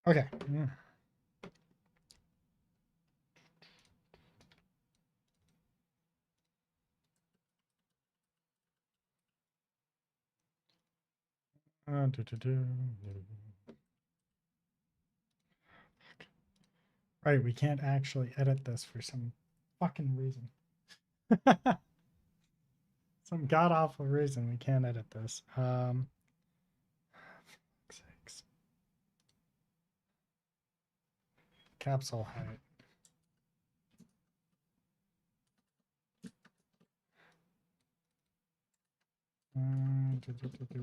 Okay. Mm. Right, we can't actually edit this for some fucking reason. Some god awful reason we can't edit this. Sakes. Capsule height. Do, do, do, do.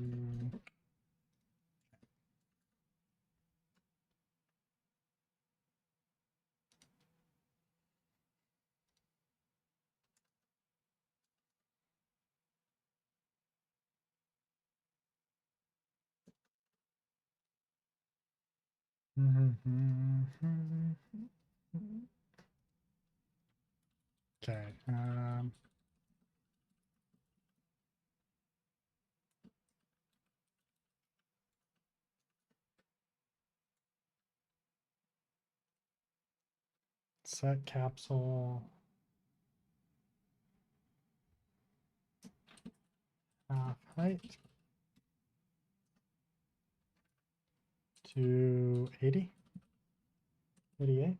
Okay. Set capsule half height to 80, 88.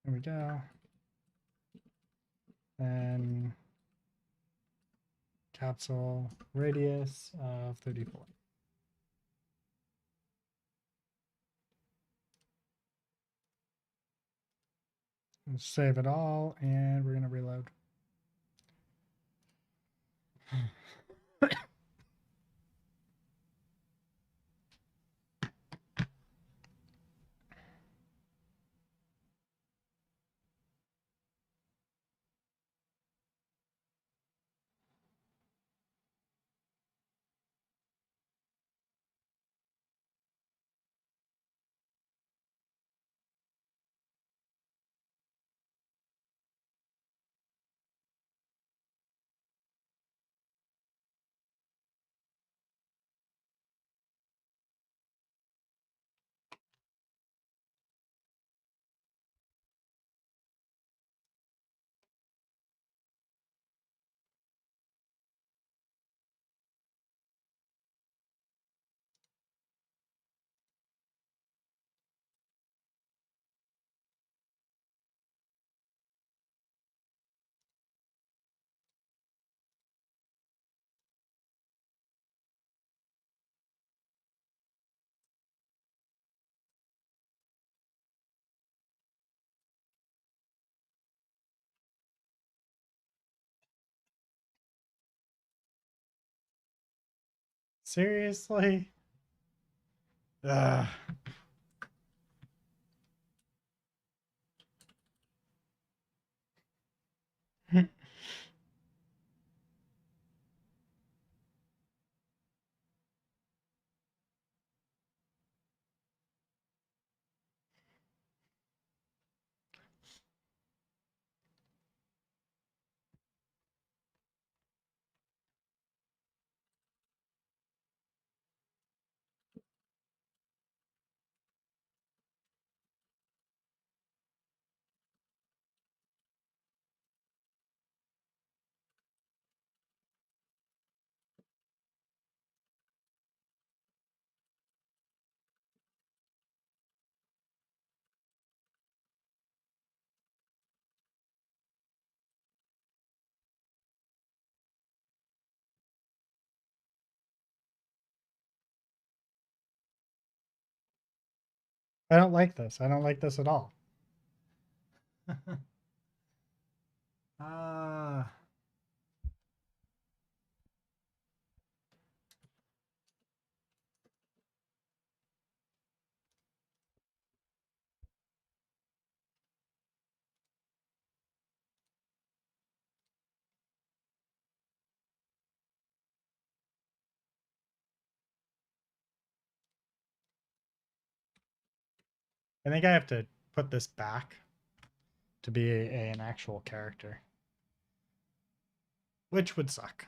There we go. And capsule radius of 34. Let's save it all, and we're going to reload. Seriously? Ugh. I don't like this. I don't like this at all. Ah. I think I have to put this back to be an actual character, which would suck.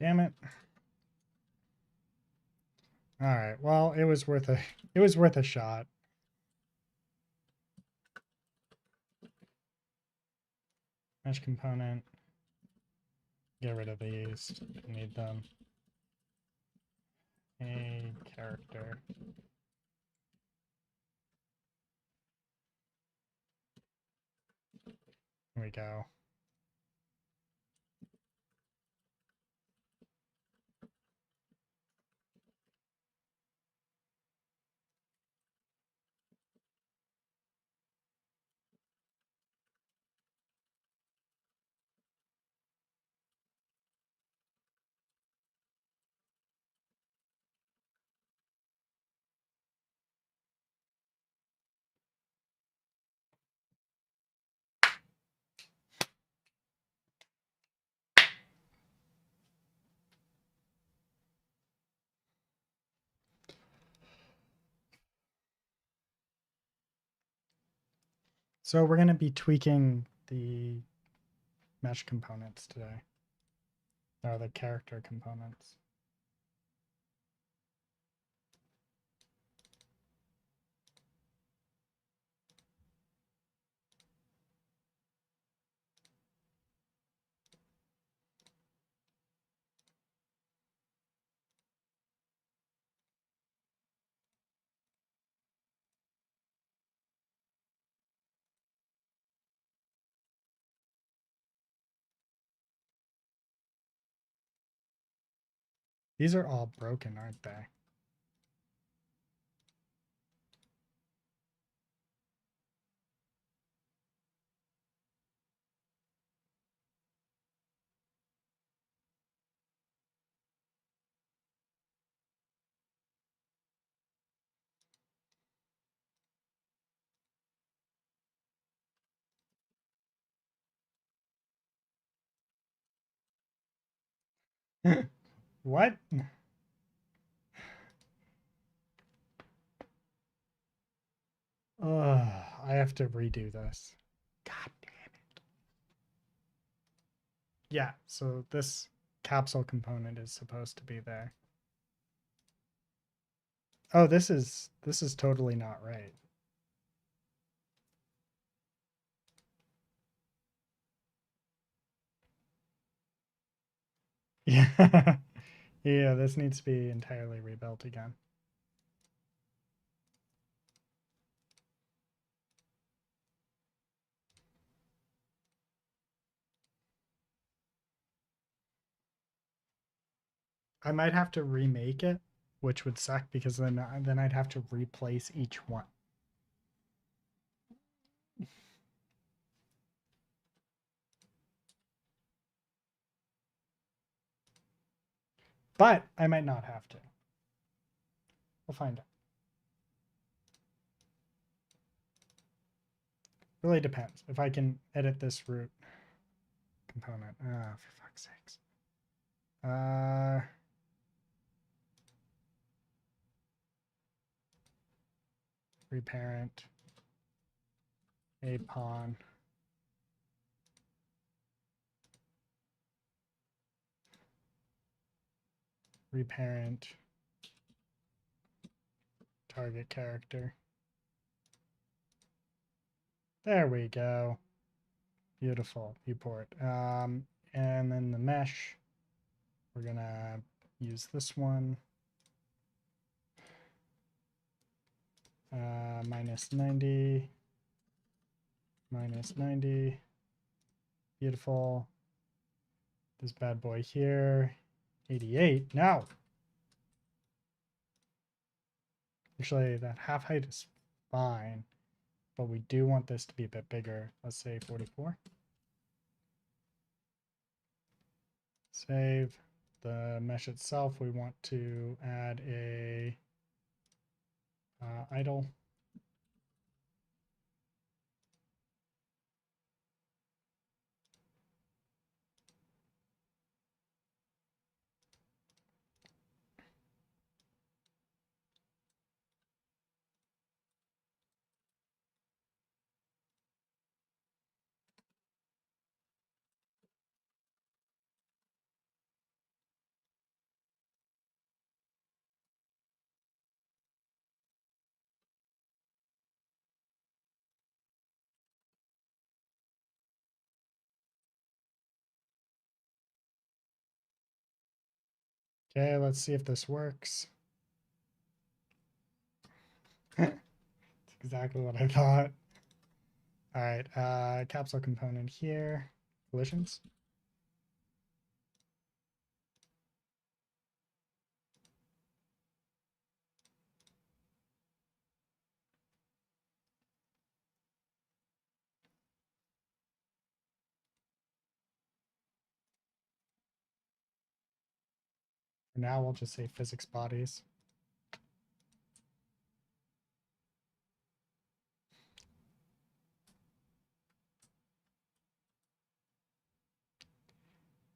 Damn it. All right. Well, it was worth a shot. Mesh component. Get rid of these. Don't need them. A character. Here we go. So we're going to be tweaking the mesh components today. Or the character components. These are all broken, aren't they? What? I have to redo this. God damn it. Yeah, so this capsule component is supposed to be there. Oh, this is totally not right. Yeah. Yeah, this needs to be entirely rebuilt again. I might have to remake it, which would suck because then I'd have to replace each one. But I might not have to. We'll find out. Really depends. If I can edit this root component. Ah, for fuck's sakes. Reparent. A pawn. Reparent. Target character. There we go. Beautiful viewport. And then the mesh, we're gonna use this one. -90, -90. Beautiful. This bad boy here, 88. Now. Actually, that half height is fine, but we do want this to be a bit bigger. Let's say 44. Save. The mesh itself, we want to add a idle. Okay, let's see if this works. That's exactly what I thought. All right, capsule component here, collisions. For now, we'll just say physics bodies.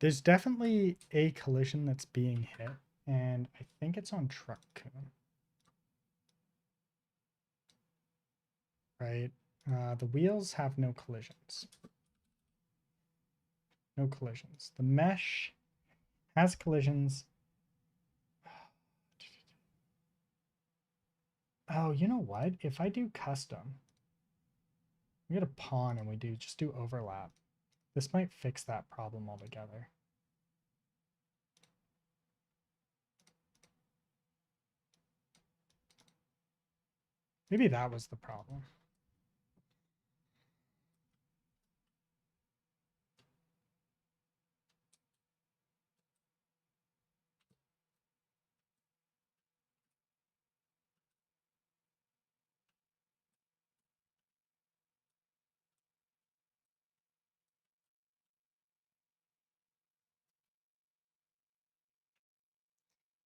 There's definitely a collision that's being hit, and I think it's on Truck-kun. Right? The wheels have no collisions. No collisions. The mesh has collisions. Oh, you know what? If I do custom, we get a pawn and we just do overlap. This might fix that problem altogether. Maybe that was the problem.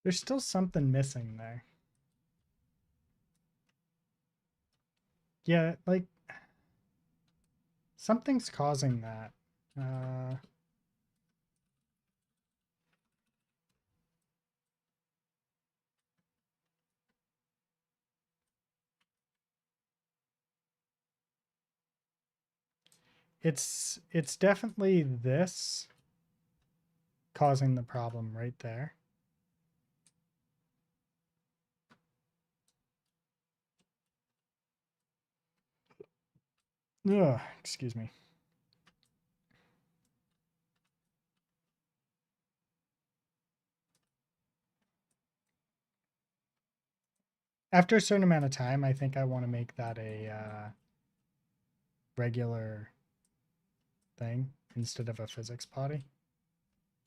There's still something missing there. Yeah, like something's causing that. It's definitely this causing the problem right there. Ugh, excuse me. After a certain amount of time, I think I want to make that a regular thing instead of a physics potty.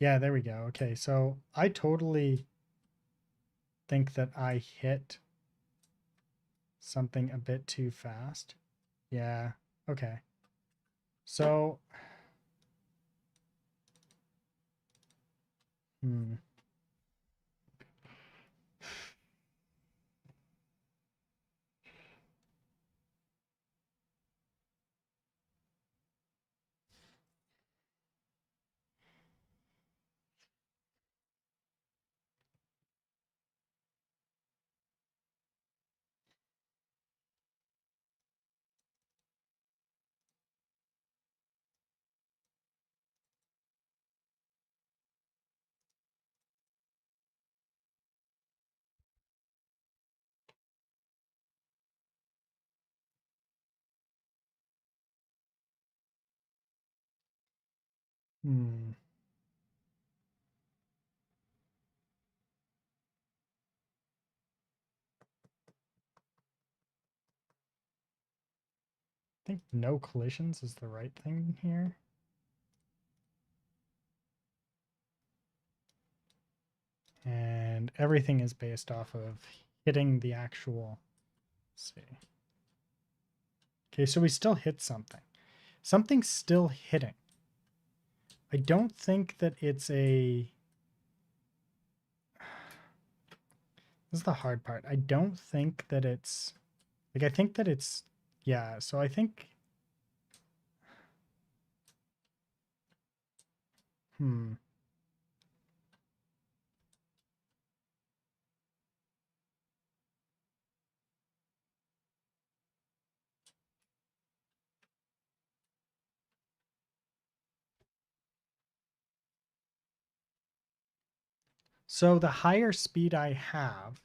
Yeah, there we go. Okay, so I totally think that I hit something a bit too fast. Yeah, okay. So, hmm. Hmm. I think no collisions is the right thing here. And everything is based off of hitting the actual. Let's see. Okay, so we still hit something. Something's still hitting. I don't think that it's a. This is the hard part. I don't think that it's. Like, I think that it's. Yeah, so I think. So the higher speed I have,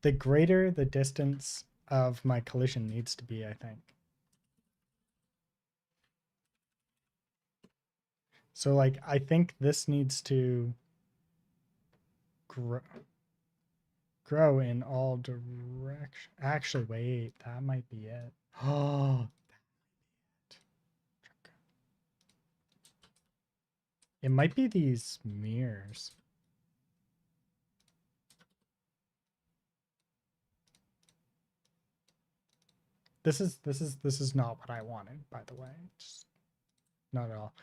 the greater the distance of my collision needs to be, I think. So like, I think this needs to grow in all directions. Actually, wait, that might be it. Oh, it might be these mirrors. This is not what I wanted, by the way. Just not at all.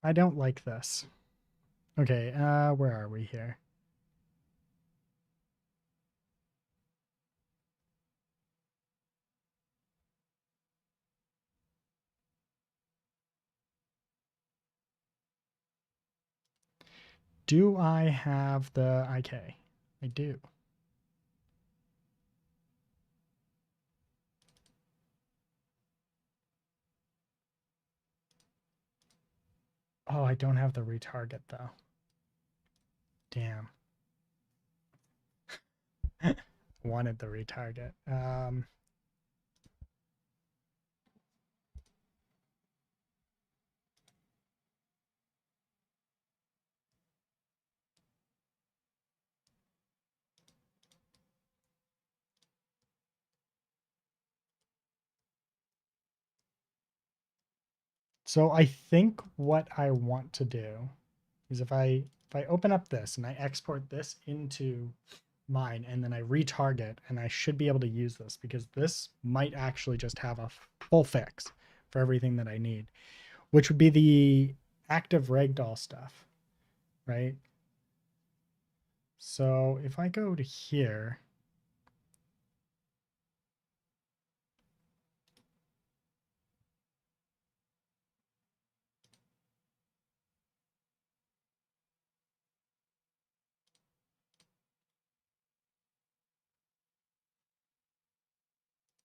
I don't like this. Okay, where are we here? Do I have the IK? I do. Oh, I don't have the retarget though. Damn. Wanted the retarget. So I think what I want to do is if I open up this and I export this into mine and then I retarget, and I should be able to use this because this might actually just have a full fix for everything that I need, which would be the active ragdoll stuff, right? So if I go to here,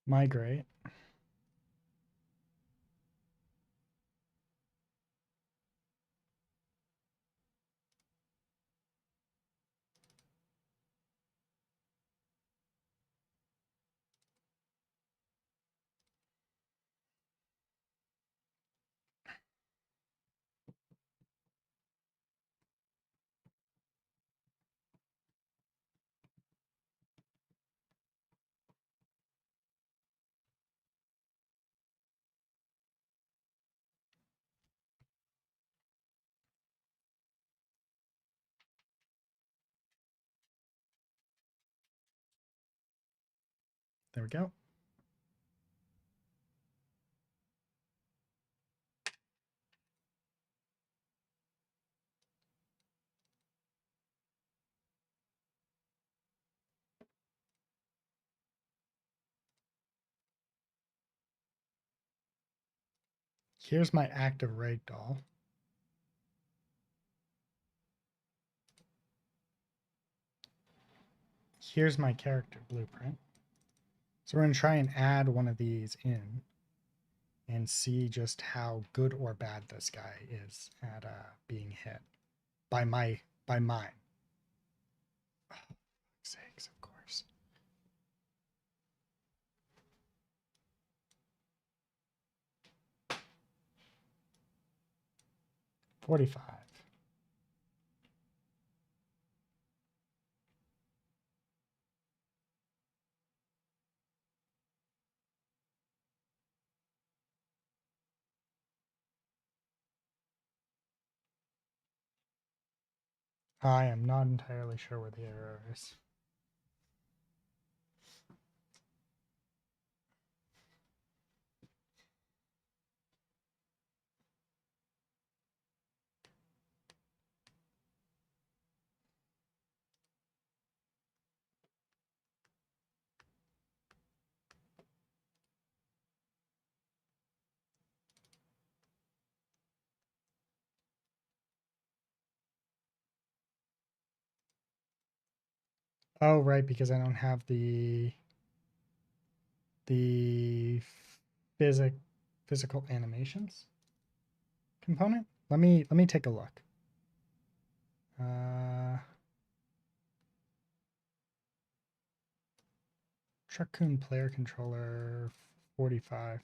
migrate. There we go. Here's my active ragdoll. Here's my character blueprint. So we're going to try and add one of these in and see just how good or bad this guy is at being hit by mine. Oh, for sakes, of course. $45. I am not entirely sure where the error is. Oh, right, because I don't have the physic physical animations component. Let me take a look. Truck-kun player controller 45.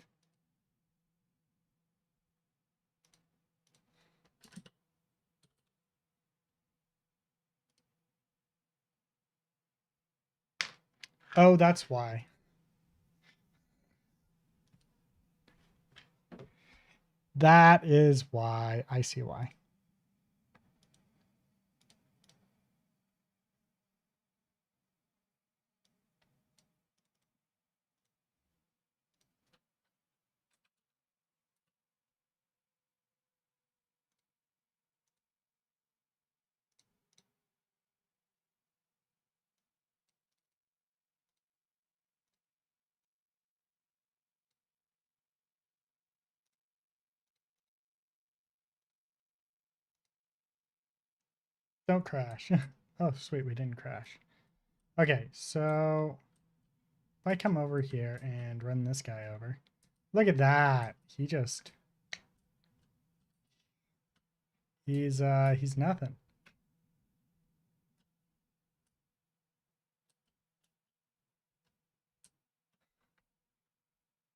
Oh, that's why. That is why. I see why. Don't crash. Oh, sweet, we didn't crash. Okay, so if I come over here and run this guy over, look at that. He's nothing.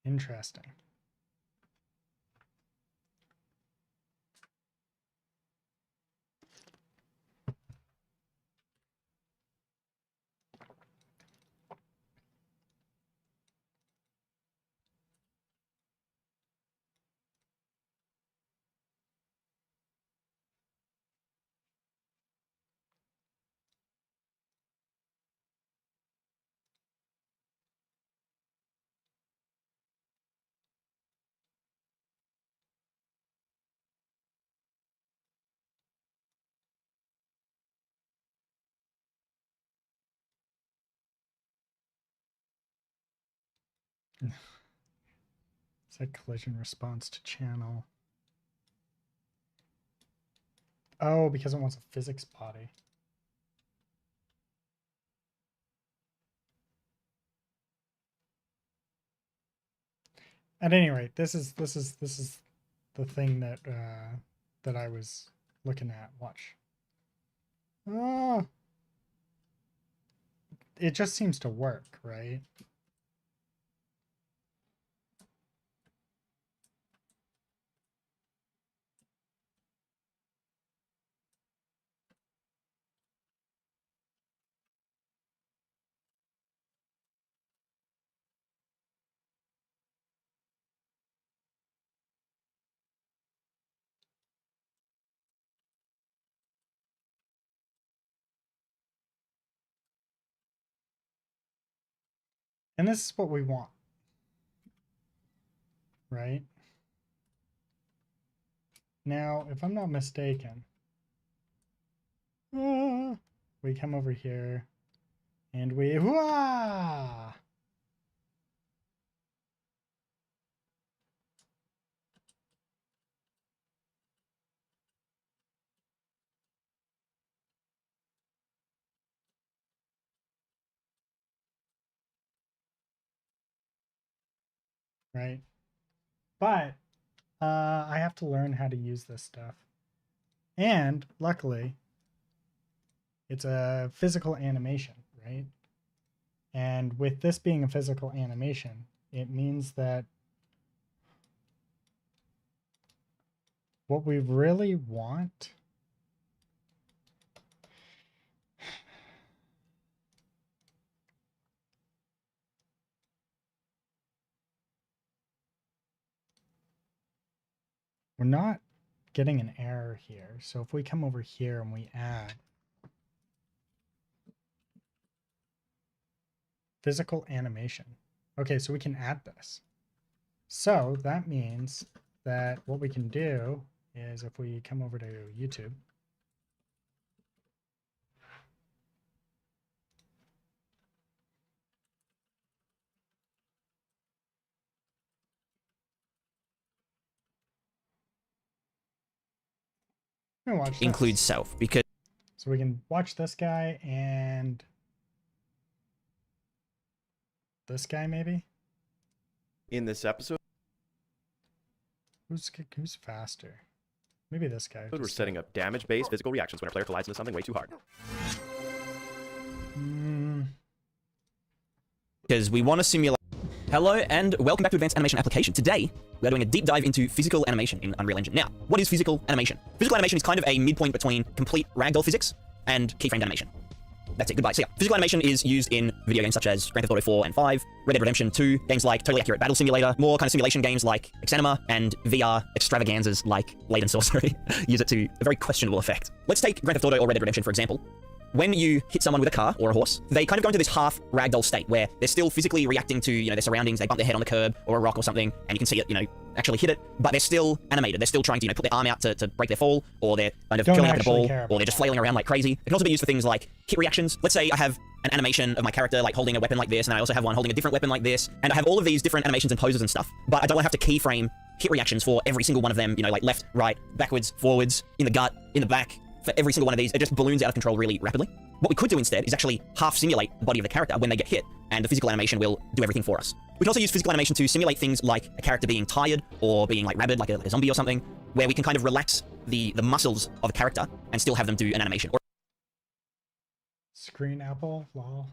Interesting. It's like collision response to channel. Oh, because it wants a physics body. At any rate, this is the thing that I was looking at. Watch. Oh, it just seems to work, right? And this is what we want, right? Now, if I'm not mistaken, we come over here and we, right? But I have to learn how to use this stuff. And luckily, it's a physical animation, right? And with this being a physical animation, it means that what we really want we're not getting an error here. So if we come over here and we add physical animation. Okay, so we can add this. So that means that what we can do is if we come over to YouTube, watch includes this. self, because So we can watch this guy and this guy maybe. In this episode, Who's faster? Maybe this guy. we're setting up damage-based physical reactions when a player collides into something way too hard. because we want to simulate. Hello and welcome back to Advanced Animation Application. Today, we're doing a deep dive into physical animation in Unreal Engine. Now, what is physical animation? Physical animation is kind of a midpoint between complete ragdoll physics and keyframed animation. That's it, goodbye. So yeah, physical animation is used in video games such as Grand Theft Auto 4 and 5, Red Dead Redemption 2, games like Totally Accurate Battle Simulator, more kind of simulation games like Xanima, and VR extravaganzas like Blade and Sorcery use it to a very questionable effect. Let's take Grand Theft Auto or Red Dead Redemption for example. When you hit someone with a car or a horse, they kind of go into this half ragdoll state where they're still physically reacting to, their surroundings. They bump their head on the curb or a rock or something, and you can see it, actually hit it, but they're still animated. They're still trying to, put their arm out to break their fall, or they're kind of curling up the ball, or they're just flailing around like crazy. It can also be used for things like hit reactions. Let's say I have an animation of my character like holding a weapon like this, and I also have one holding a different weapon like this, and I have all of these different animations and poses and stuff, but I don't want to have to keyframe hit reactions for every single one of them, like left, right, backwards, forwards, in the gut, in the back. For every single one of these, it just balloons out of control really rapidly. What we could do instead is actually half simulate the body of the character when they get hit, and the physical animation will do everything for us. We can also use physical animation to simulate things like a character being tired or being like rabid, like a zombie or something, where we can kind of relax the muscles of a character and still have them do an animation. Screen apple, lol.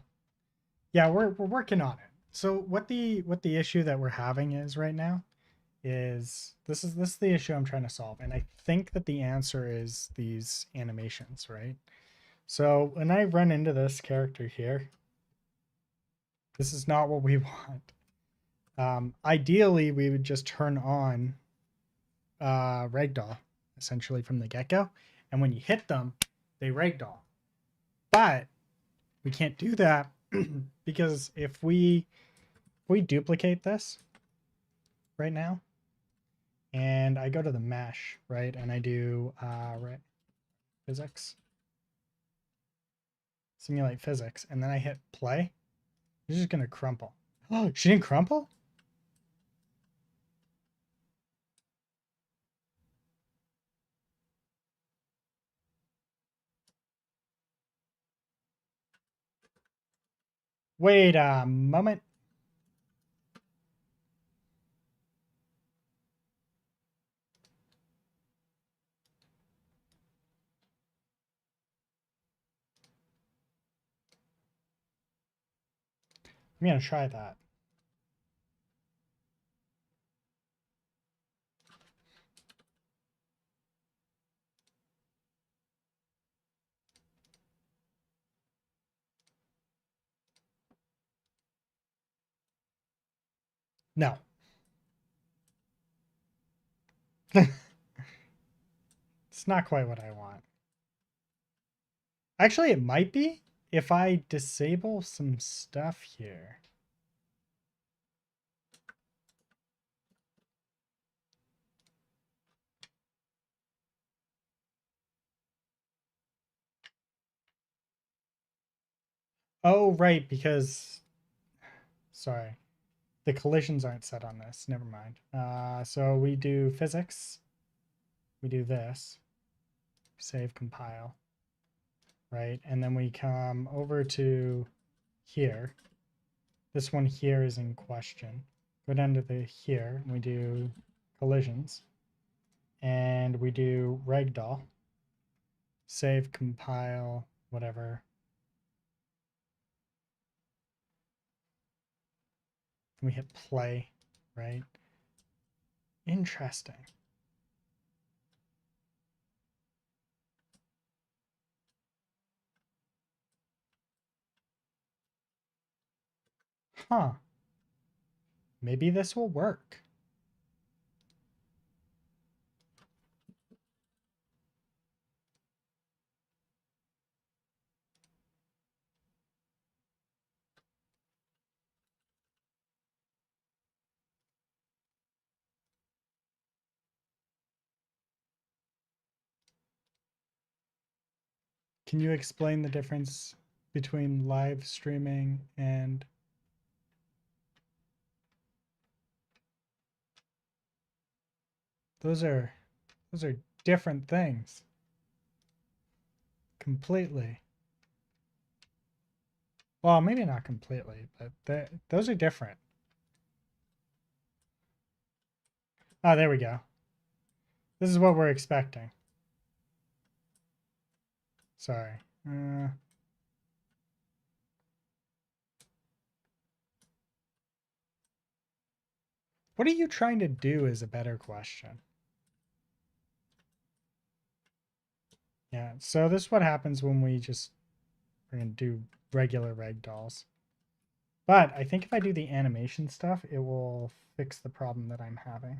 Yeah, we're working on it. So what the issue that we're having is right now is this is the issue I'm trying to solve, and I think that the answer is these animations, right? So when I run into this character here, this is not what we want. Ideally, we would just turn on ragdoll essentially from the get-go, and when you hit them, they ragdoll. But we can't do that because if we duplicate this right now, and I go to the mesh, right, and I do physics, simulate physics, and then I hit play, it's just gonna crumple. Oh, she didn't crumple? Wait a moment. I'm gonna try that. No. It's not quite what I want. Actually, it might be if I disable some stuff here. Oh, right, because... Sorry. The collisions aren't set on this. Never mind. So we do physics. We do this. Save, compile. Right? And then we come over to here. This one here is in question. Go down to the here, and we do collisions. And we do ragdoll. Save, compile, whatever. And we hit play, right? Interesting. Huh. Maybe this will work. Can you explain the difference between live streaming and those are different things completely. Well, maybe not completely, but those are different. Oh, there we go. This is what we're expecting. Sorry. What are you trying to do is a better question. Yeah, so this is what happens when we're going to do regular ragdolls. But I think if I do the animation stuff, it will fix the problem that I'm having.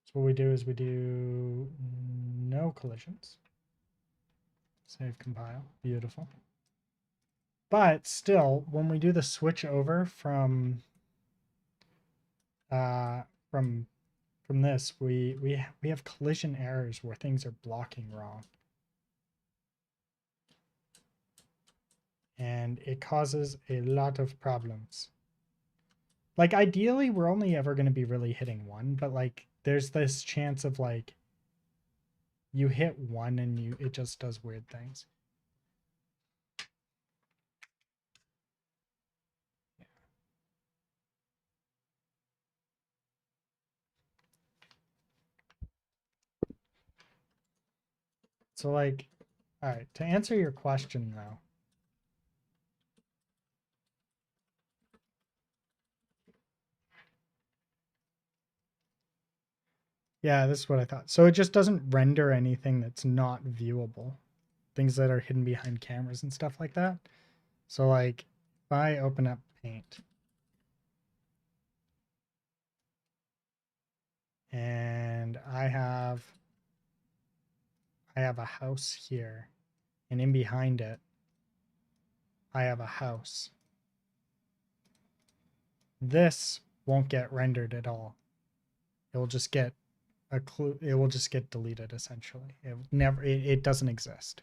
So what we do is we do no collisions. Save, compile. Beautiful. But still, when we do the switch over from this, we have collision errors where things are blocking wrong. And it causes a lot of problems. Like ideally, we're only ever going to be really hitting one, but like there's this chance of like you hit one and it just does weird things. So like, all right, to answer your question though. Yeah, this is what I thought. So it just doesn't render anything that's not viewable. Things that are hidden behind cameras and stuff like that. So like if I open up Paint and I have a house here, and in behind it I have a house. This won't get rendered at all. It will just get it will just get deleted essentially. It doesn't exist.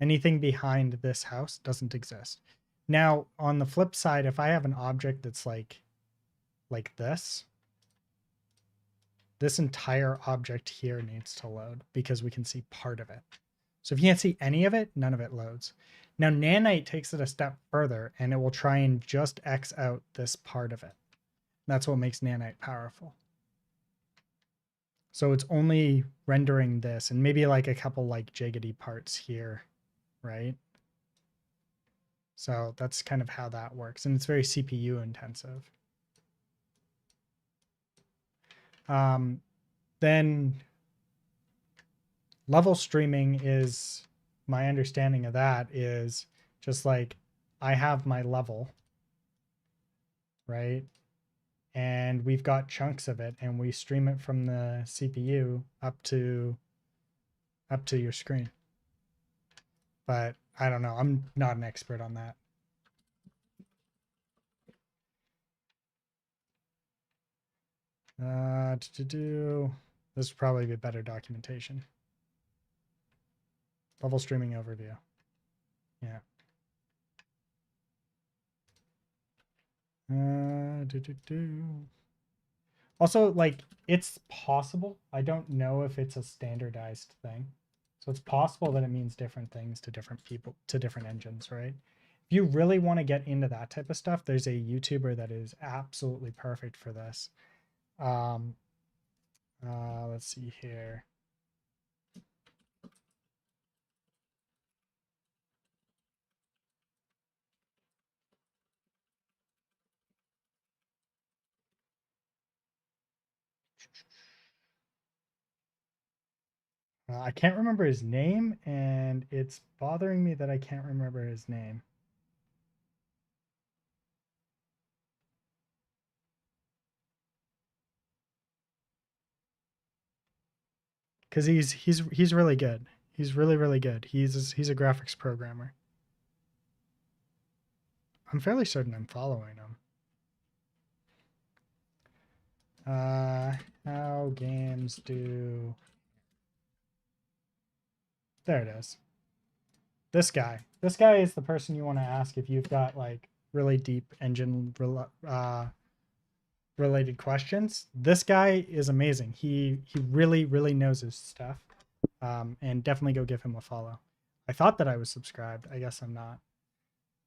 Anything behind this house doesn't exist. Now, on the flip side, if I have an object that's like this entire object here needs to load because we can see part of it. So if you can't see any of it, none of it loads. Now, Nanite takes it a step further and it will try and just X out this part of it. That's what makes Nanite powerful. So it's only rendering this and maybe like a couple like jaggedy parts here, right? So that's kind of how that works. And it's very CPU intensive. Then level streaming is, my understanding of that is just like I have my level, right? And we've got chunks of it and we stream it from the CPU up to your screen. But I don't know. I'm not an expert on that. This would probably be better documentation. Level streaming overview. Yeah. Also, like, it's possible. I don't know if it's a standardized thing. So it's possible that it means different things to different people, to different engines, right? If you really want to get into that type of stuff, there's a YouTuber that is absolutely perfect for this. Let's see here. I can't remember his name, and it's bothering me that I can't remember his name. because he's really good. He's really good. He's a graphics programmer. I'm fairly certain I'm following him. How games do... There it is. This guy. This guy is the person you want to ask if you've got like really deep engine related questions. This guy is amazing. He really knows his stuff. And definitely go give him a follow. I thought that I was subscribed. I guess I'm not.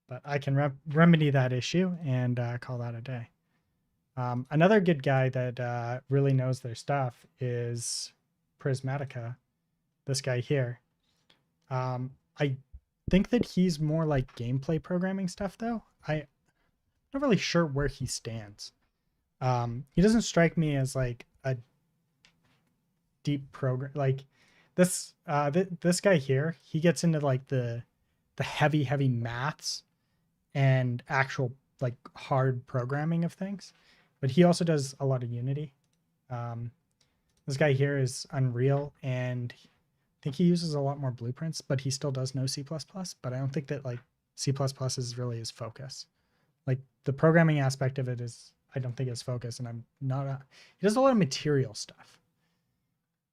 But I can remedy that issue and call that a day. Another good guy that really knows their stuff is Prismatica. This guy here. I think that he's more like gameplay programming stuff, though. I'm not really sure where he stands. He doesn't strike me as like a deep program. Like this guy here, he gets into like the heavy maths and actual like hard programming of things. But he also does a lot of Unity. This guy here is Unreal, and I think he uses a lot more blueprints, but he still does know C++. But I don't think that like C++ is really his focus. Like the programming aspect of it is, I don't think his focus, and I'm not. He does a lot of material stuff.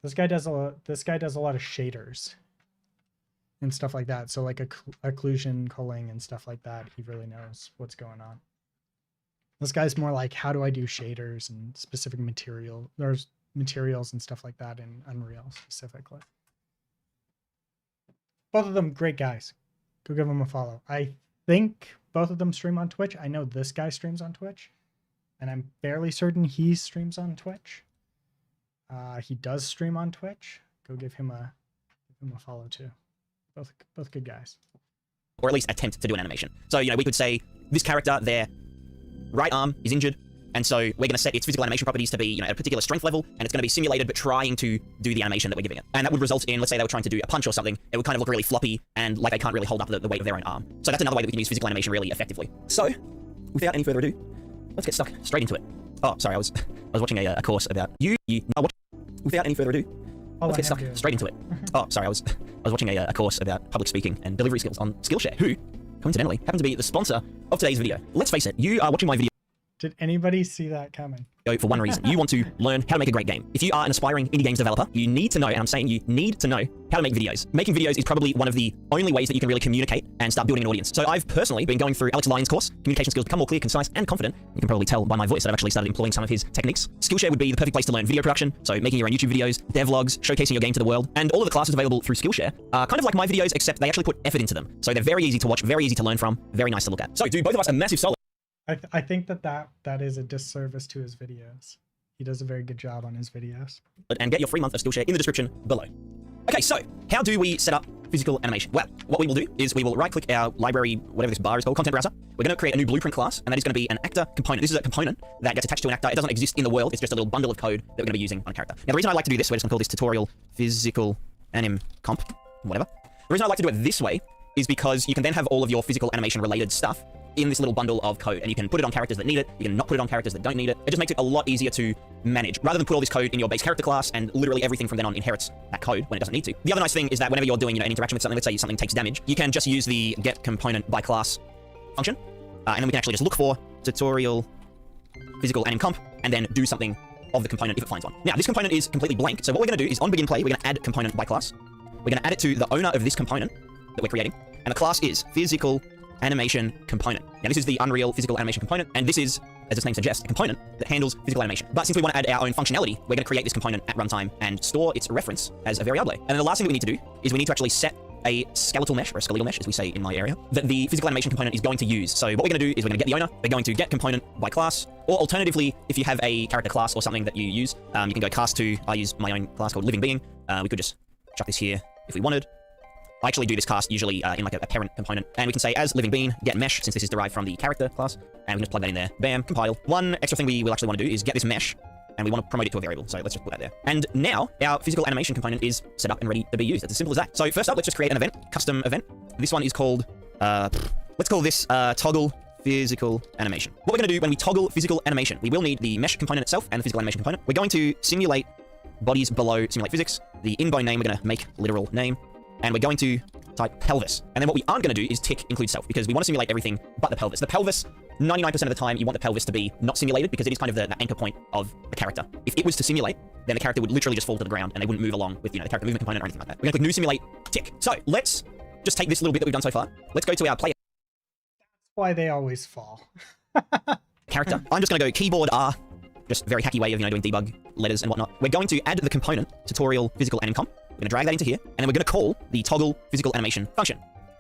This guy does a lot of shaders and stuff like that. So like occlusion, culling, and stuff like that. He really knows what's going on. This guy's more like, how do I do shaders and specific materials and stuff like that in Unreal specifically. Both of them great guys. Go give them a follow. I think both of them stream on Twitch. I know this guy streams on Twitch, and I'm fairly certain he streams on Twitch. He does stream on Twitch. Go give him a follow too. Both good guys. Or at least attempt to do an animation. So, you know, we could say this character, their right arm is injured, and so we're going to set its physical animation properties to be, you know, at a particular strength level, and it's going to be simulated but trying to do the animation that we're giving it. And that would result in, let's say they were trying to do a punch or something, it would kind of look really floppy and like they can't really hold up the weight of their own arm. So that's another way that we can use physical animation really effectively. So, without any further ado, let's get stuck straight into it. Oh, sorry, I was watching a course about without any further ado, let's get stuck straight into it. Oh, sorry, I was watching a course about public speaking and delivery skills on Skillshare, who, coincidentally, happen to be the sponsor of today's video. Let's face it, you are watching my video Did anybody see that coming? for one reason. You want to learn how to make a great game. If you are an aspiring indie games developer, you need to know, and I'm saying you need to know, how to make videos. Making videos is probably one of the only ways that you can really communicate and start building an audience. So I've personally been going through Alex Lyon's course, Communication Skills Become More Clear, Concise, and Confident. You can probably tell by my voice that I've actually started employing some of his techniques. Skillshare would be the perfect place to learn video production, so making your own YouTube videos, devlogs, showcasing your game to the world, and all of the classes available through Skillshare are kind of like my videos, except they actually put effort into them. So they're very easy to watch, very easy to learn from, very nice to look at. So do both of us a massive solid. I think that is a disservice to his videos. He does a very good job on his videos. And get your free month of Skillshare in the description below. Okay, so how do we set up physical animation? Well, what we will do is we will right-click our library, whatever this bar is called, content browser. We're going to create a new blueprint class, and that is going to be an actor component. This is a component that gets attached to an actor. It doesn't exist in the world. It's just a little bundle of code that we're going to be using on a character. Now, the reason I like to do this, we're just going to call this tutorial physical anim comp, whatever. The reason I like to do it this way is because you can then have all of your physical animation related stuff in this little bundle of code, and you can put it on characters that need it, you can not put it on characters that don't need it. It just makes it a lot easier to manage, rather than put all this code in your base character class, and literally everything from then on inherits that code when it doesn't need to. The other nice thing is that whenever you're doing, an interaction with something, let's say something takes damage, you can just use the get component by class function, and then we can actually just look for tutorial physical anim comp, and then do something of the component if it finds one. Now, this component is completely blank, so what we're going to do is on begin play, we're going to add component by class. We're going to add it to the owner of this component that we're creating, and the class is physical animation component. Now, this is the Unreal physical animation component, and this is, as its name suggests, a component that handles physical animation. But since we want to add our own functionality, we're going to create this component at runtime and store its reference as a variable. And then the last thing that we need to do is we need to actually set a skeletal mesh, or a skeletal mesh, as we say in my area, that the physical animation component is going to use. So what we're going to do is we're going to get the owner, we're going to get component by class, or alternatively, if you have a character class or something that you use, you can go cast to, I use my own class called living being. We could just chuck this here if we wanted. I actually do this cast usually in like a parent component, and we can say as living being get mesh, since this is derived from the character class, and we can just plug that in there. Bam, compile. One extra thing we will actually want to do is get this mesh, and we want to promote it to a variable. So let's just put that there. And now our physical animation component is set up and ready to be used. It's as simple as that. So first up, let's just create an event, custom event. This one is called, let's call this toggle physical animation. What we're going to do when we toggle physical animation, we will need the mesh component itself and the physical animation component. We're going to simulate bodies below simulate physics. The in-bone name, we're going to make literal name. And we're going to type pelvis. And then what we aren't going to do is tick include self, because we want to simulate everything but the pelvis. The pelvis, 99% of the time, you want the pelvis to be not simulated, because it is kind of the anchor point of the character. If it was to simulate, then the character would literally just fall to the ground, and they wouldn't move along with, the character movement component or anything like that. We're going to click new simulate, tick. So let's just take this little bit that we've done so far. Let's go to our player Why they always fall. character. I'm just going to go keyboard R, just very hacky way of, doing debug letters and whatnot. We're going to add the component tutorial physical animcom. We're going to drag that into here, and then we're going to call the toggle physical animation function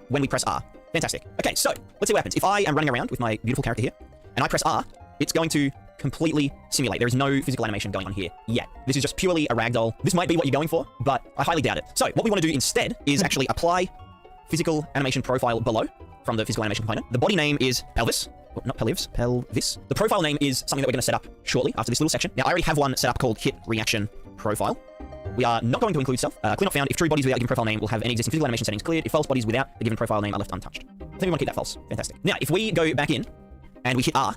when we press R. Fantastic. Okay, so let's see what happens. If I am running around with my beautiful character here, and I press R, it's going to completely simulate. There is no physical animation going on here yet. This is just purely a ragdoll. This might be what you're going for, but I highly doubt it. So what we want to do instead is actually apply physical animation profile below from the physical animation component. The body name is pelvis. Oh, not pelvis, pelvis. The profile name is something that we're going to set up shortly after this little section. Now, I already have one set up called hit reaction profile. We are not going to include self. Clear not found. If true bodies without given profile name will have any existing physical animation settings cleared. If false bodies without the given profile name are left untouched. I think we want to keep that false. Fantastic. Now, if we go back in and we hit R,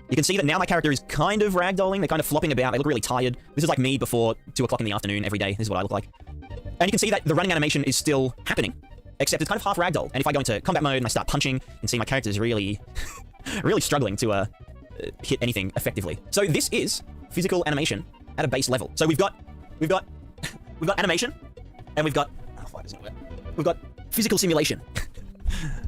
you can see that now my character is kind of ragdolling. They're kind of flopping about. They look really tired. This is like me before 2 o'clock in the afternoon every day. This is what I look like. And you can see that the running animation is still happening, except it's kind of half ragdoll. And if I go into combat mode and I start punching, you can see my character is really, really struggling to hit anything effectively. So this is physical animation at a base level. So we've got animation, and we've got physical simulation.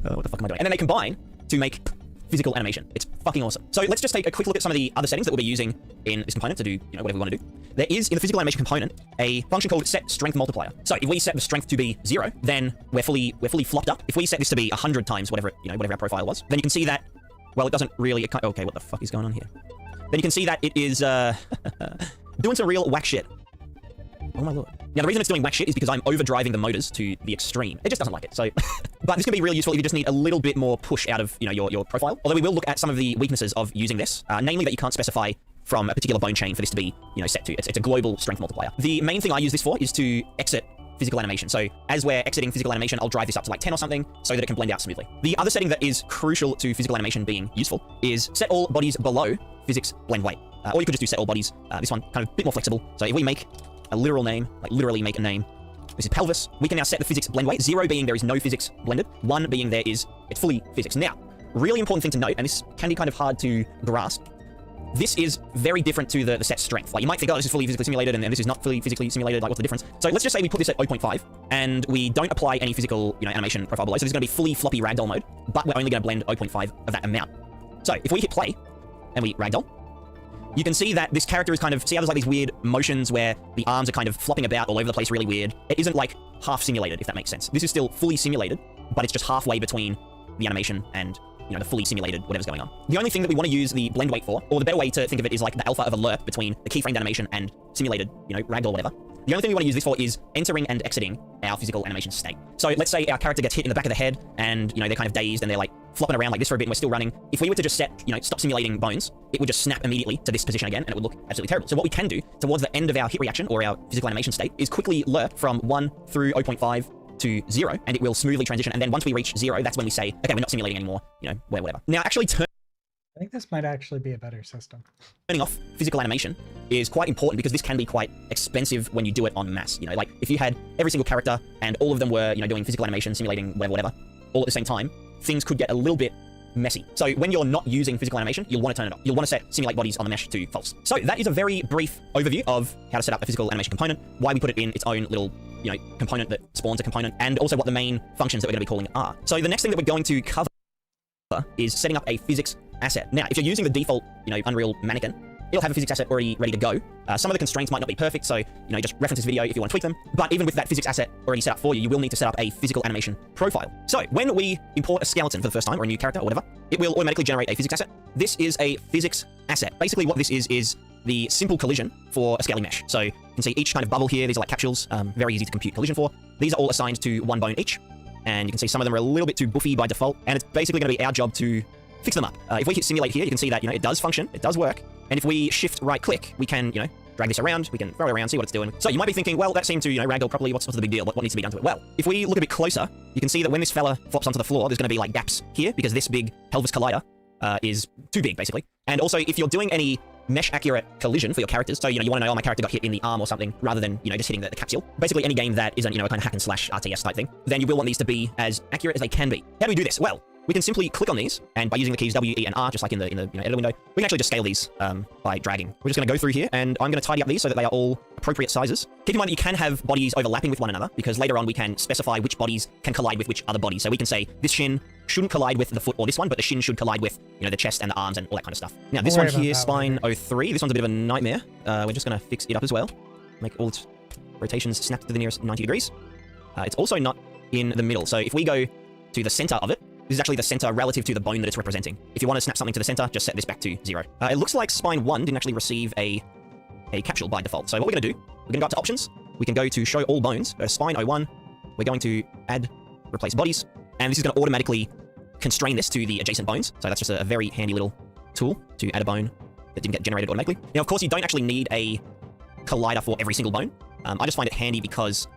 What the fuck am I doing? And then they combine to make physical animation. It's fucking awesome. So let's just take a quick look at some of the other settings that we'll be using in this component to do, whatever we want to do. There is, in the physical animation component, a function called set strength multiplier. So if we set the strength to be 0, then we're fully flopped up. If we set this to be 100 times whatever, whatever our profile was, then you can see that, well, it doesn't really, okay, what the fuck is going on here? Then you can see that it is, doing some real whack shit. Oh my lord. Now, the reason it's doing whack shit is because I'm overdriving the motors to the extreme. It just doesn't like it. So, but this can be really useful if you just need a little bit more push out of, your profile. Although we will look at some of the weaknesses of using this, namely that you can't specify from a particular bone chain for this to be, set to. It's a global strength multiplier. The main thing I use this for is to exit physical animation. So as we're exiting physical animation, I'll drive this up to like 10 or something so that it can blend out smoothly. The other setting that is crucial to physical animation being useful is set all bodies below physics blend weight. Or you could just do set all bodies. This one kind of a bit more flexible. So if we make a literal name, like literally make a name, this is pelvis, we can now set the physics blend weight. 0 being there is no physics blended, 1 being there is it's fully physics. Now, really important thing to note, and this can be kind of hard to grasp, this is very different to the set strength. Like you might think, oh, this is fully physically simulated and this is not fully physically simulated, like what's the difference? So let's just say we put this at 0.5 and we don't apply any physical animation profile below. So this is going to be fully floppy ragdoll mode, but we're only going to blend 0.5 of that amount. So if we hit play and we ragdoll, you can see that this character is kind of, see how there's like these weird motions where the arms are kind of flopping about all over the place really weird. It isn't like half simulated, if that makes sense. This is still fully simulated, but it's just halfway between the animation and, the fully simulated whatever's going on. The only thing that we want to use the blend weight for, or the better way to think of it is like the alpha of alert between the keyframed animation and simulated, ragdoll whatever. The only thing we want to use this for is entering and exiting our physical animation state. So let's say our character gets hit in the back of the head and, they're kind of dazed and they're like flopping around like this for a bit and we're still running. If we were to just set, stop simulating bones, it would just snap immediately to this position again and it would look absolutely terrible. So what we can do towards the end of our hit reaction or our physical animation state is quickly lerp from 1 through 0.5 to 0, and it will smoothly transition. And then once we reach 0, that's when we say, okay, we're not simulating anymore, whatever. Now, actually turning think this might actually be a better system. Turning off physical animation is quite important because this can be quite expensive when you do it en masse. Like if you had every single character and all of them were, doing physical animation, simulating whatever, all at the same time, things could get a little bit messy. So when you're not using physical animation, you'll want to turn it off. You'll want to set simulate bodies on the mesh to false. So that is a very brief overview of how to set up a physical animation component, why we put it in its own little, component that spawns a component, and also what the main functions that we're going to be calling are. So the next thing that we're going to cover is setting up a physics asset. Now, if you're using the default, Unreal mannequin, it'll have a physics asset already ready to go. Some of the constraints might not be perfect, so, just reference this video if you want to tweak them. But even with that physics asset already set up for you, you will need to set up a physical animation profile. So when we import a skeleton for the first time, or a new character, or whatever, it will automatically generate a physics asset. This is a physics asset. Basically, what this is the simple collision for a scaly mesh. So you can see each kind of bubble here. These are like capsules, very easy to compute collision for. These are all assigned to 1 bone each. And you can see some of them are a little bit too buffy by default, and it's basically going to be our job to fix them up. If we hit simulate here, you can see that, it does function, it does work. And if we shift right click, we can, drag this around, we can throw it around, see what it's doing. So you might be thinking, well, that seemed to, ragdoll properly, what's the big deal? What needs to be done to it? Well, if we look a bit closer, you can see that when this fella flops onto the floor, there's going to be like gaps here because this big pelvis collider is too big, basically. And also, if you're doing any mesh accurate collision for your characters. So, you want to know, oh, my character got hit in the arm or something, rather than, just hitting the capsule. Basically, any game that isn't, a kind of hack and slash RTS type thing, then you will want these to be as accurate as they can be. How do we do this? Well, we can simply click on these, and by using the keys W, E, and R, just like in the editor window, we can actually just scale these by dragging. We're just going to go through here, and I'm going to tidy up these so that they are all appropriate sizes. Keep in mind that you can have bodies overlapping with one another, because later on we can specify which bodies can collide with which other bodies. So we can say this shin shouldn't collide with the foot or this one, but the shin should collide with, the chest and the arms and all that kind of stuff. Now, this one here, Spine 03, this one's a bit of a nightmare. We're just going to fix it up as well. Make all its rotations snap to the nearest 90 degrees. It's also not in the middle. So if we go to the center of it, this is actually the center relative to the bone that it's representing. If you want to snap something to the center, just set this back to 0. It looks like Spine 1 didn't actually receive a capsule by default. So what we're going to do, we're going to go up to Options. We can go to Show All Bones. Go to Spine 01. We're going to Add Replace Bodies. And this is going to automatically constrain this to the adjacent bones. So that's just a very handy little tool to add a bone that didn't get generated automatically. Now, of course, you don't actually need a collider for every single bone. I just find it handy because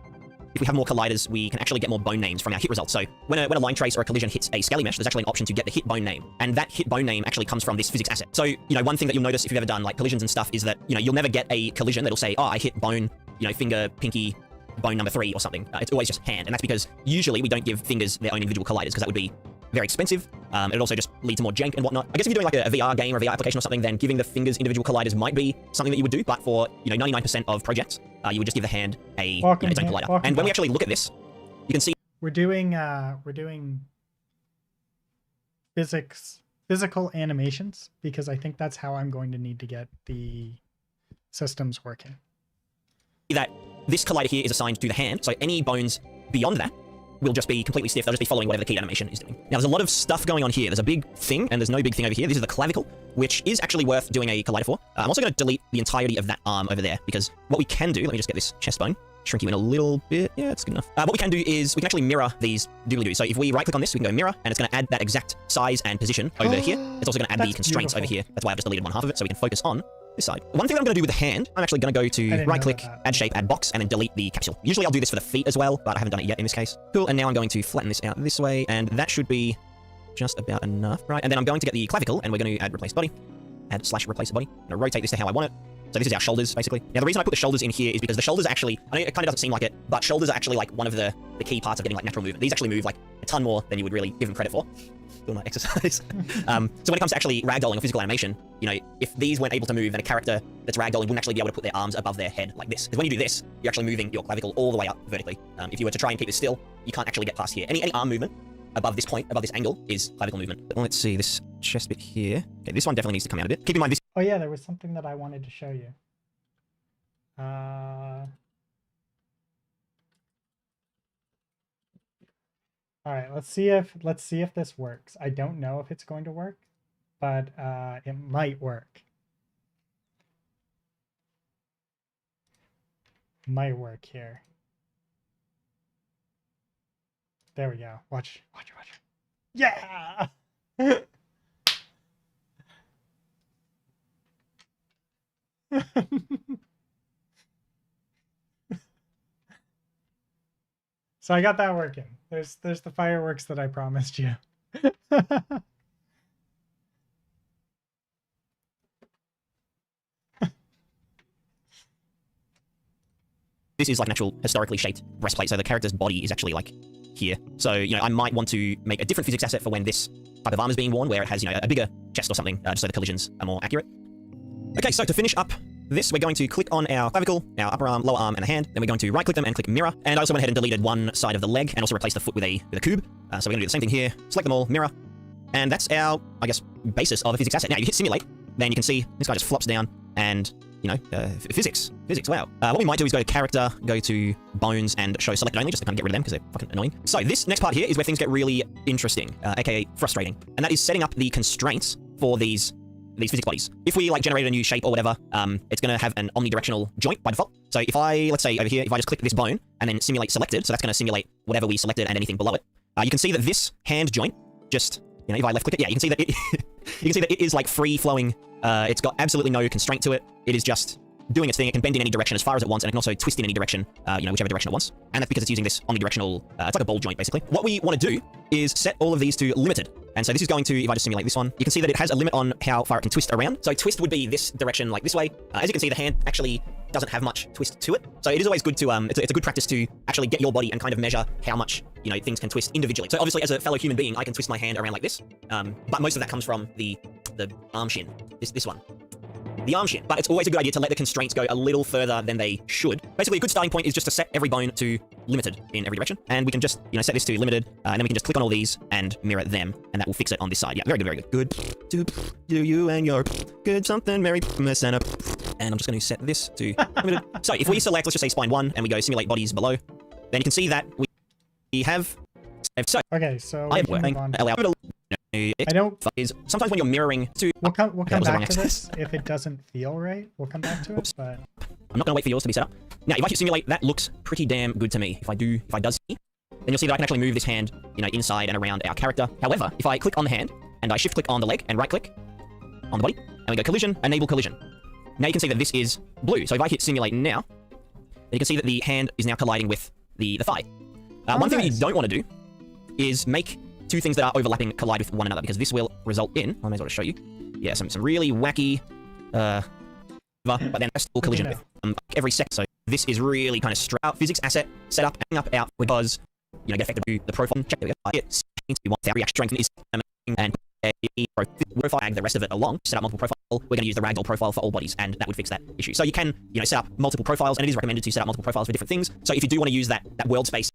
if we have more colliders, we can actually get more bone names from our hit results. So when a line trace or a collision hits a scaly mesh, there's actually an option to get the hit bone name. And that hit bone name actually comes from this physics asset. So, one thing that you'll notice if you've ever done like collisions and stuff is that, you'll never get a collision that'll say, oh, I hit bone, finger, pinky, bone number 3 or something. It's always just hand. And that's because usually we don't give fingers their own individual colliders because that would be very expensive. It'd also just lead to more jank and whatnot. I guess if you're doing like a VR game or a VR application or something, then giving the fingers individual colliders might be something that you would do. But for, 99% of projects, you would just give the hand its own collider. And when we actually look at this, you can see we're doing physical animations, because I think that's how I'm going to need to get the systems working. that this collider here is assigned to the hand. So any bones beyond that will just be completely stiff. They'll just be following whatever the keyed animation is doing. Now, there's a lot of stuff going on here. There's a big thing, and there's no big thing over here. This is the clavicle, which is actually worth doing a collider for. I'm also going to delete the entirety of that arm over there, because what we can do, let me just get this chest bone, shrink you in a little bit. Yeah, it's good enough. What we can do is we can actually mirror these doobly-doos. So if we right-click on this, we can go mirror, and it's going to add that exact size and position over here. It's also going to add the constraints over here. That's why I've just deleted one half of it, so we can focus on this side. One thing that I'm going to do with the hand, I'm actually going to go to right-click, add shape, add box, and then delete the capsule. Usually I'll do this for the feet as well, but I haven't done it yet in this case. Cool, and now I'm going to flatten this out this way, and that should be just about enough, right? And then I'm going to get the clavicle, and we're going to add replace body, add slash replace body. I'm going to rotate this to how I want it. So this is our shoulders, basically. Now, the reason I put the shoulders in here is because the shoulders actually, I know it kind of doesn't seem like it, but shoulders are actually like one of the key parts of getting like natural movement. These actually move like a ton more than you would really give them credit for. Doing my exercise. So when it comes to actually ragdolling or physical animation, you know, if these weren't able to move, then a character that's ragdolling wouldn't actually be able to put their arms above their head like this. Because when you do this, you're actually moving your clavicle all the way up vertically. If you were to try and keep it still, you can't actually get past here. Any arm movement above this point, above this angle, is clavicle movement. But let's see, this chest bit here. Okay, this one definitely needs to come out a bit. Keep in mind this. Oh yeah, there was something that I wanted to show you. All right, let's see if this works. I don't know if it's going to work, but it might work. Might work here. There we go. Watch. Yeah. So I got that working. There's the fireworks that I promised you. This is like an actual historically shaped breastplate, so the character's body is actually like here. So, you know, I might want to make a different physics asset for when this type of armor is being worn, where it has, you know, a bigger chest or something, just so the collisions are more accurate. Okay, so to finish up this, we're going to click on our clavicle, our upper arm, lower arm, and the hand. Then we're going to right-click them and click mirror. And I also went ahead and deleted one side of the leg and also replaced the foot with a cube. So we're going to do the same thing here. Select them all, mirror. And that's our, I guess, basis of a physics asset. Now, you hit simulate, then you can see this guy just flops down and, you know, physics, wow. What we might do is go to character, go to bones, and show selected only, just to kind of get rid of them because they're fucking annoying. So this next part here is where things get really interesting, aka frustrating. And that is setting up the constraints for these physics bodies. If we like generate a new shape or whatever, it's going to have an omnidirectional joint by default. So if I, let's say over here, if I just click this bone and then simulate selected, so that's going to simulate whatever we selected and anything below it, you can see that this hand joint just, you know, if I left click it, yeah, you can see that it, you can see that it is like free flowing. It's got absolutely no constraint to it. It is just doing its thing. It can bend in any direction as far as it wants, and it can also twist in any direction, you know, whichever direction it wants. And that's because it's using this omnidirectional, it's like a ball joint, basically. What we want to do is set all of these to limited. And so this is going to, if I just simulate this one, you can see that it has a limit on how far it can twist around. So twist would be this direction, like this way. As you can see, the hand actually doesn't have much twist to it. So it is always good to, it's a good practice to actually get your body and kind of measure how much, things can twist individually. So obviously as a fellow human being, I can twist my hand around like this. But most of that comes from the arm shin, this one. The arm shin, but it's always a good idea to let the constraints go a little further than they should. Basically, a good starting point is just to set every bone to limited in every direction, and we can just, set this to limited, and then we can just click on all these and mirror them, and that will fix it on this side. Yeah, very good, very good. Good to do you and your good something, Merry Messana. And I'm just going to set this to limited. So if we select, let's just say spine 1, and we go simulate bodies below, then you can see that we have. So okay, so I am working. Allow. I don't. Is sometimes when you're mirroring to. We'll come back to this if it doesn't feel right. We'll come back to it, but I'm not going to wait for yours to be set up. Now, if I hit simulate, that looks pretty damn good to me. If I does see, then you'll see that I can actually move this hand, inside and around our character. However, if I click on the hand and I shift click on the leg and right click on the body, and we go collision, enable collision. Now you can see that this is blue. So if I hit simulate now, then you can see that the hand is now colliding with the thigh. One thing that you don't want to do is make two things that are overlapping collide with one another, because this will result in, I may as well show you, yeah, some really wacky, but then a full collision with every second. So this is really kind of straight out physics asset set up, hang up out, because, get affected by the profile. Check it out. We want that reaction strength is amazing, and profile the rest of it along, set up multiple profile. We're going to use the ragdoll profile for all bodies, and that would fix that issue. So you can, set up multiple profiles, and it is recommended to set up multiple profiles for different things. So if you do want to use that world space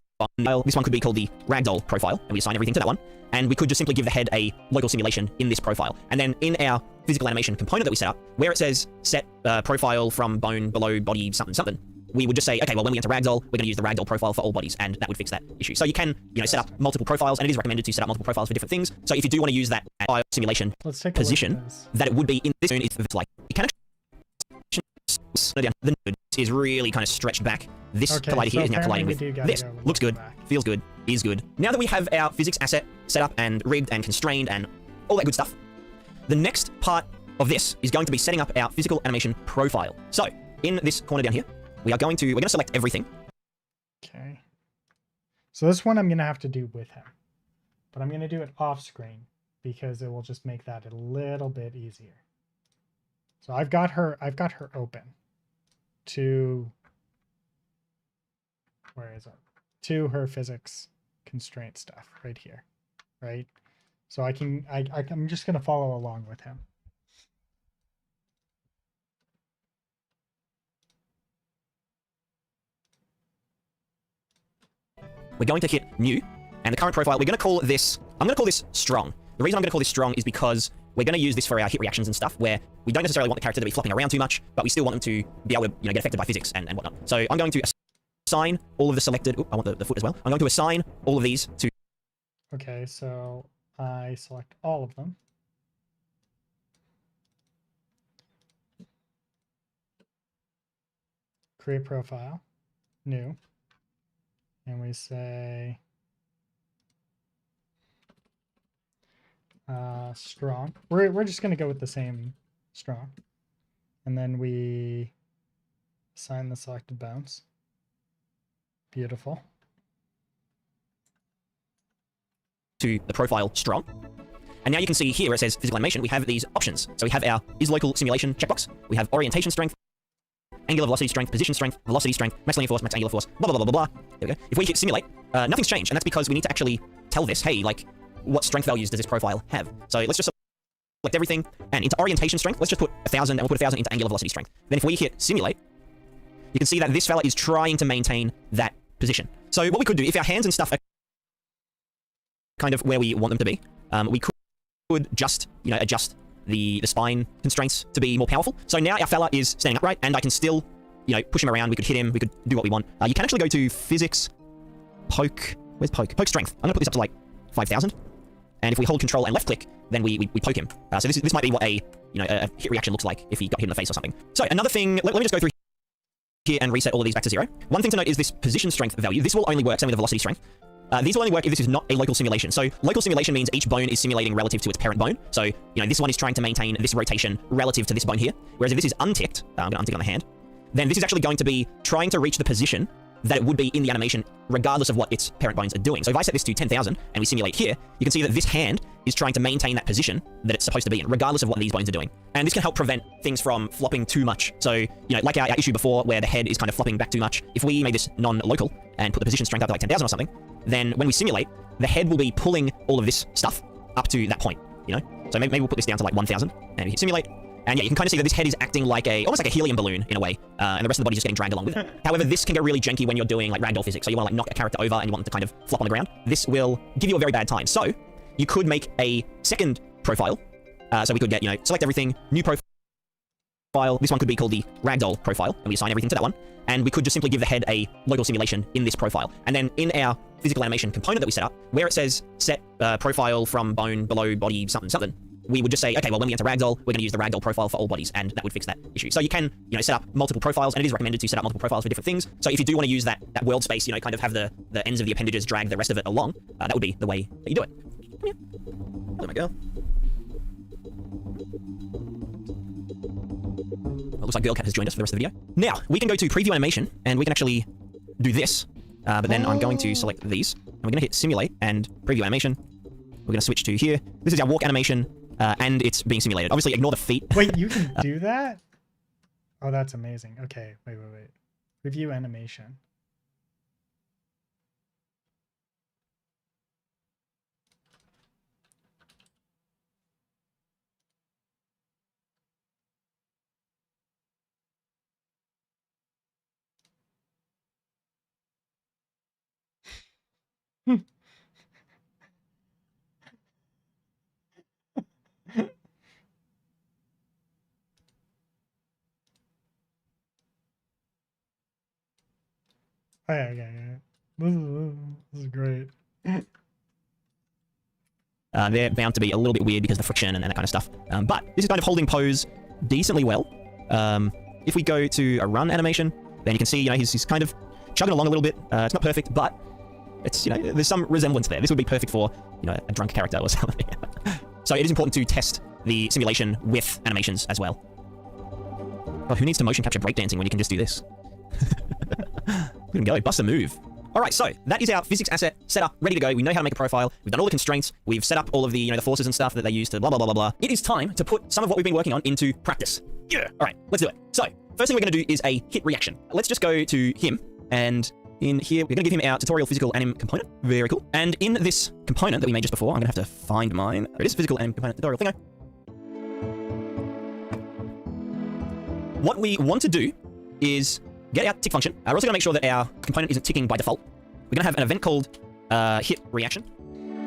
file, this one could be called the ragdoll profile, and we assign everything to that one. And we could just simply give the head a local simulation in this profile. And then in our physical animation component that we set up, where it says set profile from bone below body something something, we would just say, okay, well, when we enter ragdoll, we're going to use the ragdoll profile for all bodies, and that would fix that issue. So you can, set up multiple profiles, and it is recommended to set up multiple profiles for different things. So if you do want to use that file simulation position, that it would be in this zone, it's like, you can actually, the node is really kind of stretched back. This collider here is now colliding with this. Looks good, feels good, is good. Now that we have our physics asset set up and rigged and constrained and all that good stuff, the next part of this is going to be setting up our physical animation profile. So in this corner down here, we're going to select everything. Okay. So this one I'm going to have to do with him, but I'm going to do it off screen because it will just make that a little bit easier. So I've got her open to, where is it? To her physics constraint stuff right here, right? So I'm just going to follow along with him. We're going to hit new, and the current profile, we're going to call this, I'm going to call this strong. The reason I'm going to call this strong is because we're going to use this for our hit reactions and stuff, where we don't necessarily want the character to be flopping around too much, but we still want them to be able to, get affected by physics and whatnot. So I'm going to assign all of the selected, I want the foot as well. I'm going to assign all of these to. Okay, so I select all of them. Create profile, new. And we say strong. We're just going to go with the same strong. And then we assign the selected bounds. Beautiful. To the profile strong. And now you can see here where it says physical animation, we have these options. So we have our is local simulation checkbox. We have orientation strength, angular velocity strength, position strength, velocity strength, max linear force, max angular force, blah, blah, blah, blah, blah. There we go. If we hit simulate, nothing's changed. And that's because we need to actually tell this, hey, like, what strength values does this profile have? So let's just select everything. And into orientation strength, let's just put 1,000, and we'll put 1,000 into angular velocity strength. Then if we hit simulate, you can see that this fella is trying to maintain that position. So what we could do, if our hands and stuff are kind of where we want them to be, we could just, adjust the spine constraints to be more powerful. So now our fella is standing upright, and I can still, push him around. We could hit him. We could do what we want. You can actually go to physics, poke. Where's poke? Poke strength. I'm going to put this up to like 5,000. And if we hold control and left click, then we poke him. So this might be what a hit reaction looks like if he got hit in the face or something. So another thing, let me just go through here and reset all of these back to 0. One thing to note is this position strength value. This will only work, same with the velocity strength. These will only work if this is not a local simulation. So local simulation means each bone is simulating relative to its parent bone. So, this one is trying to maintain this rotation relative to this bone here. Whereas if this is unticked, I'm going to untick on the hand, then this is actually going to be trying to reach the position that it would be in the animation regardless of what its parent bones are doing. So if I set this to 10,000 and we simulate here, you can see that this hand is trying to maintain that position that it's supposed to be in, regardless of what these bones are doing. And this can help prevent things from flopping too much. So, you know, like our issue before where the head is kind of flopping back too much, if we made this non-local and put the position strength up to like 10,000 or something, then when we simulate, the head will be pulling all of this stuff up to that point, you know? So maybe we'll put this down to like 1,000 and we hit simulate. And yeah, you can kind of see that this head is acting like almost like a helium balloon in a way, and the rest of the body's just getting dragged along with it. However, this can get really janky when you're doing like ragdoll physics. So you want to like knock a character over and you want them to kind of flop on the ground. This will give you a very bad time. So you could make a second profile. So we could get, you know, select everything, new profile. This one could be called the ragdoll profile, and we assign everything to that one. And we could just simply give the head a local simulation in this profile. And then in our physical animation component that we set up, where it says set profile from bone below body something something, we would just say, okay, well, when we enter ragdoll, we're going to use the ragdoll profile for all bodies, and that would fix that issue. So you can, you know, set up multiple profiles, and it is recommended to set up multiple profiles for different things. So if you do want to use that world space, you know, kind of have the ends of the appendages drag the rest of it along, that would be the way that you do it. Come here. There my girl. Well, looks like Girl Cat has joined us for the rest of the video. Now, we can go to preview animation, and we can actually do this. But then I'm going to select these, and we're going to hit simulate and preview animation. We're going to switch to here. This is our walk animation. And it's being simulated. Obviously, ignore the feet. Wait, you can do that? Oh, that's amazing. Okay, wait. Review animation. Oh, yeah. This is great. They're bound to be a little bit weird because of the friction and that kind of stuff. But this is kind of holding pose decently well. If we go to a run animation, then you can see, you know, he's kind of chugging along a little bit. It's not perfect, but it's, you know, there's some resemblance there. This would be perfect for, you know, a drunk character or something. So it is important to test the simulation with animations as well. Oh, who needs to motion capture breakdancing when you can just do this? We can go, bust a move. All right, so that is our physics asset set up, ready to go. We know how to make a profile. We've done all the constraints. We've set up all of the, you know, the forces and stuff that they use to blah, blah, blah, blah, blah. It is time to put some of what we've been working on into practice. Yeah. All right, let's do it. So first thing we're going to do is a hit reaction. Let's just go to him, and in here, we're going to give him our tutorial physical anim component. Very cool. And in this component that we made just before, I'm going to have to find mine. There it is, physical anim component tutorial thingo. What we want to do is get our tick function. We're also going to make sure that our component isn't ticking by default. We're going to have an event called hit reaction.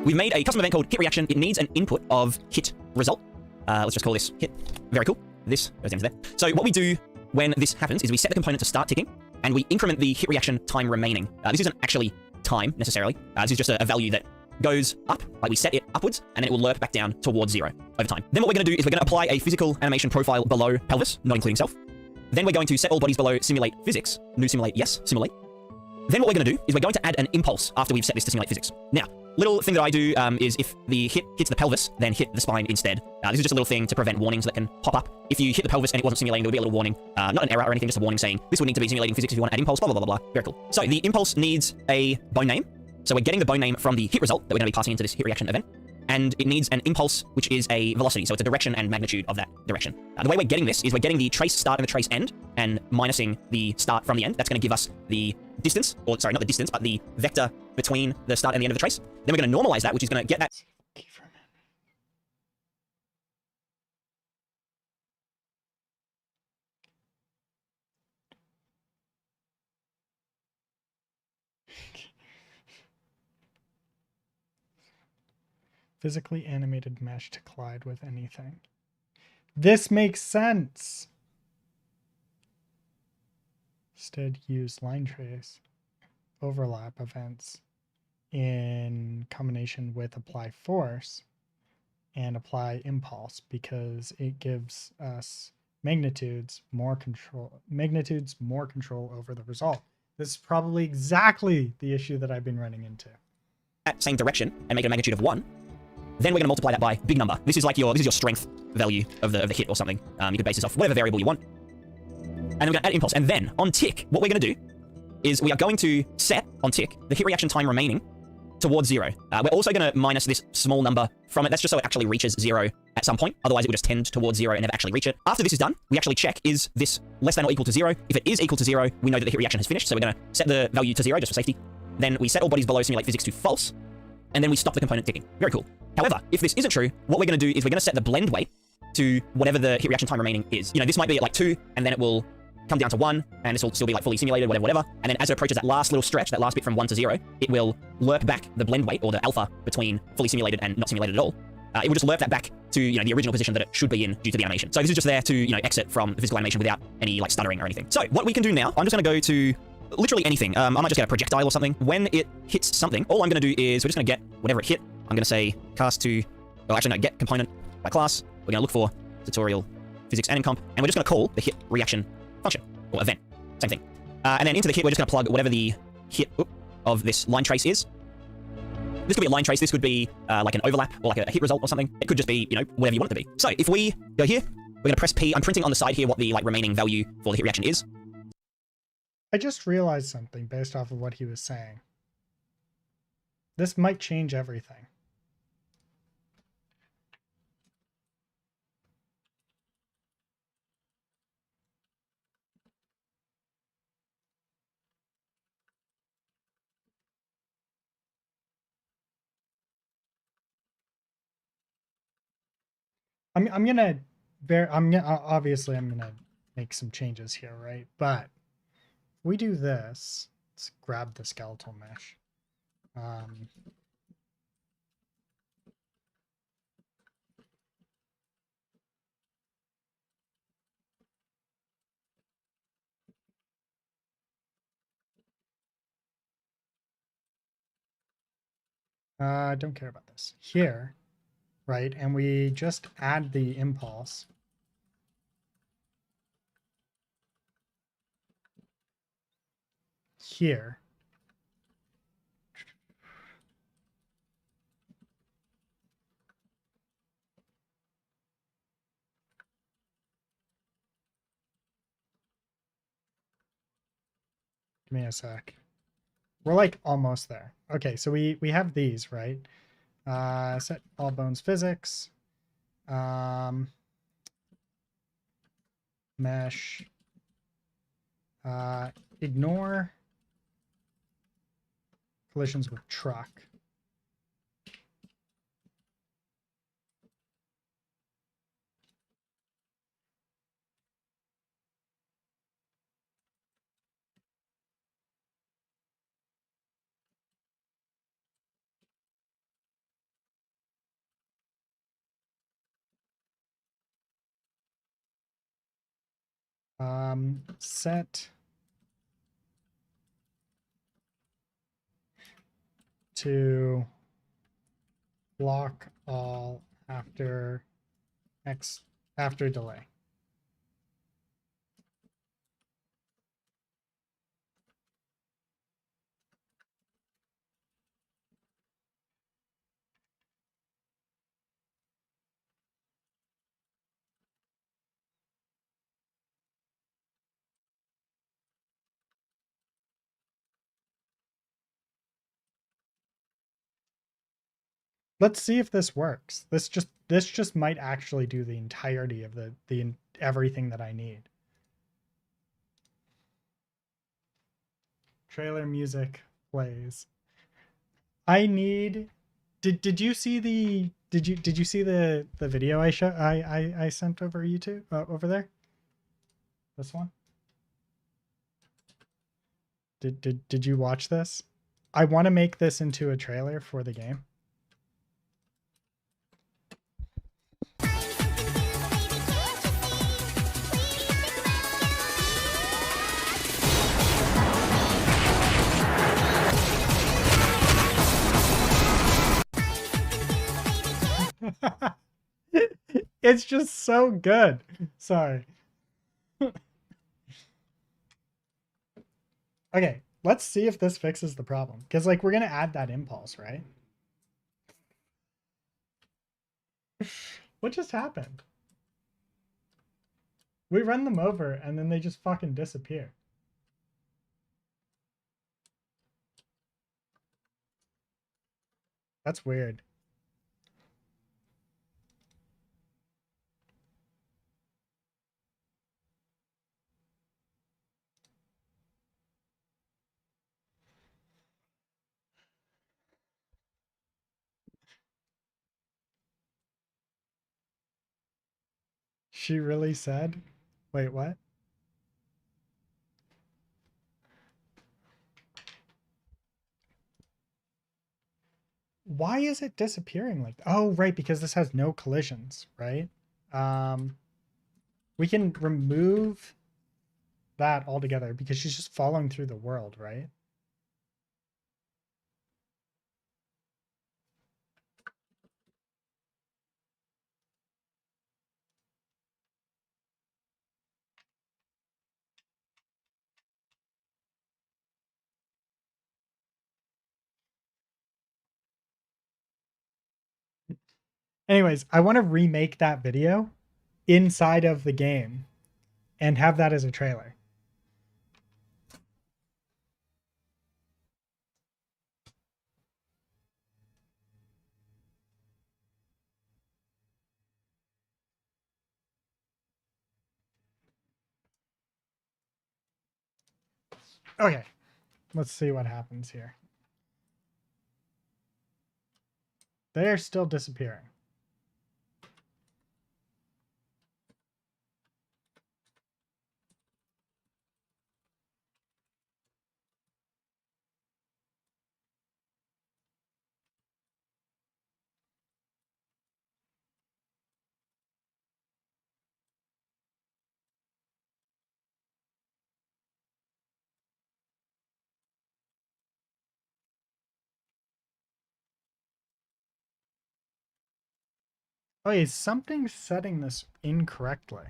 We've made a custom event called hit reaction. It needs an input of hit result. Let's just call this hit. Very cool. This goes down to there. So what we do when this happens is we set the component to start ticking, and we increment the hit reaction time remaining. This isn't actually time necessarily. This is just a value that goes up, like we set it upwards, and then it will lerp back down towards 0 over time. Then what we're going to do is we're going to apply a physical animation profile below pelvis, not including self. Then we're going to set all bodies below simulate physics. New simulate, yes, simulate. Then what we're going to do is we're going to add an impulse after we've set this to simulate physics. Now, little thing that I do is if the hit hits the pelvis, then hit the spine instead. This is just a little thing to prevent warnings that can pop up. If you hit the pelvis and it wasn't simulating, there would be a little warning. Not an error or anything, just a warning saying this would need to be simulating physics if you want to add impulse, blah, blah, blah, blah. Very cool. So the impulse needs a bone name. So we're getting the bone name from the hit result that we're going to be passing into this hit reaction event. And it needs an impulse, which is a velocity. So it's a direction and magnitude of that direction. The way we're getting this is we're getting the trace start and the trace end, and minusing the start from the end. That's going to give us the distance, or sorry, not the distance, but the vector between the start and the end of the trace. Then we're going to normalize that, which is going to get that. Physically animated mesh to collide with anything. This makes sense. Instead, use line trace overlap events in combination with apply force and apply impulse, because it gives us magnitudes more control over the result. This is probably exactly the issue that I've been running into. That same direction and make it a magnitude of 1. Then we're going to multiply that by big number. This is your strength value of the hit or something. You could base this off whatever variable you want. And we're going to add impulse. And then on tick, what we're going to do is we are going to set on tick the hit reaction time remaining towards 0. We're also going to minus this small number from it. That's just so it actually reaches 0 at some point. Otherwise, it would just tend towards 0 and never actually reach it. After this is done, we actually check, is this less than or equal to 0? If it is equal to 0, we know that the hit reaction has finished, so we're going to set the value to 0 just for safety. Then we set all bodies below simulate physics to false, and then we stop the component ticking. Very cool. However, if this isn't true, what we're going to do is we're going to set the blend weight to whatever the hit reaction time remaining is. You know, this might be at like 2, and then it will come down to 1, and this will still be like fully simulated, whatever. And then as it approaches that last little stretch, that last bit from 1 to 0, it will lurk back the blend weight, or the alpha, between fully simulated and not simulated at all. It will just lurk that back to, you know, the original position that it should be in due to the animation. So this is just there to, you know, exit from the physical animation without any like stuttering or anything. So what we can do now, I'm just going to go to literally anything. I might just get a projectile or something. When it hits something, all I'm going to do is we're just going to get whatever it hit. I'm going to say cast to, well, actually no, get component by class. We're going to look for tutorial physics and incomp, and we're just going to call the hit reaction function or event. Same thing. And then into the hit, we're just going to plug whatever the hit of this line trace is. This could be a line trace. This could be like an overlap or like a hit result or something. It could just be, you know, whatever you want it to be. So if we go here, we're going to press P. I'm printing on the side here what the like remaining value for the hit reaction is. I just realized something based off of what he was saying. This might change everything. Obviously I'm gonna make some changes here, right? But if we do this, let's grab the skeletal mesh. I don't care about this here, right? And we just add the impulse. Here. Give me a sec. We're like almost there. Okay, so we have these, right? Set all bones physics. Mesh. Ignore collisions with truck. Set to block all after delay. Let's see if this works. This just might actually do the entirety of the everything that I need. Trailer music plays. I need. Did you see the did you see the video I sent over YouTube over there? This one. Did you watch this? I want to make this into a trailer for the game. It's just so good. Sorry. Okay, let's see if this fixes the problem. Because, like, we're going to add that impulse, right? What just happened? We run them over, and then they just fucking disappear. That's weird. She really said? Wait, what? Why is it disappearing like that? Oh, right, because this has no collisions, right? Um, we can remove that altogether because she's just following through the world, right? Anyways, I want to remake that video inside of the game and have that as a trailer. Okay, let's see what happens here. They're still disappearing. Okay, something's setting this incorrectly.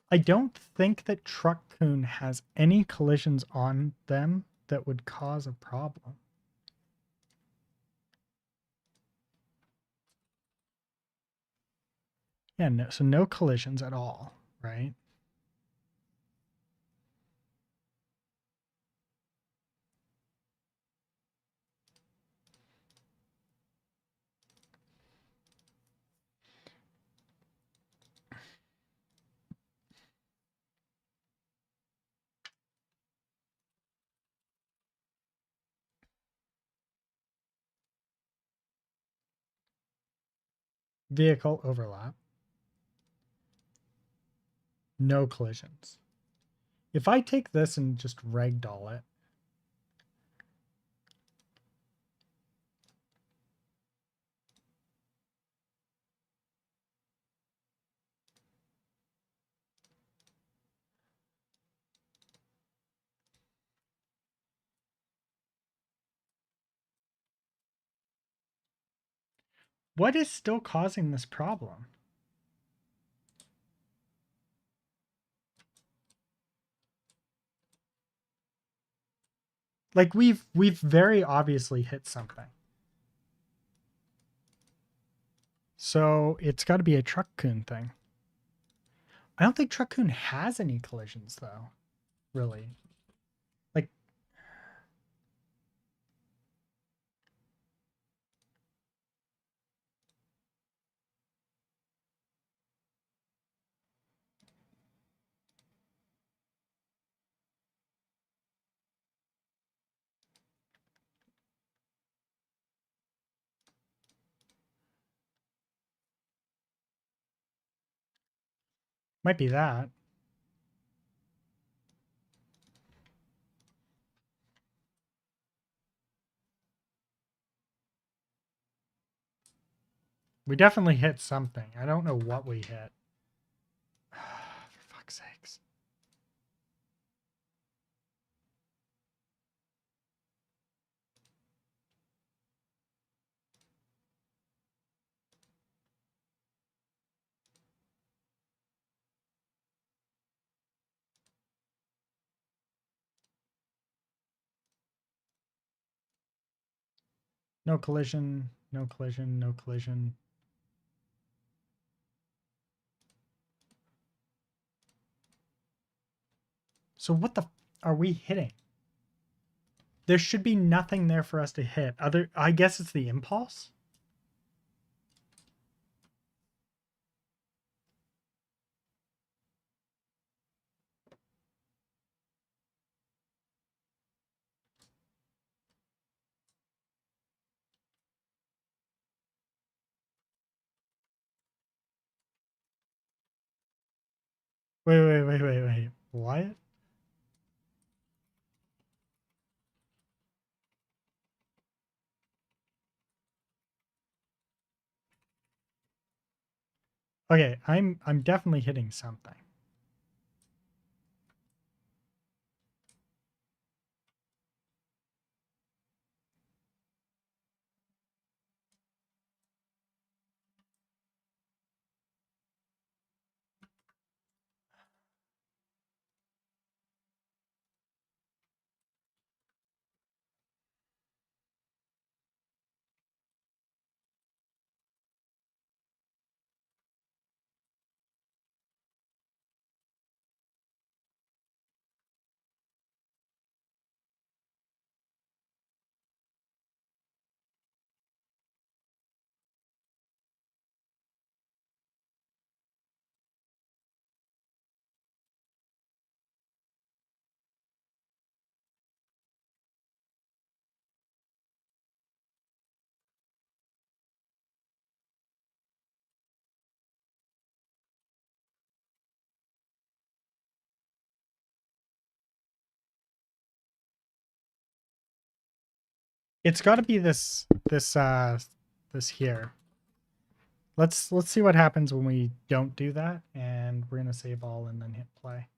I don't think that Truck-kun has any collisions on them that would cause a problem. Yeah, no, so no collisions at all, right? Vehicle overlap. No collisions. If I take this and just ragdoll it, what is still causing this problem? Like we've very obviously hit something. So it's got to be a Truck-kun thing. I don't think Truck-kun has any collisions though, really. Like might be that. We definitely hit something. I don't know what we hit. For fuck's sakes. No collision, no collision, no collision. So what the are we hitting? There should be nothing there for us to hit. I guess it's the impulse. Wait. What? Okay, I'm definitely hitting something. It's got to be this here. Let's see what happens when we don't do that, and we're gonna save all and then hit play.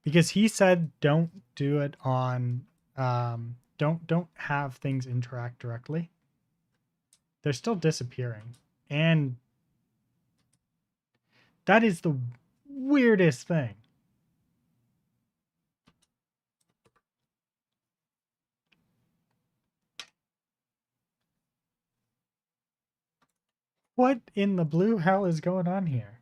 Because he said don't do it on don't have things interact directly. They're still disappearing. And that is the weirdest thing. What in the blue hell is going on here?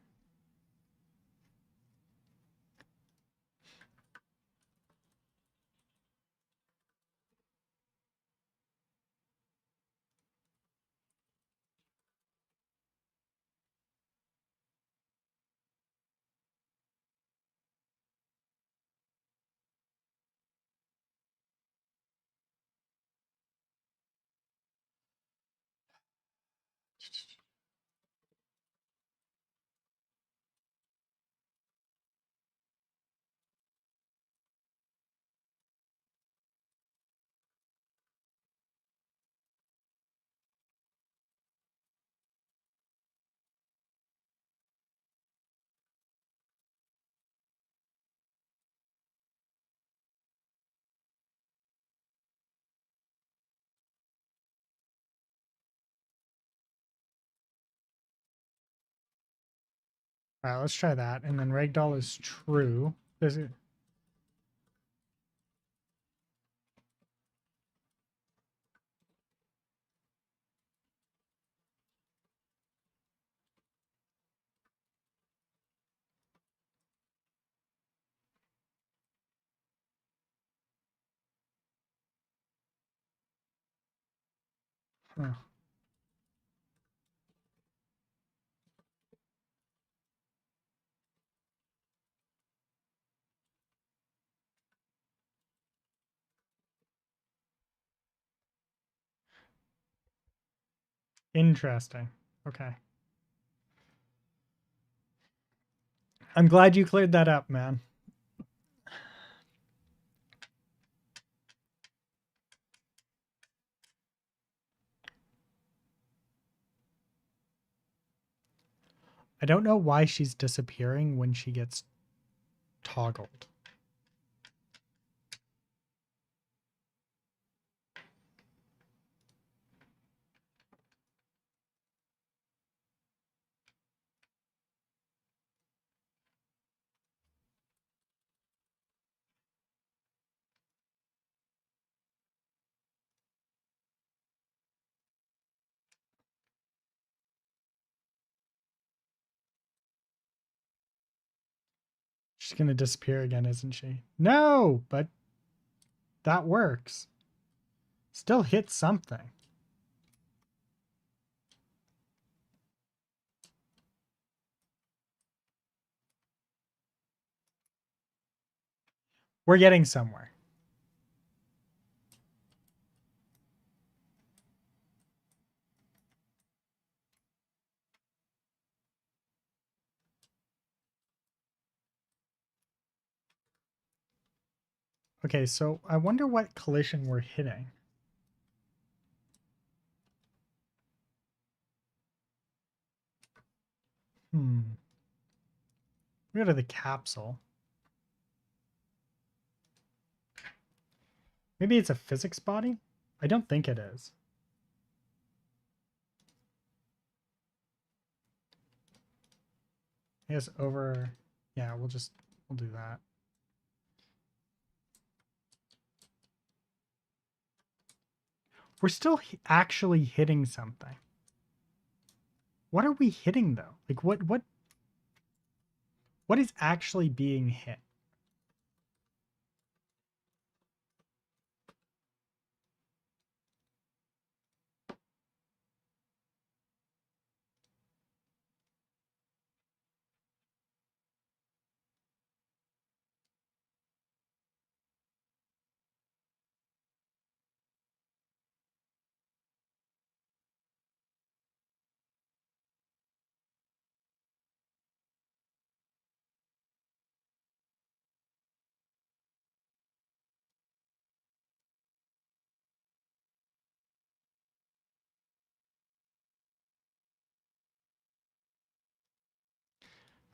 All right, let's try that. And then ragdoll is true. There's a, huh. Interesting. Okay. I'm glad you cleared that up, man. I don't know why she's disappearing when she gets toggled. She's going to disappear again, isn't she? No, but That works. Still hit something. We're getting somewhere. Okay, so I wonder what collision we're hitting. We go to the capsule. Maybe it's a physics body? I don't think it is. I guess over... Yeah, we'll do that. We're still actually hitting something. What are we hitting though? Like what is actually being hit?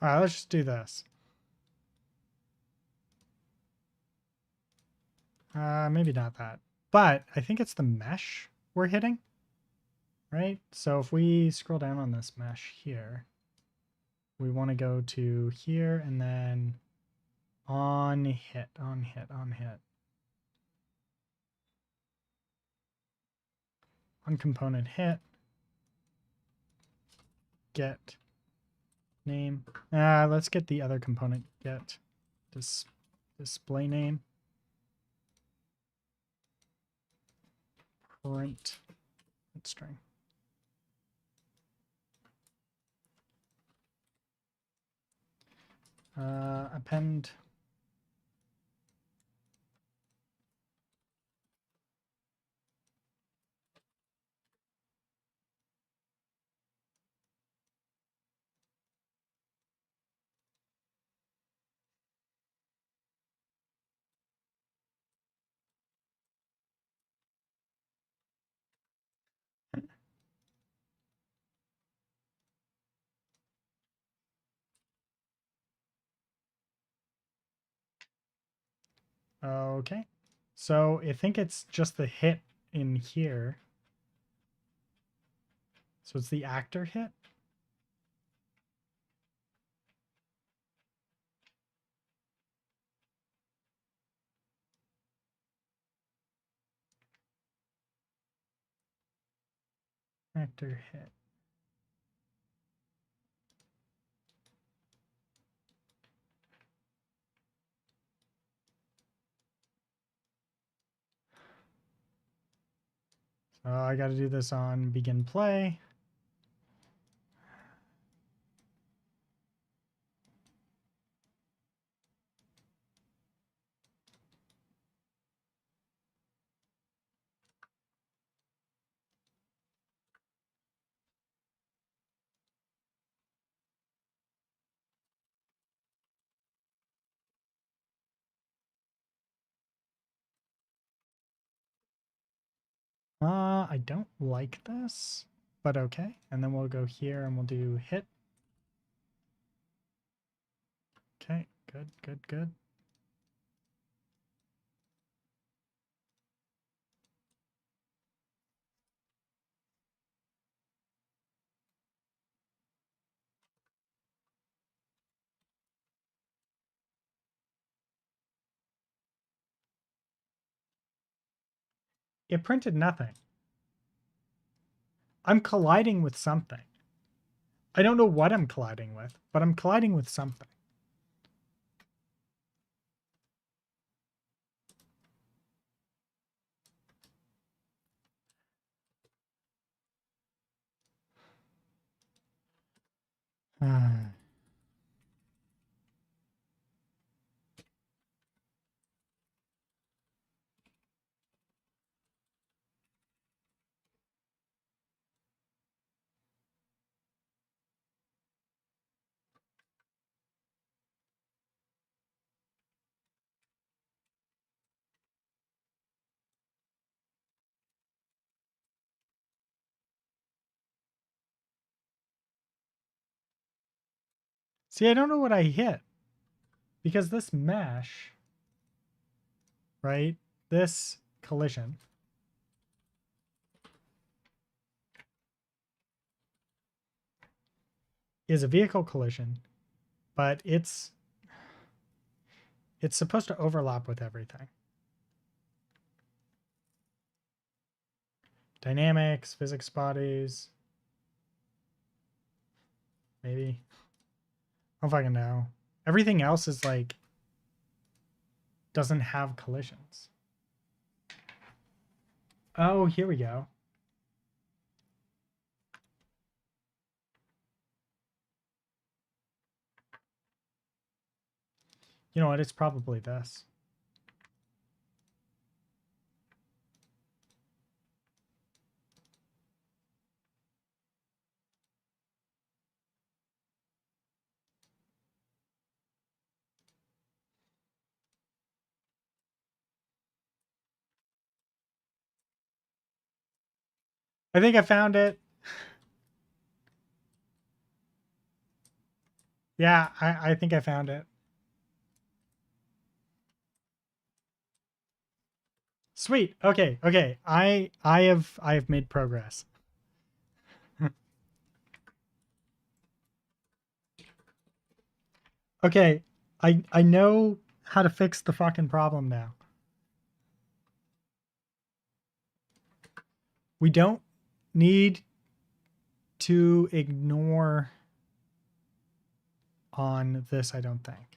All right, let's just do this. Maybe not that. But I think it's the mesh we're hitting, right? So if we scroll down on this mesh here, we want to go to here and then on hit, on hit, on hit. On component hit. Get name. Let's get the other component, get display name. Print string. Append. Okay. So I think it's just the hit in here. So it's the actor hit. Actor hit. So I got to do this on begin play. I don't like this, but okay. And then we'll go here and we'll do hit. Okay, good, good, good. It printed nothing. I'm colliding with something. I don't know what I'm colliding with, but I'm colliding with something. Ah. See, I don't know what I hit because this mesh, right? This collision is a vehicle collision, but it's supposed to overlap with everything. Dynamics, physics bodies, maybe. I don't fucking know. Everything else is like doesn't have collisions. Oh, here we go. You know what? It's probably this. I think I found it. Yeah, I think I found it. Sweet. Okay, okay. I have made progress. Okay, I know how to fix the fucking problem now. We don't need to ignore on this, I don't think.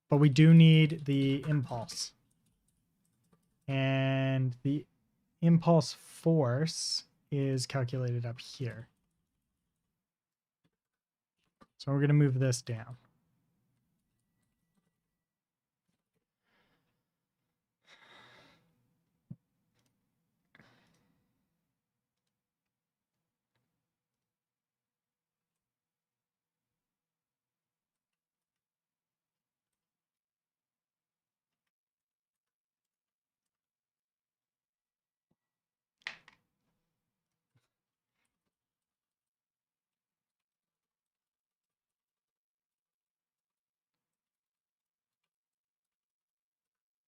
But we do need the impulse. And the impulse force is calculated up here. So we're going to move this down.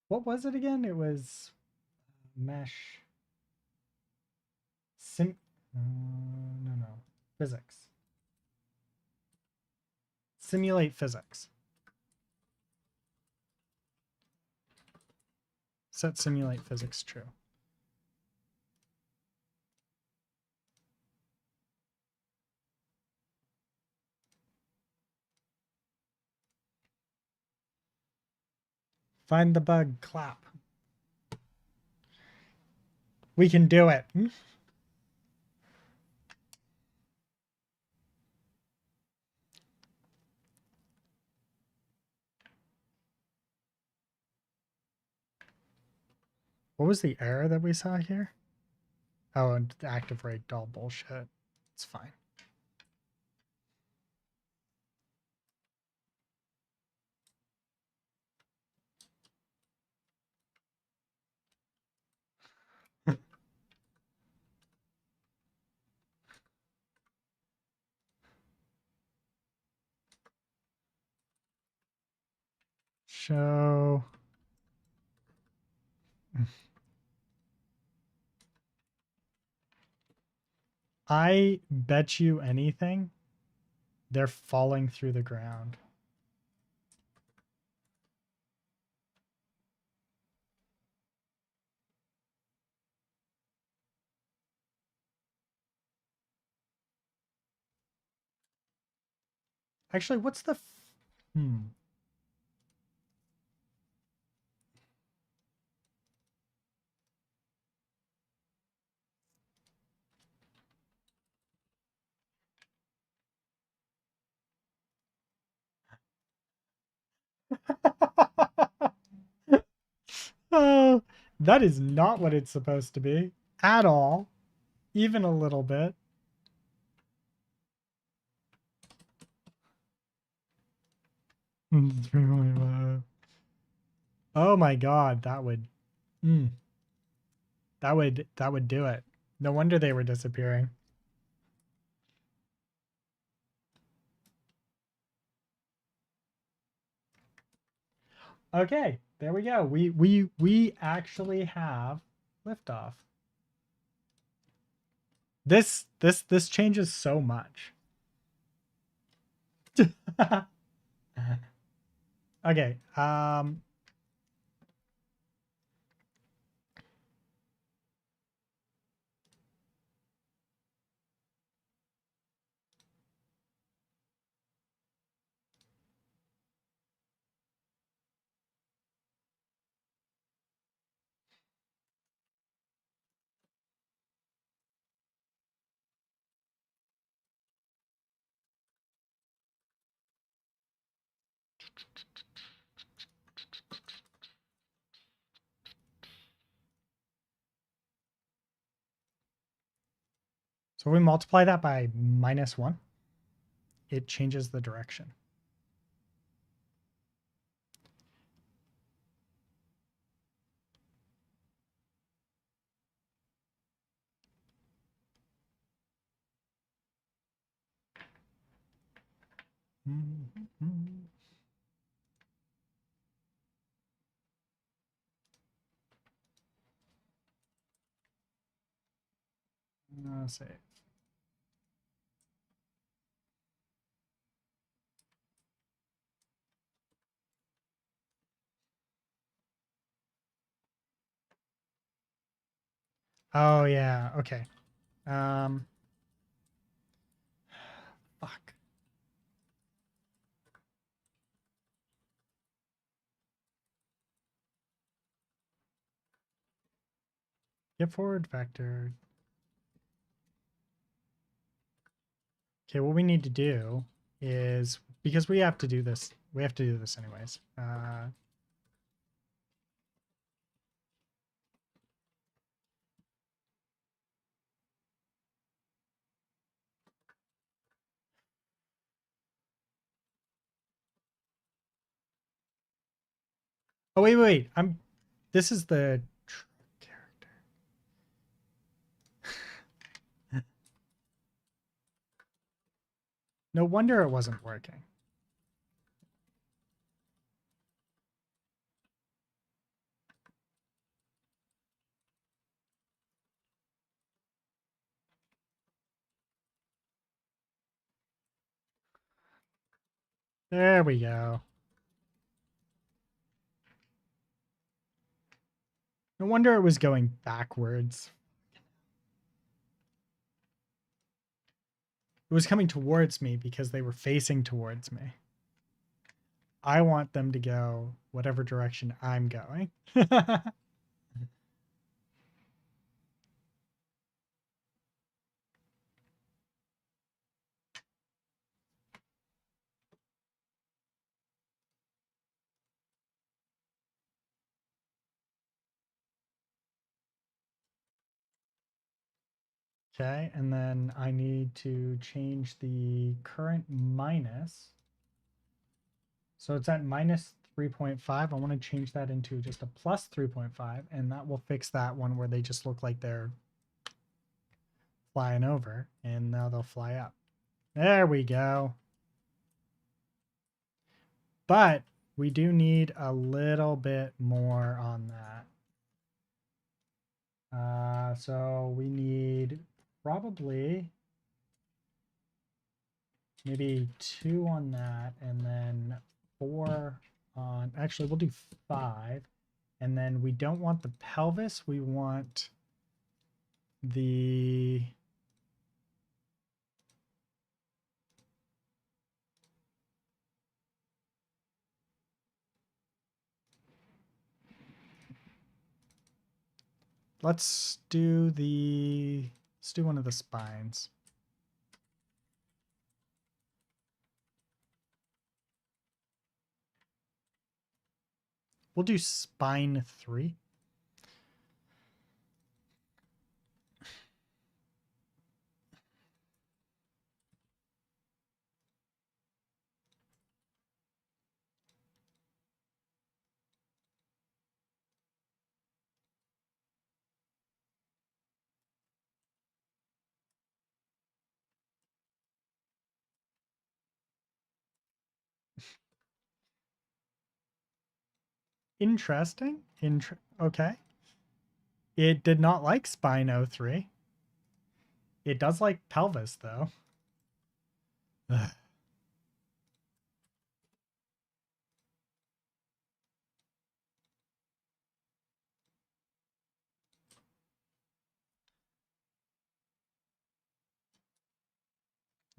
What was it again? It was mesh. No. Physics. Simulate physics. Set simulate physics true. Find the bug, clap. We can do it. What was the error that we saw here? Oh, and the active rate doll bullshit. It's fine. Show. I bet you anything, they're falling through the ground. Actually, what's the... Oh, that is not what it's supposed to be at all, even a little bit. Oh my god, that would, mm, that would do it. No wonder they were disappearing. Okay, there we go. We actually have liftoff. This changes so much. Okay. So we multiply that by -1. It changes the direction. Save. Oh yeah. Okay. Um. Fuck. Get forward vector. Okay, what we need to do is, because we have to do this. We have to do this anyways. Oh wait. This is the character. No wonder it wasn't working. There we go. No wonder it was going backwards. It was coming towards me because they were facing towards me. I want them to go whatever direction I'm going. Okay, and then I need to change the current minus. So it's at -3.5. I want to change that into just a +3.5, and that will fix that one where they just look like they're flying over, and now they'll fly up. There we go. But we do need a little bit more on that. So we need probably maybe 2 on that, and then 4 on, actually we'll do 5. And then we don't want the pelvis, we want the, let's do one of the spines. We'll do spine 3. Interesting. Okay. It did not like Spine 03. It does like pelvis, though. Ugh.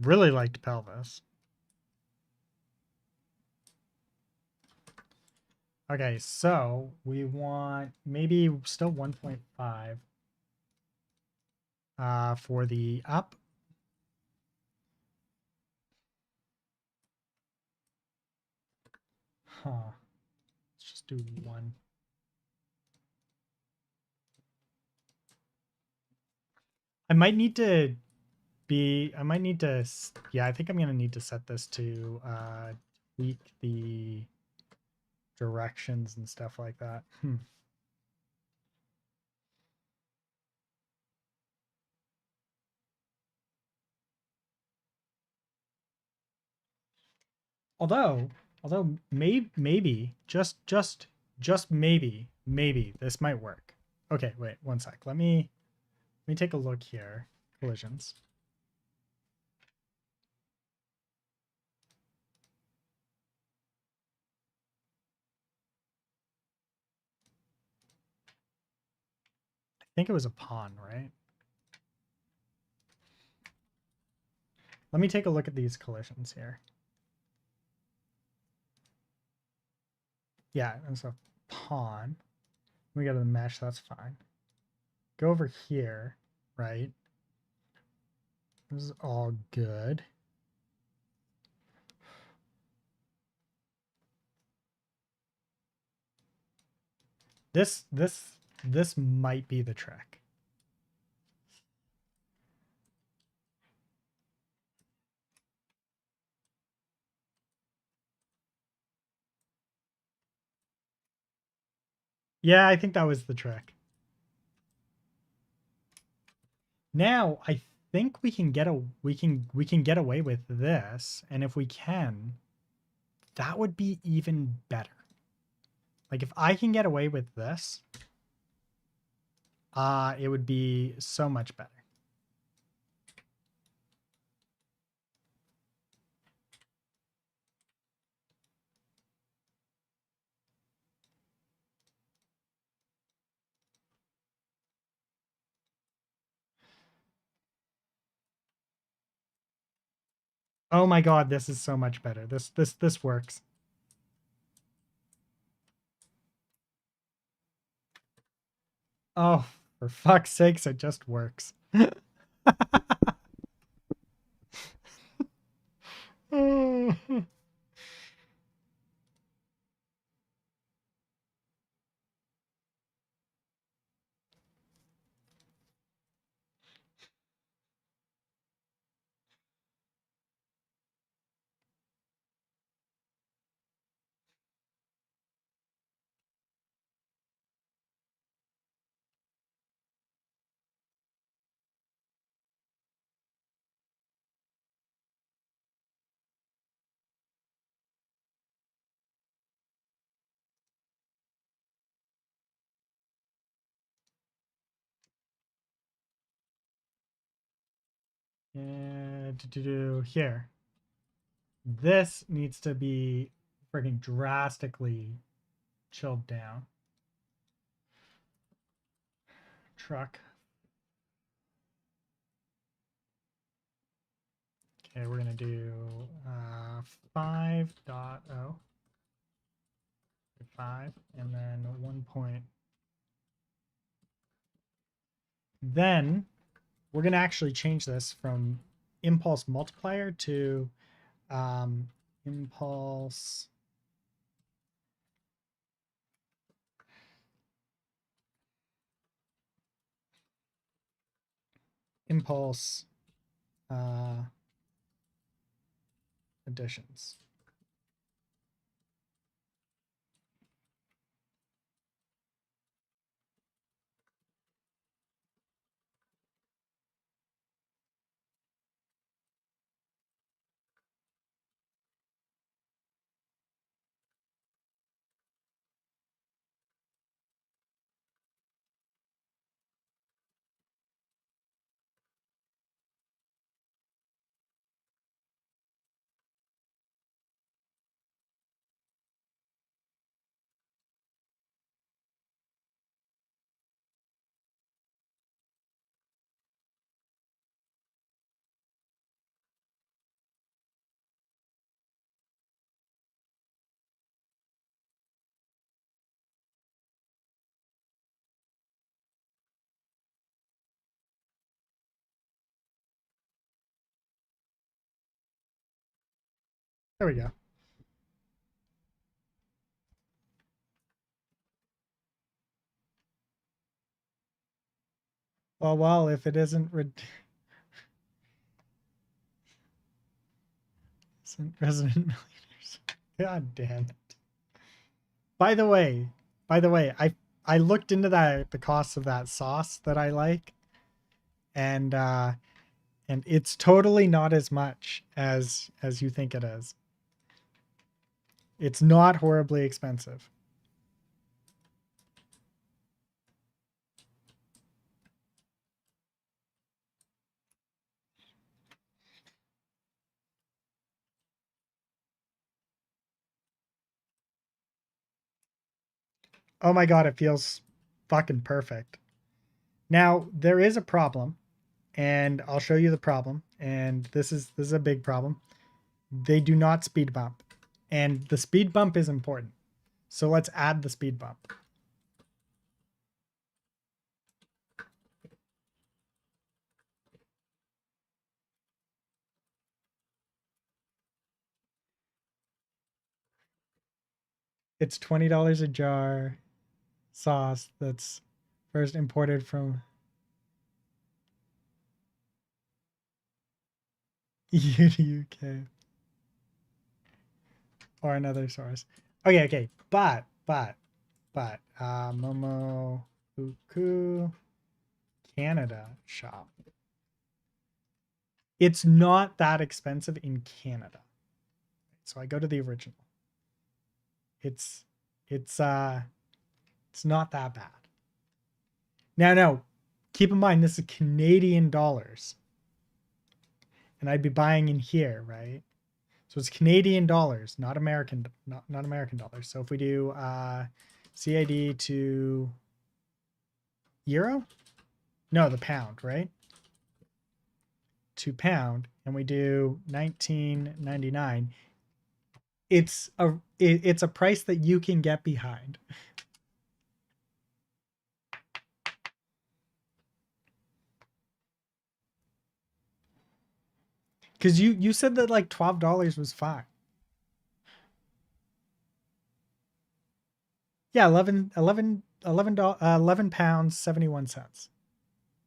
Really liked pelvis. Okay, so we want maybe still 1.5 for the up. Huh. Let's just do one. I might need to yeah, I think I'm going to need to set this to tweak the directions and stuff like that. Although maybe just maybe this might work. Okay, wait, one sec. Let me take a look here. Collisions. I think it was a pawn, right? Let me take a look at these collisions here. Yeah, and so pawn. We go to the mesh, that's fine. Go over here, right? This is all good. This might be the trick. Yeah, I think that was the trick. Now I think we can get get away with this, and if we can, that would be even better. Like if I can get away with this, it would be so much better. Oh my god, this is so much better. This works. Oh, for fuck's sakes, it just works. And here. This needs to be freaking drastically chilled down. Truck. Okay, we're gonna do 5.0, 5, and then 1 point. Then we're gonna actually change this from impulse multiplier to impulse uh, additions. There we go. Well, if it isn't Resident Millionaires. God damn it. By the way, I looked into the cost of that sauce that I like, and it's totally not as much as you think it is. It's not horribly expensive. Oh my god, it feels fucking perfect. Now, there is a problem, and I'll show you the problem, and this is a big problem. They do not speed bump, and the speed bump is important. So let's add the speed bump. It's $20 a jar sauce that's first imported from EU to UK or another source. Okay, but Momo Fuku Canada shop. It's not that expensive in Canada. So I go to the original. It's not that bad. Now, keep in mind this is Canadian dollars. And I'd be buying in here, right? So it's Canadian dollars, not American dollars. So if we do CAD to euro? No, the pound, right? To pound, and we do 19.99. It's a price that you can get behind. Because you said that like $12 was fine. Yeah, 11 pounds 71 cents.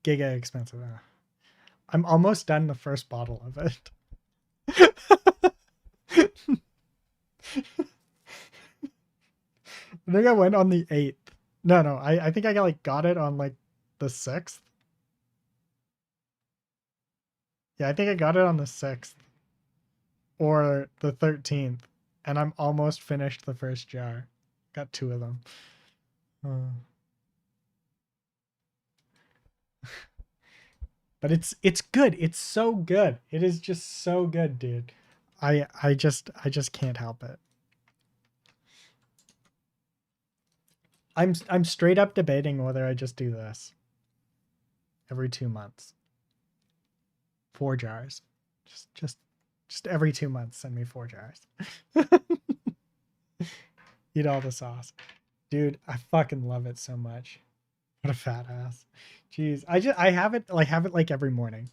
Giga expensive. I'm almost done the first bottle of it. I think I went on the 8th. No, I think I got it on like the 6th. Yeah, I think I got it on the 6th or the 13th, and I'm almost finished the first jar. Got 2 of them. But it's good. It's so good. It is just so good, dude. I just can't help it. I'm straight up debating whether I just do this every 2 months. 4 jars. Just every 2 months, send me 4 jars. Eat all the sauce. Dude, I fucking love it so much. What a fat ass. Jeez. I have it like every morning.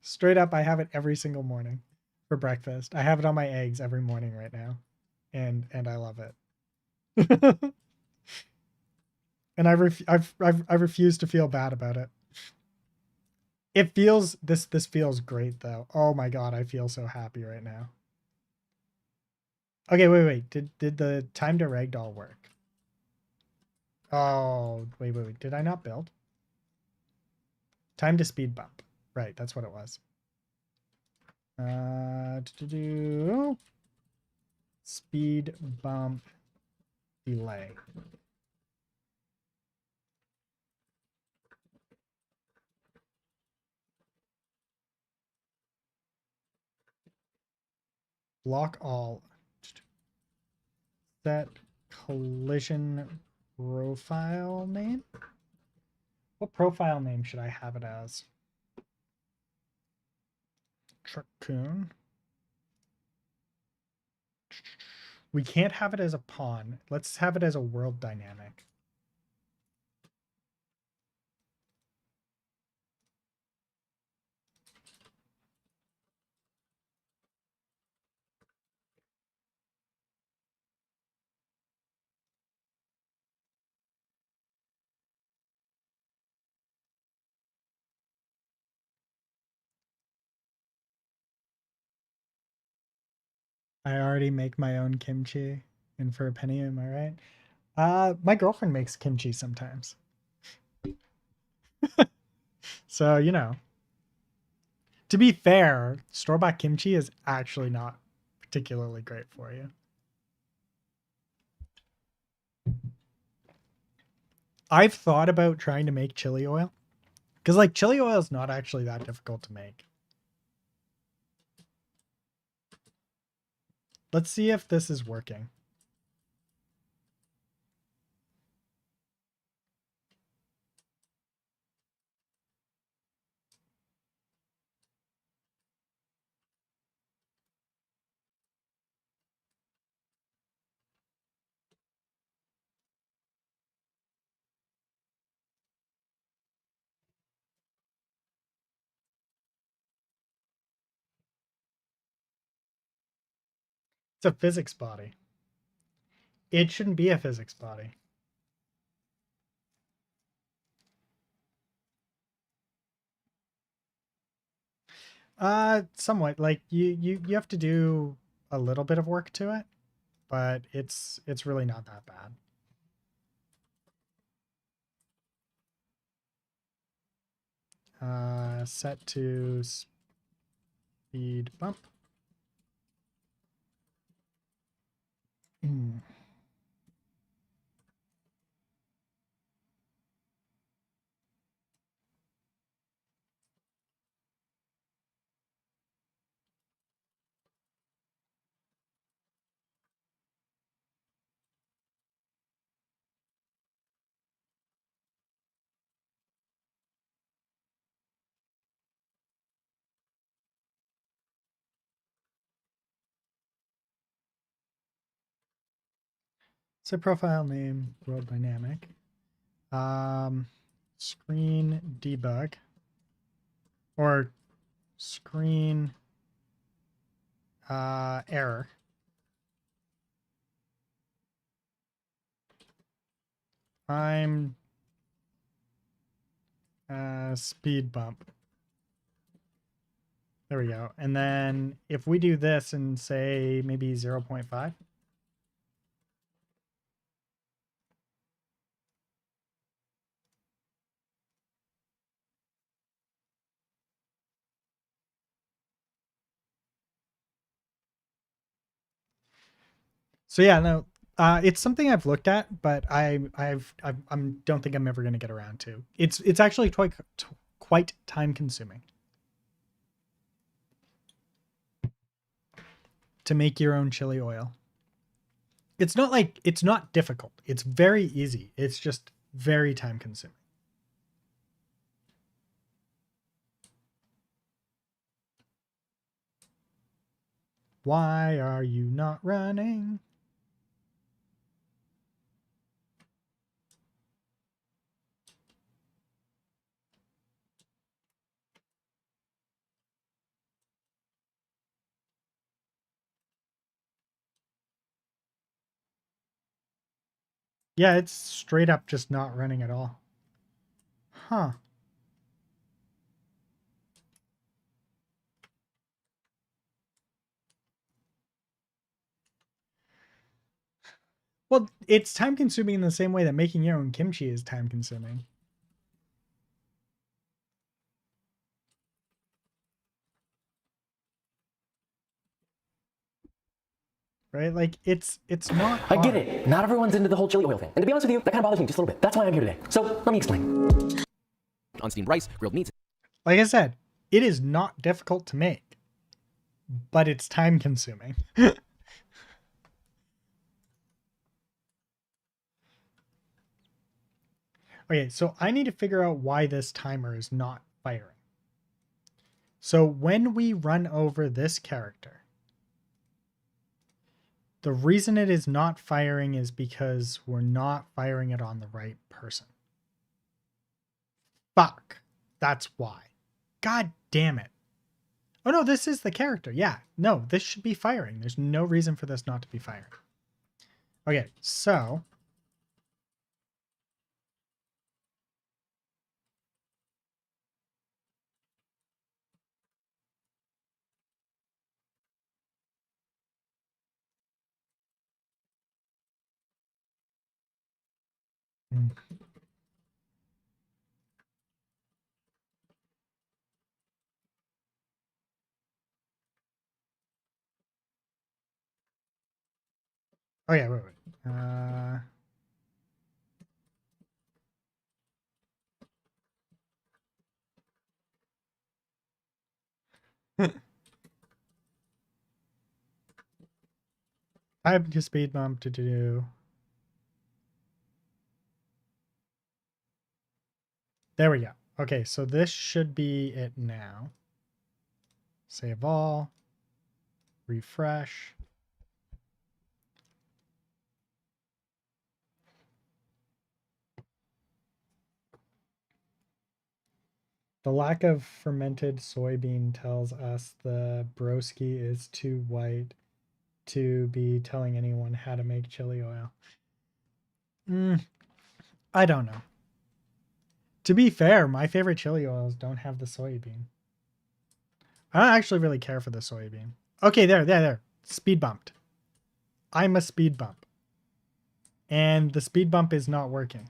Straight up, I have it every single morning for breakfast. I have it on my eggs every morning right now. And I love it. And I refuse to feel bad about it. It feels this feels great though. Oh my god, I feel so happy right now. Okay, wait. Did the time to ragdoll work? Oh, wait. Did I not build? Time to speed bump. Right, that's what it was. Speed bump delay. Block all. Set collision profile name. What profile name should I have it as? Truck-kun. We can't have it as a pawn. Let's have it as a world dynamic. I already make my own kimchi, and for a penny, am I right? My girlfriend makes kimchi sometimes. So, you know, to be fair, store-bought kimchi is actually not particularly great for you. I've thought about trying to make chili oil because like chili oil is not actually that difficult to make. Let's see if this is working. It's a physics body. It shouldn't be a physics body. Somewhat. Like you have to do a little bit of work to it, but it's really not that bad. Set to speed bump. So profile name, world dynamic. Screen debug or screen error. I'm speed bump. There we go. And then if we do this and say maybe 0.5. So yeah, no, it's something I've looked at, but I don't think I'm ever going to get around to. It's actually quite time consuming to make your own chili oil. It's not difficult. It's very easy. It's just very time consuming. Why are you not running? Yeah, it's straight up just not running at all. Huh. Well, it's time consuming in the same way that making your own kimchi is time consuming. Right? Like it's not hard. I get it. Not everyone's into the whole chili oil thing. And to be honest with you, that kind of bothers me just a little bit. That's why I'm here today. So let me explain. Unsteamed rice, grilled meats. Like I said, it is not difficult to make, but it's time consuming. Okay, so I need to figure out why this timer is not firing. So when we run over this character, the reason it is not firing is because we're not firing it on the right person. Fuck. That's why. God damn it. Oh no, this is the character. Yeah, no, this should be firing. There's no reason for this not to be firing. Okay, so Mm. Oh yeah, wait. Type to speed bump to do. There we go. Okay, so this should be it now. Save all. Refresh. The lack of fermented soybean tells us the broski is too white to be telling anyone how to make chili oil. I don't know. To be fair, my favorite chili oils don't have the soybean. I don't actually really care for the soybean. Okay, there. Speed bumped. I'm a speed bump. And the speed bump is not working.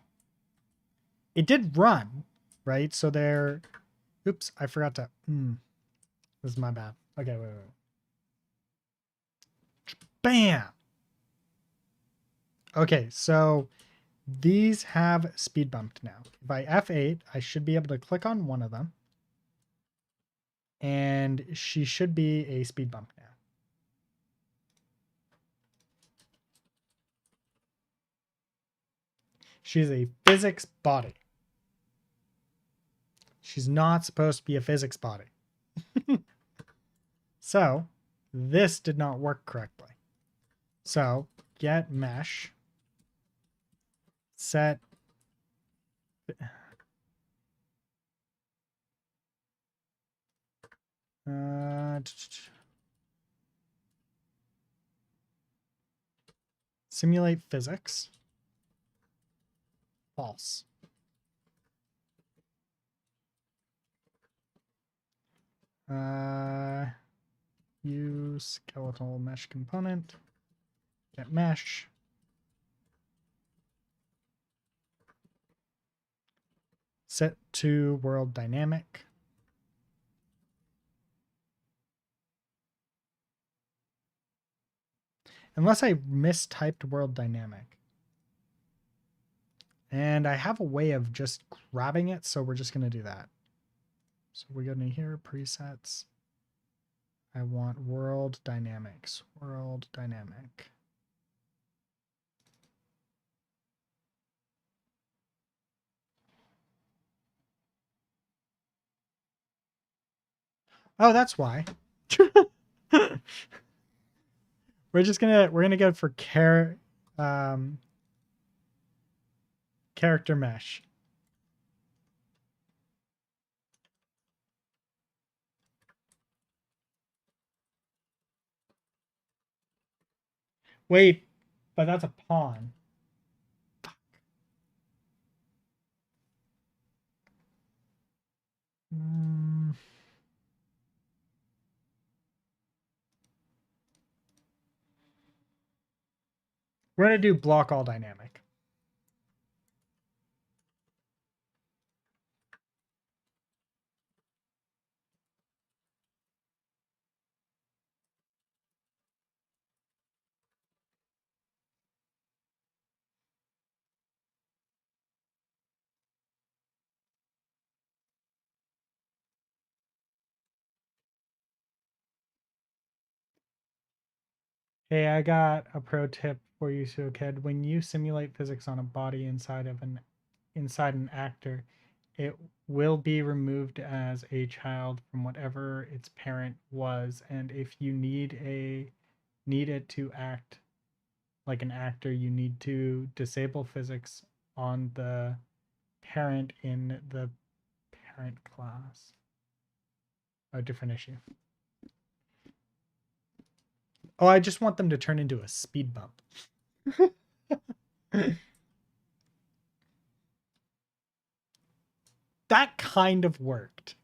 It did run, right? So there. Oops, I forgot to. This is my bad. Okay, wait. Bam! Okay, so these have speed bumped now. If I F8, I should be able to click on one of them. And she should be a speed bump now. She's a physics body. She's not supposed to be a physics body. So this did not work correctly. So get mesh, set simulate physics. False. Use skeletal mesh component. Get mesh. Set to world dynamic. Unless I mistyped world dynamic. And I have a way of just grabbing it, so we're just going to do that. So we go to here, presets. I want world dynamics. World dynamic. Oh, that's why. we're gonna go for character mesh. Wait, but that's a pawn. We're gonna do block all dynamic. Hey, I got a pro tip for you, so kid. When you simulate physics on a body inside an actor, it will be removed as a child from whatever its parent was, and if you need it to act like an actor, you need to disable physics on the parent in the parent class. A different issue. Oh, I just want them to turn into a speed bump. That kind of worked.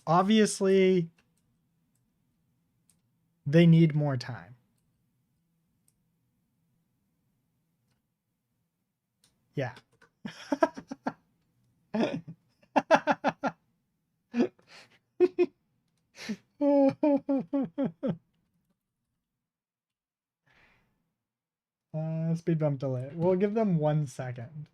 Obviously, They need more time. Yeah. Speed bump delay. We'll give them 1 second.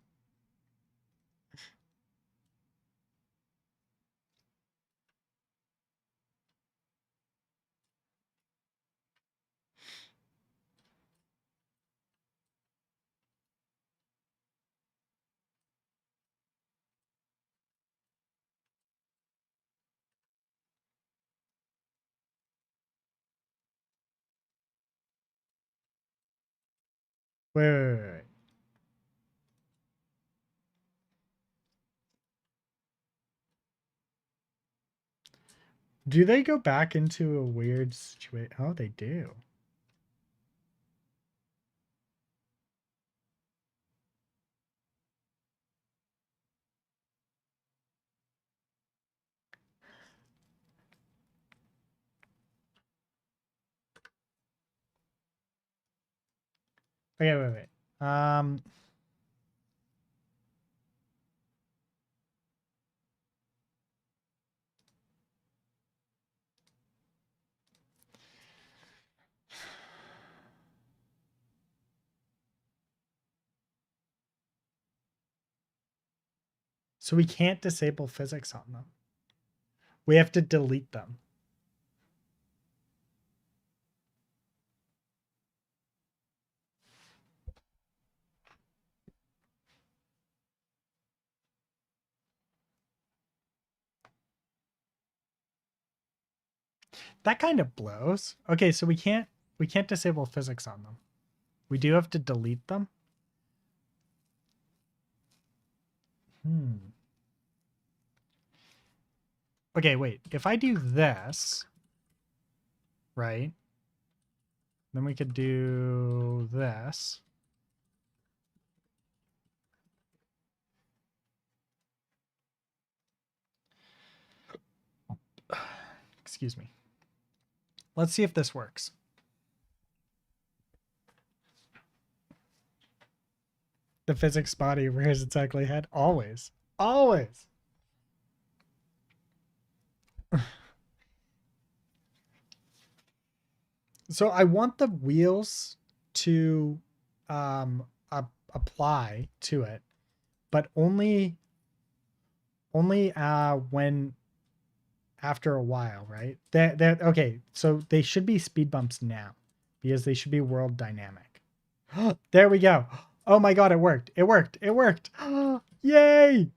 Wait. Do they go back into a weird situation? Oh, they do. Okay, wait. So we can't disable physics on them. We have to delete them. That kind of blows. Okay, so we can't disable physics on them. We do have to delete them. Okay, wait. If I do this, right? Then we could do this. Excuse me. Let's see if this works. The physics body rears its ugly head. Always. Always. So I want the wheels to apply to it, but only when after a while, right? That okay, so they should be speed bumps now because they should be world dynamic. There we go. Oh my god, it worked. It worked. It worked. Yay!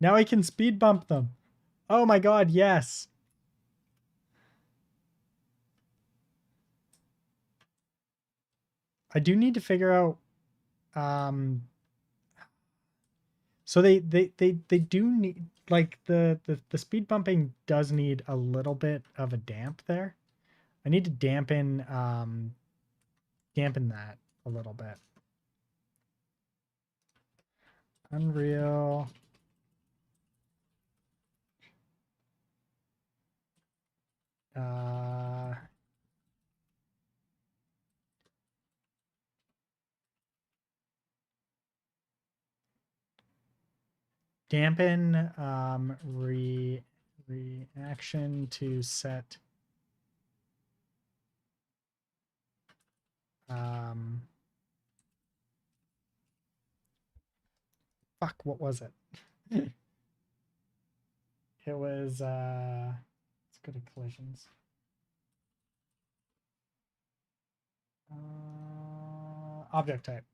Now I can speed bump them. Oh my god, yes. I do need to figure out so they do need, like, the speed bumping does need a little bit of a damp there. I need to dampen that a little bit. Unreal. Dampen reaction to set fuck, what was it? It was let's go to collisions. Object type.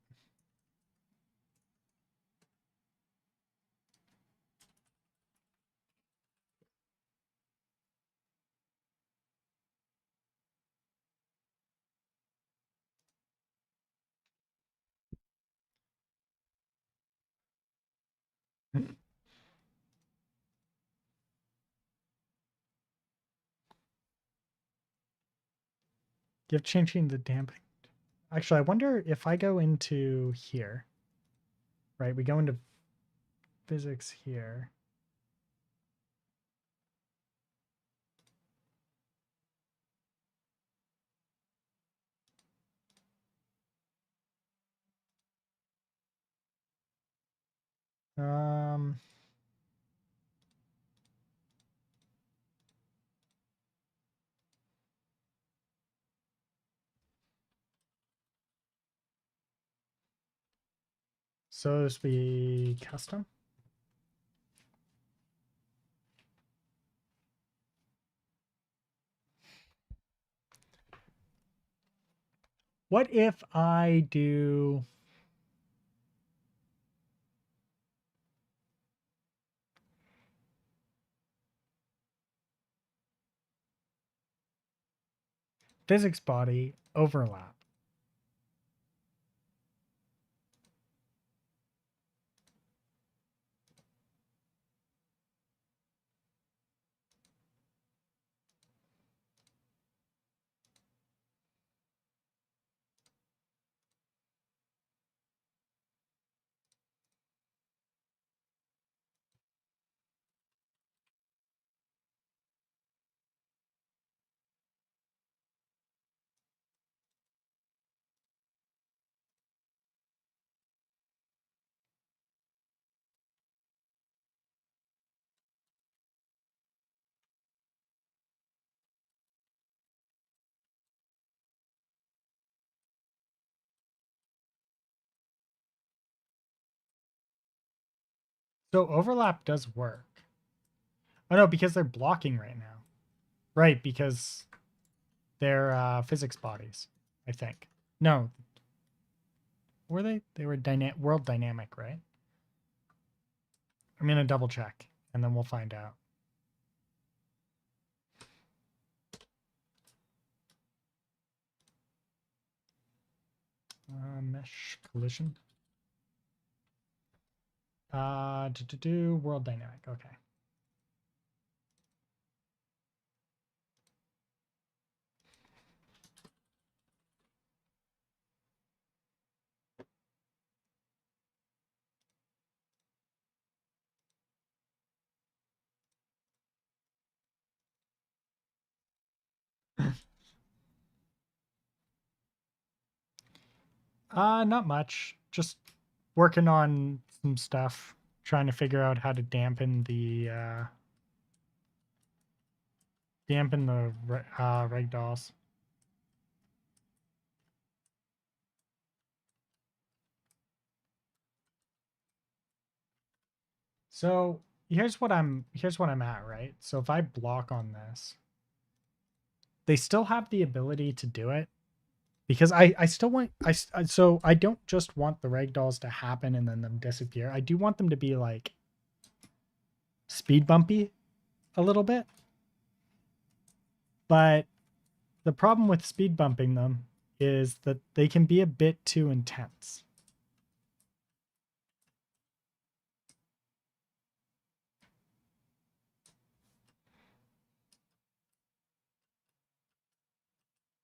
Give changing the damping. Actually, I wonder if I go into here, right? We go into physics here. Um, so this be custom. What if I do physics body overlap? So overlap does work. Oh no, because they're blocking right now. Right, because they're physics bodies, I think. No. Were they? They were world dynamic, right? I'm gonna double check and then we'll find out. Mesh collision. World dynamic. Okay. Not much. Just working on some stuff, trying to figure out how to dampen the ragdolls. So here's what I'm at, right? So if I block on this, they still have the ability to do it because I still want so I don't just want the ragdolls to happen and then them disappear. I do want them to be like speed bumpy a little bit. But the problem with speed bumping them is that they can be a bit too intense.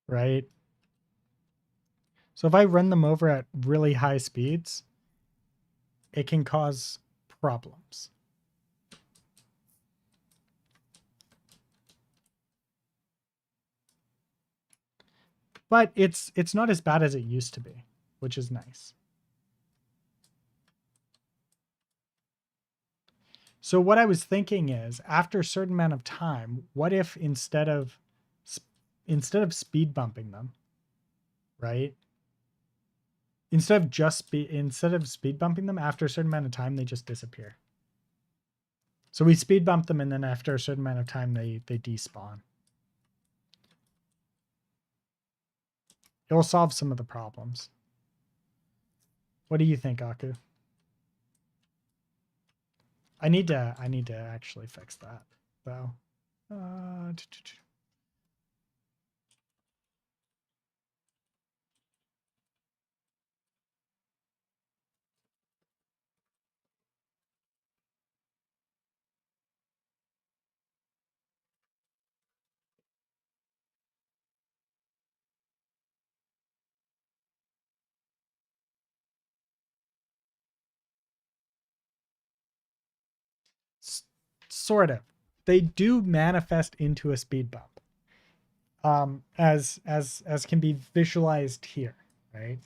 Right? So if I run them over at really high speeds, it can cause problems. But it's not as bad as it used to be, which is nice. So what I was thinking is, after a certain amount of time, what if instead of speed bumping them, right? Instead of speed bumping them, after a certain amount of time, they just disappear. So we speed bump them, and then after a certain amount of time, they despawn. It will solve some of the problems. What do you think, Aku? I need to actually fix that though. Uh, sort of. They do manifest into a speed bump. As can be visualized here, right?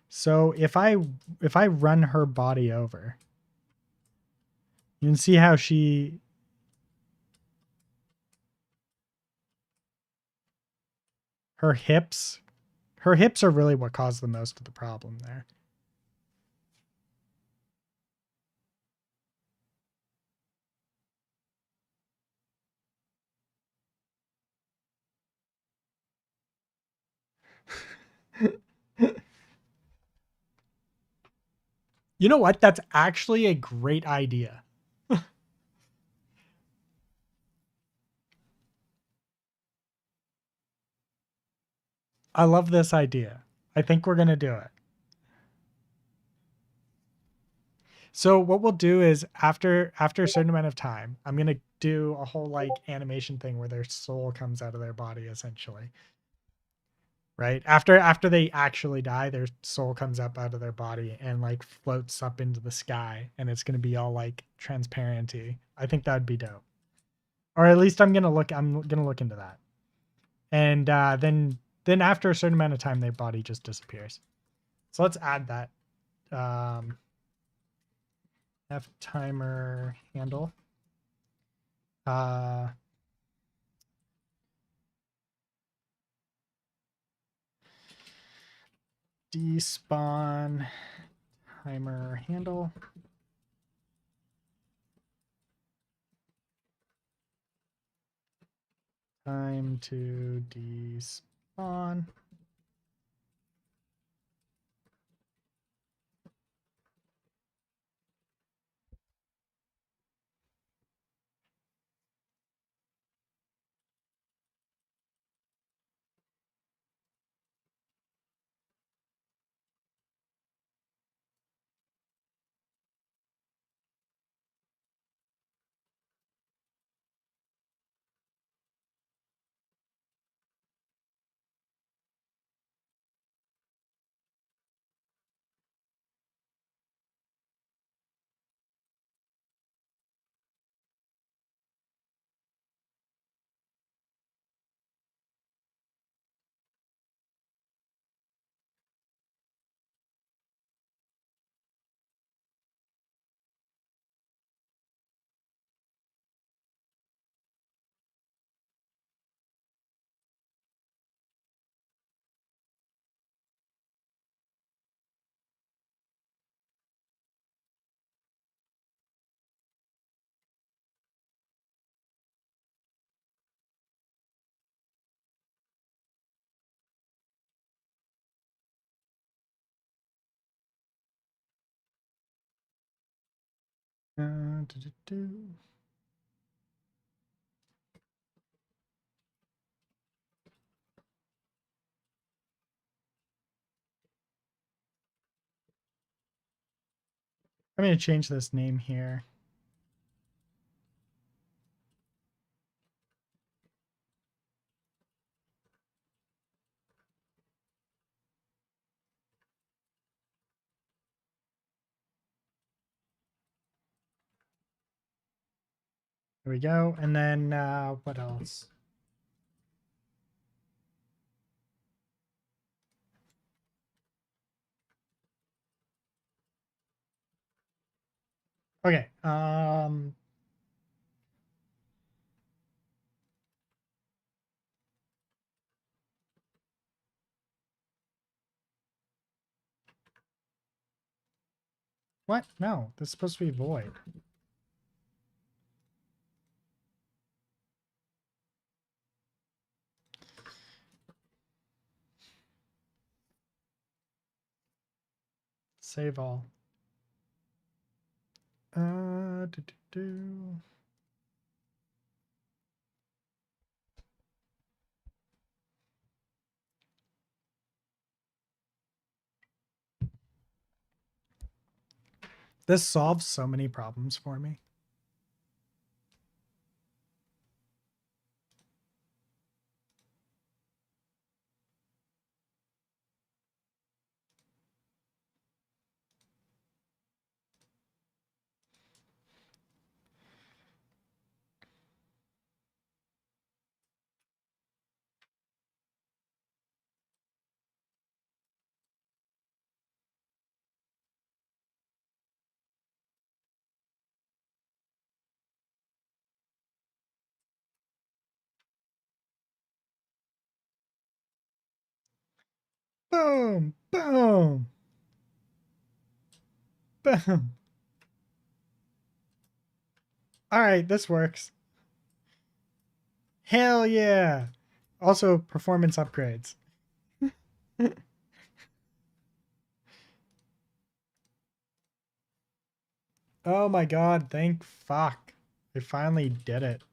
So if I run her body over, you can see how her hips are really what caused the most of the problem there. You know what? That's actually a great idea. I love this idea. I think we're going to do it. So what we'll do is after a certain amount of time, I'm going to do a whole like animation thing where their soul comes out of their body essentially. Right? After they actually die, their soul comes up out of their body and like floats up into the sky, and it's going to be all like transparency. I think that would be dope. Or at least I'm going to look into that. And then after a certain amount of time, their body just disappears. So let's add that. F timer handle. Despawn timer handle. Time to despawn. I'm going to change this name here. There we go. And then what else? Okay. What? No, this is supposed to be void. Save all. Do, do, do. This solves so many problems for me. Boom, boom, boom. All right, this works. Hell yeah. Also, performance upgrades. Oh my god, thank fuck. I finally did it.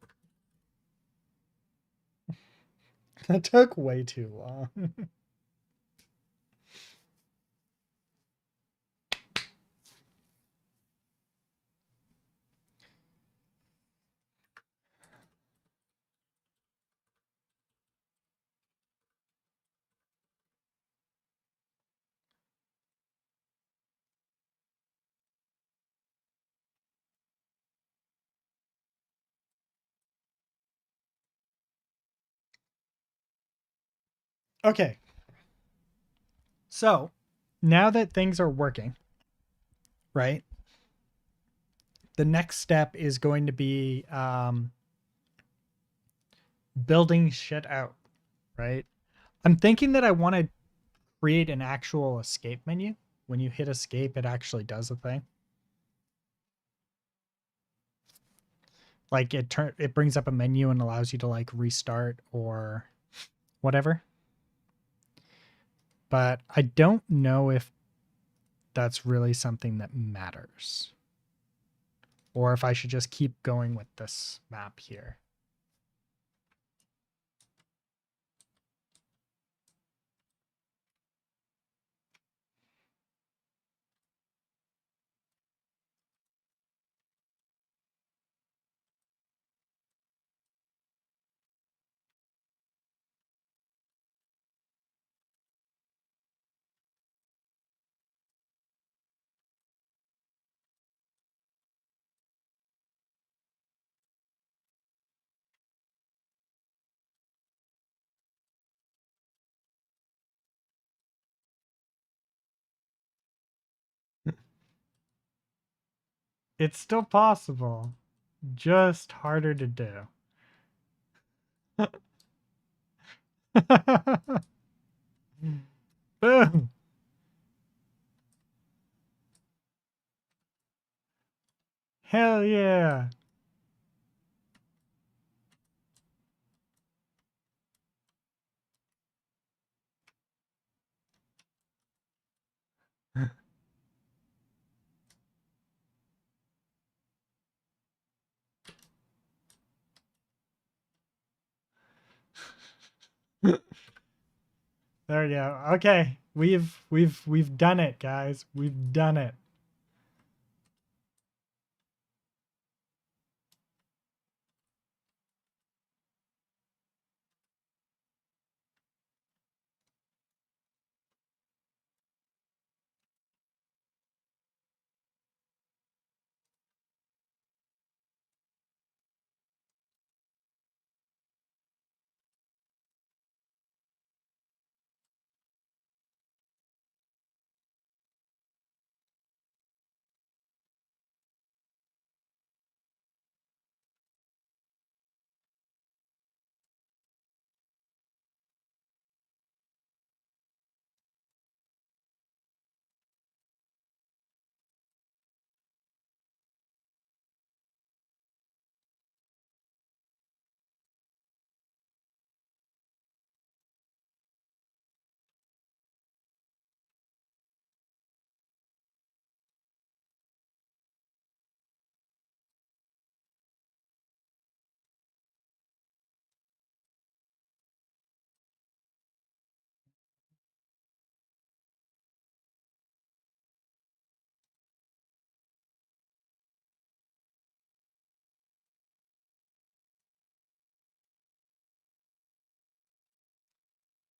That took way too long. Okay. So, now that things are working, right? The next step is going to be building shit out, right? I'm thinking that I want to create an actual escape menu. When you hit escape, it actually does a thing. Like it brings up a menu and allows you to like restart or whatever. But I don't know if that's really something that matters. Or if I should just keep going with this map here. It's still possible, just harder to do. Boom. Hell yeah. There we go. Okay. We've done it, guys. We've done it.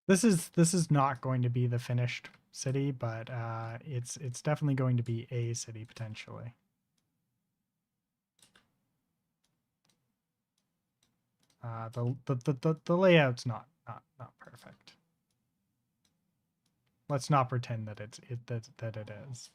This is not going to be the finished city, but it's definitely going to be a city potentially. The layout's not perfect. Let's not pretend that that it is.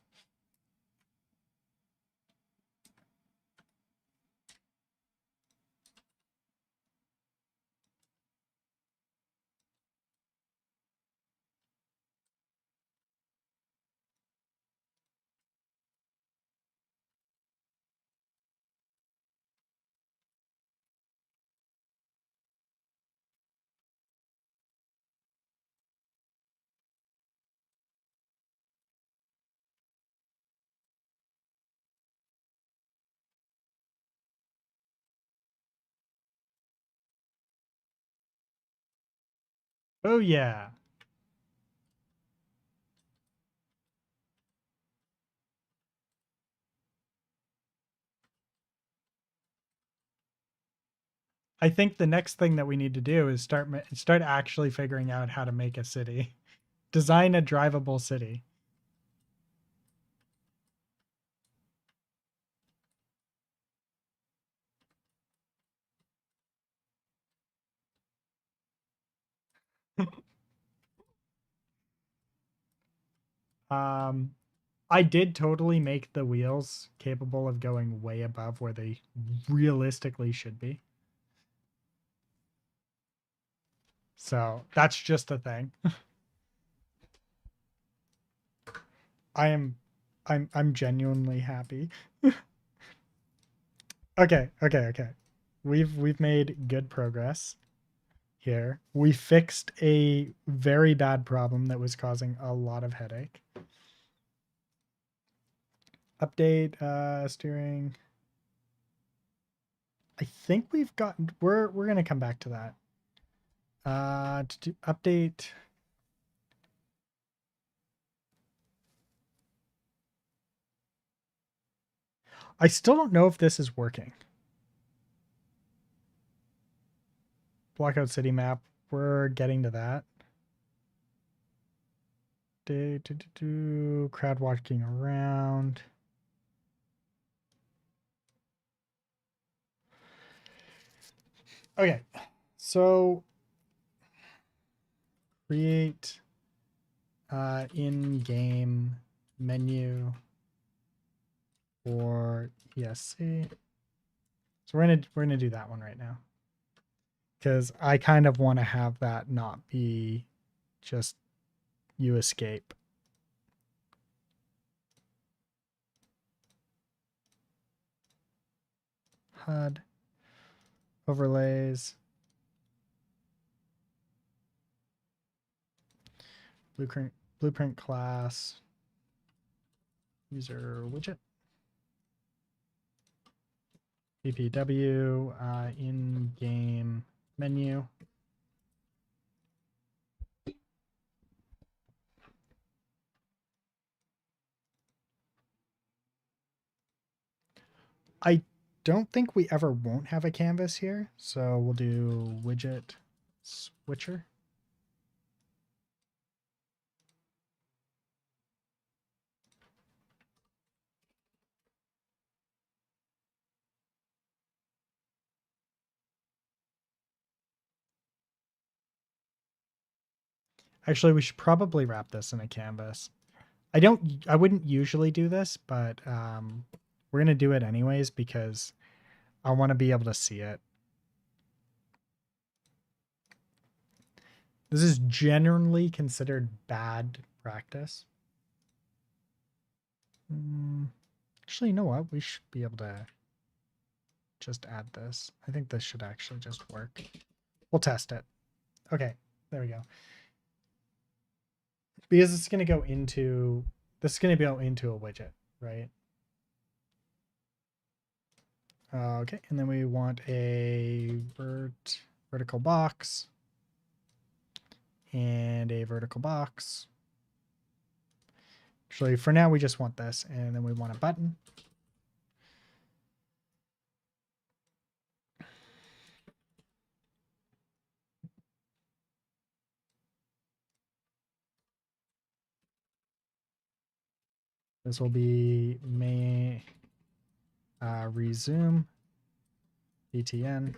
Oh yeah. I think the next thing that we need to do is start actually figuring out how to make a city. Design a drivable city. Um I did totally make the wheels capable of going way above where they realistically should be. So that's just a thing. I am I'm genuinely happy. Okay. We've made good progress here. We fixed a very bad problem that was causing a lot of headache. Update steering. I think we've gotten we're gonna come back to that. To do update. I still don't know if this is working. Blockout city map. We're getting to that. Crowd walking around. Okay, so create in-game menu for ESC. So we're gonna do that one right now because I kind of want to have that not be just you escape. HUD overlays. Blueprint class. User widget. BPW in-game menu. I don't think we ever won't have a canvas here, so we'll do widget switcher. Actually, we should probably wrap this in a canvas. I wouldn't usually do this, but we're gonna do it anyways because I want to be able to see it. This is generally considered bad practice. Actually, you know what? We should be able to just add this. I think this should actually just work. We'll test it. Okay, there we go. Because it's going to go into a widget, right? Okay, and then we want a vertical box and a vertical box. Actually, for now, we just want this, and then we want a button. This will be may resume btn.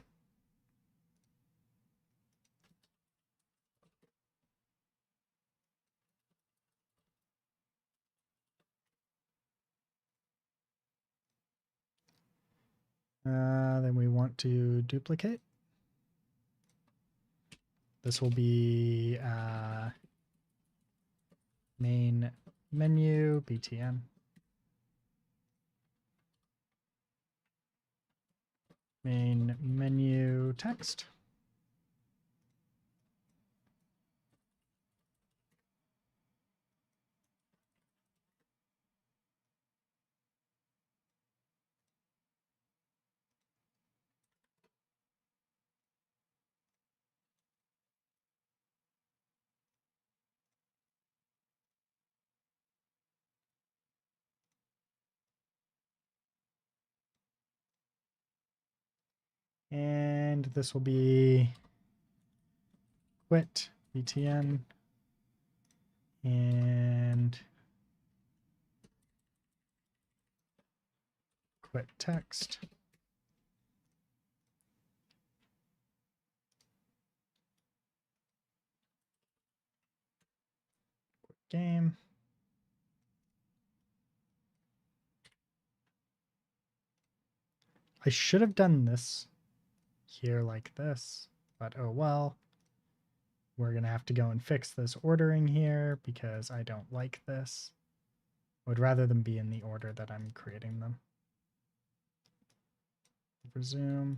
Then we want to duplicate. This will be main menu btn. Main menu text. And this will be quit btn and quit text. Quit game. I should have done this here like this, but oh well. We're going to have to go and fix this ordering here because I don't like this. I would rather them be in the order that I'm creating them. Resume.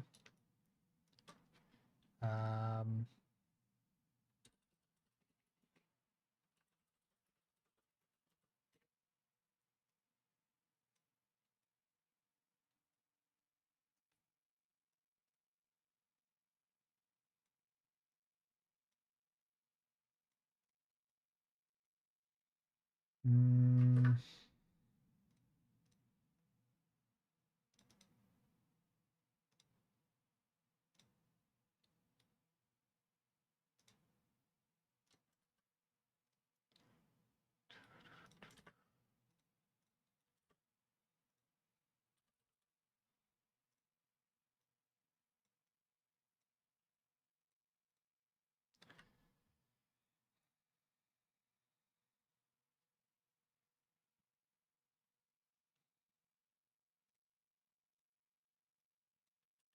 Mm.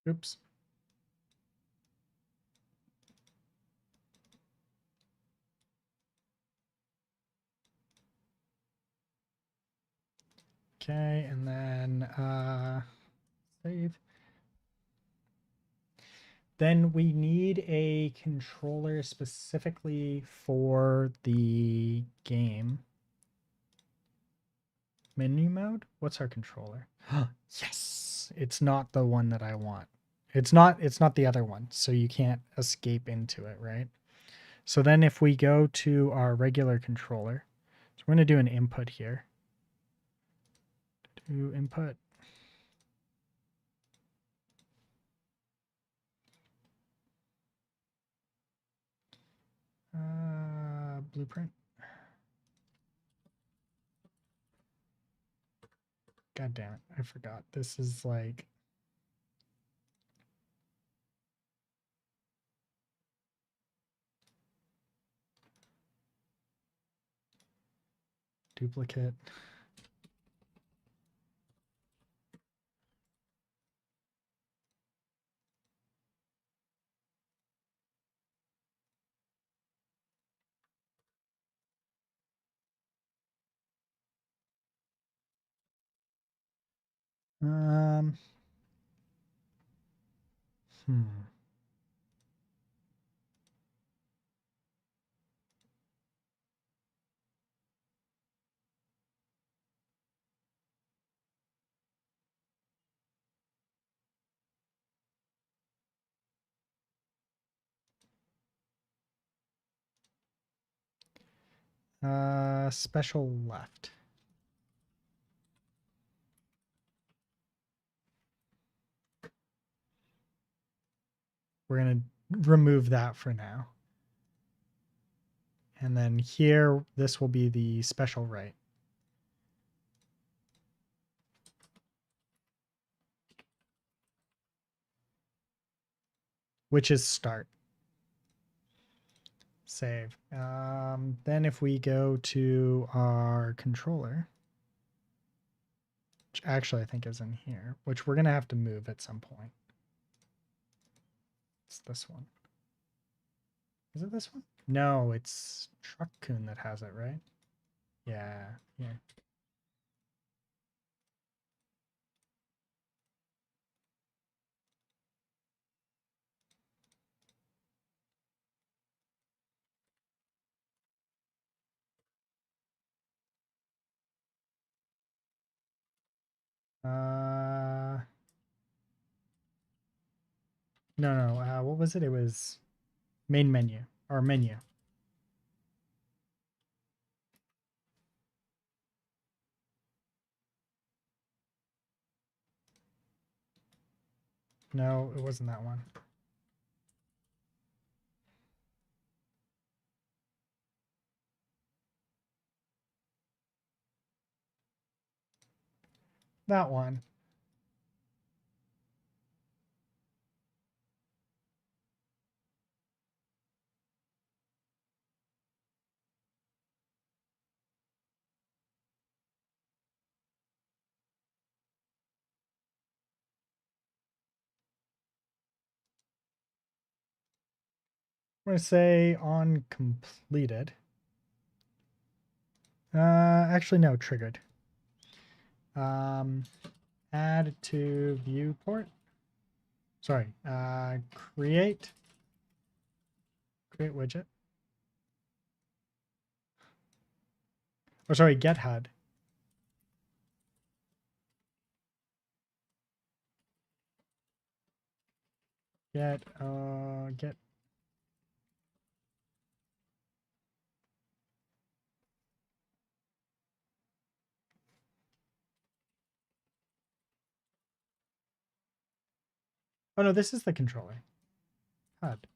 Oops. Okay, and then save. Then we need a controller specifically for the game. Menu mode? What's our controller? Yes. It's not the one that I want. It's not the other one, so you can't escape into it, right? So then if we go to our regular controller, so we're going to do an input here. Do input. Blueprint. God damn it. I forgot. This is like duplicate. Um, hmm. Special left. We're going to remove that for now. And then here, this will be the special right. Which is start. Save. Then if we go to our controller, which actually I think is in here, which we're going to have to move at some point. It's this one. Is it this one? No, it's Truck-kun that has it, right? Yeah, yeah. No. What was it? It was main menu or menu. No, it wasn't that one. That one. I'm going to say on completed. Actually, no, triggered. Add to viewport. Sorry, create widget. Or sorry, get HUD. Get. Oh no, this is the controller. HUD.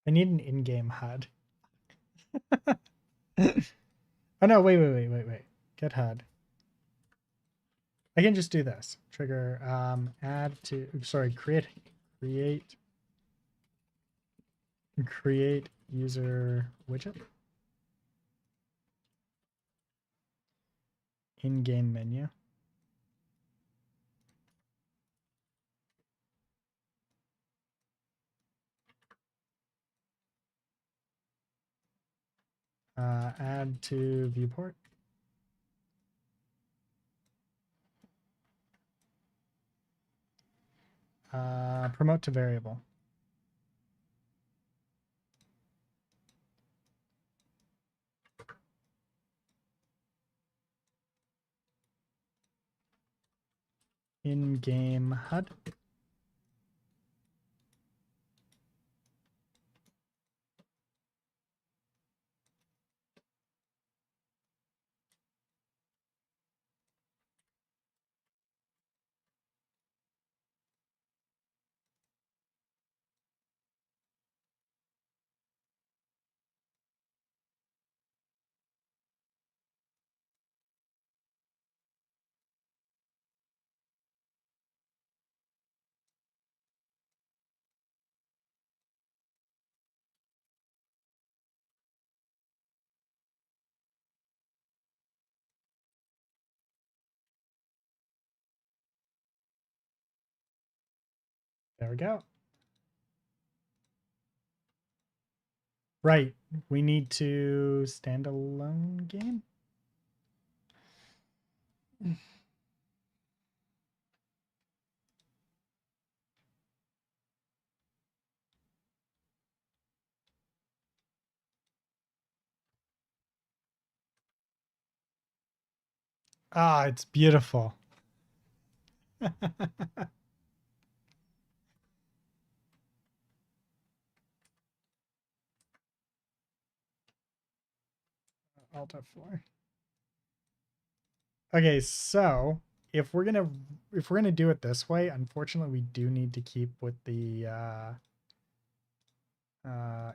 I need an in-game HUD. Oh no, wait. Get HUD. I can just do this. Trigger add to create user widget. In-game menu. Add to viewport. Promote to variable. In-game HUD. There we go. Right. We need to standalone game. Ah, it's beautiful. Alt F4. Okay, so if we're gonna do it this way, unfortunately, we do need to keep with the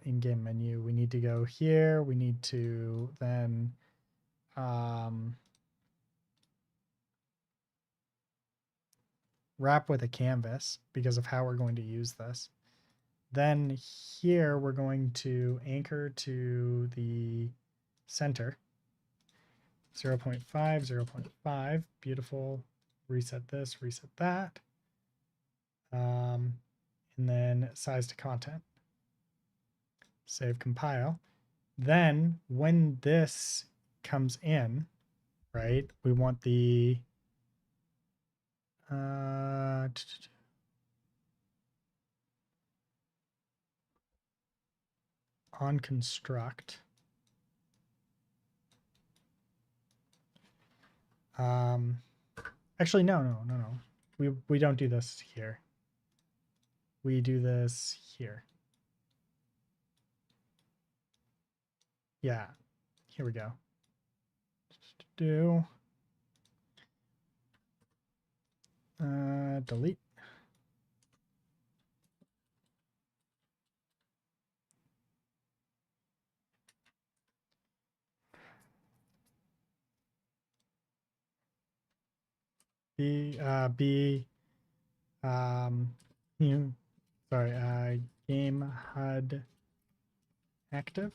in-game menu. We need to go here. We need to then wrap with a canvas because of how we're going to use this. Then here we're going to anchor to the center. 0.5, 0.5. Beautiful. Reset this, reset that. And then size to content. Save, compile. Then when this comes in, right, we want the on construct. Actually, no. We don't do this here. We do this here. Yeah, here we go. Delete. B sorry, game HUD active.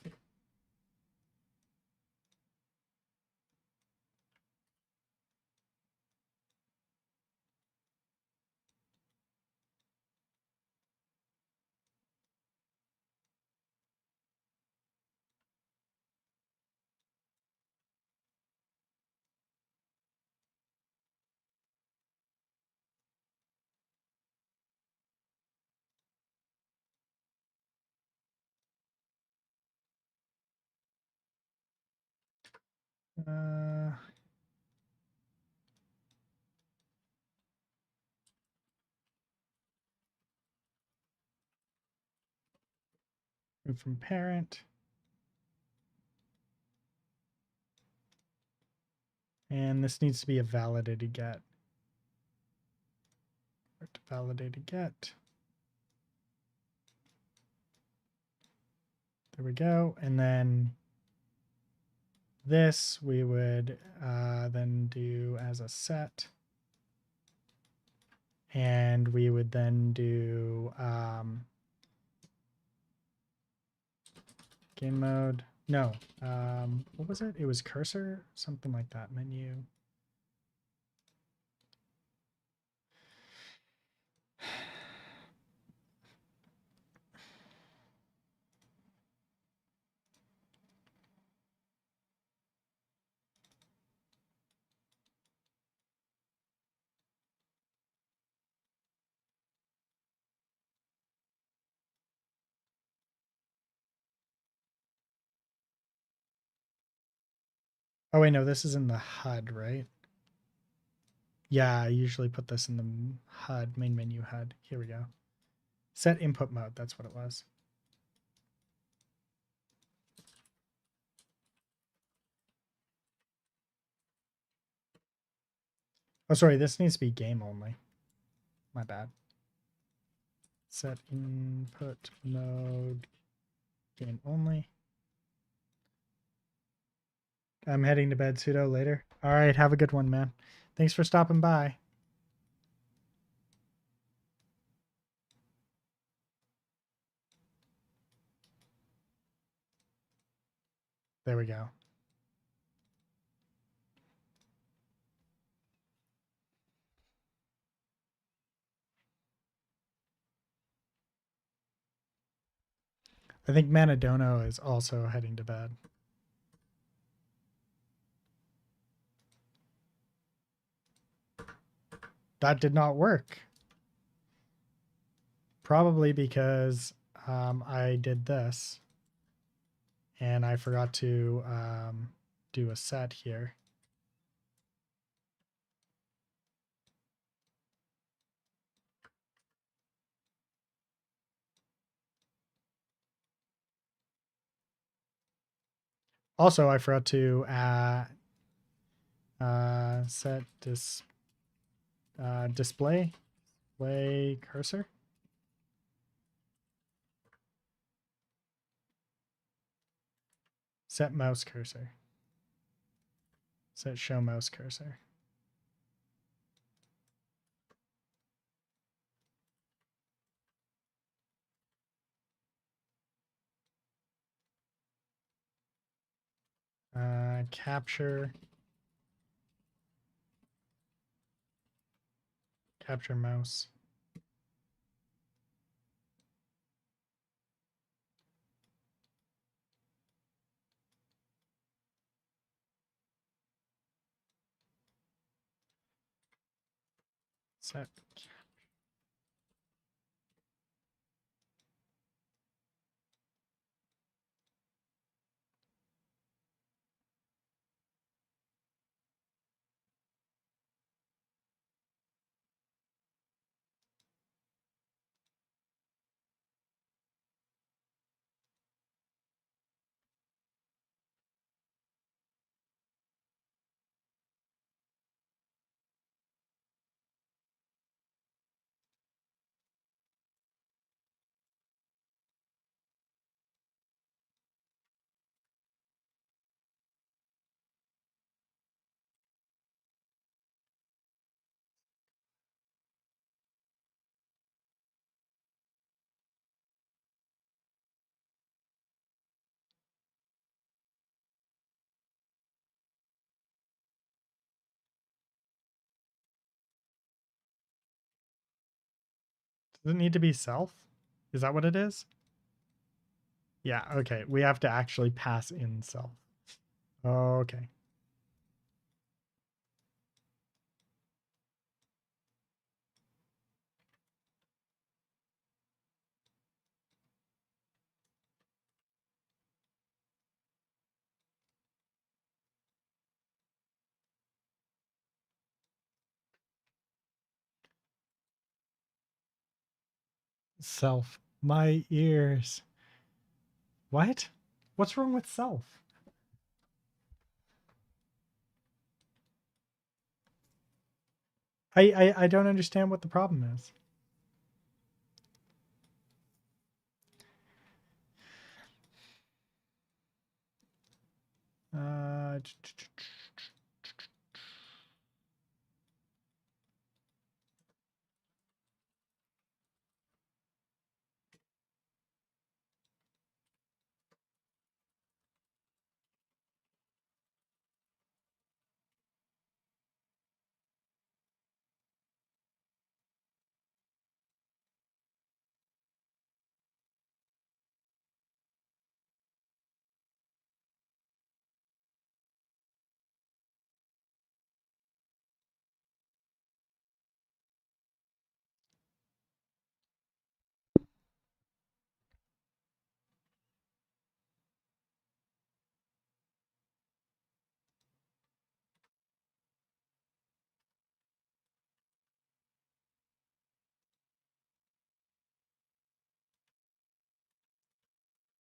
Uh, move from parent. And this needs to be a validated get. Validated get. There we go. And then this we would then do as a set. And we would then do game mode. No, what was it? It was cursor, something like that. Menu. Oh wait, no, this is in the HUD, right? Yeah, I usually put this in the HUD, main menu HUD. Here we go. Set input mode, that's what it was. Oh, sorry, this needs to be game only. My bad. Set input mode, game only. I'm heading to bed, Pseudo, later. All right, have a good one, man. Thanks for stopping by. There we go. I think Manadono is also heading to bed. That did not work. Probably because I did this and I forgot to do a set here. Also, I forgot to set this display cursor. Set mouse cursor. Set show mouse cursor. Capture mouse. Set. Does it need to be self? Is that what it is? Yeah, okay. We have to actually pass in self. Okay. Self. My ears. What? What's wrong with self? I don't understand what the problem is. Uh,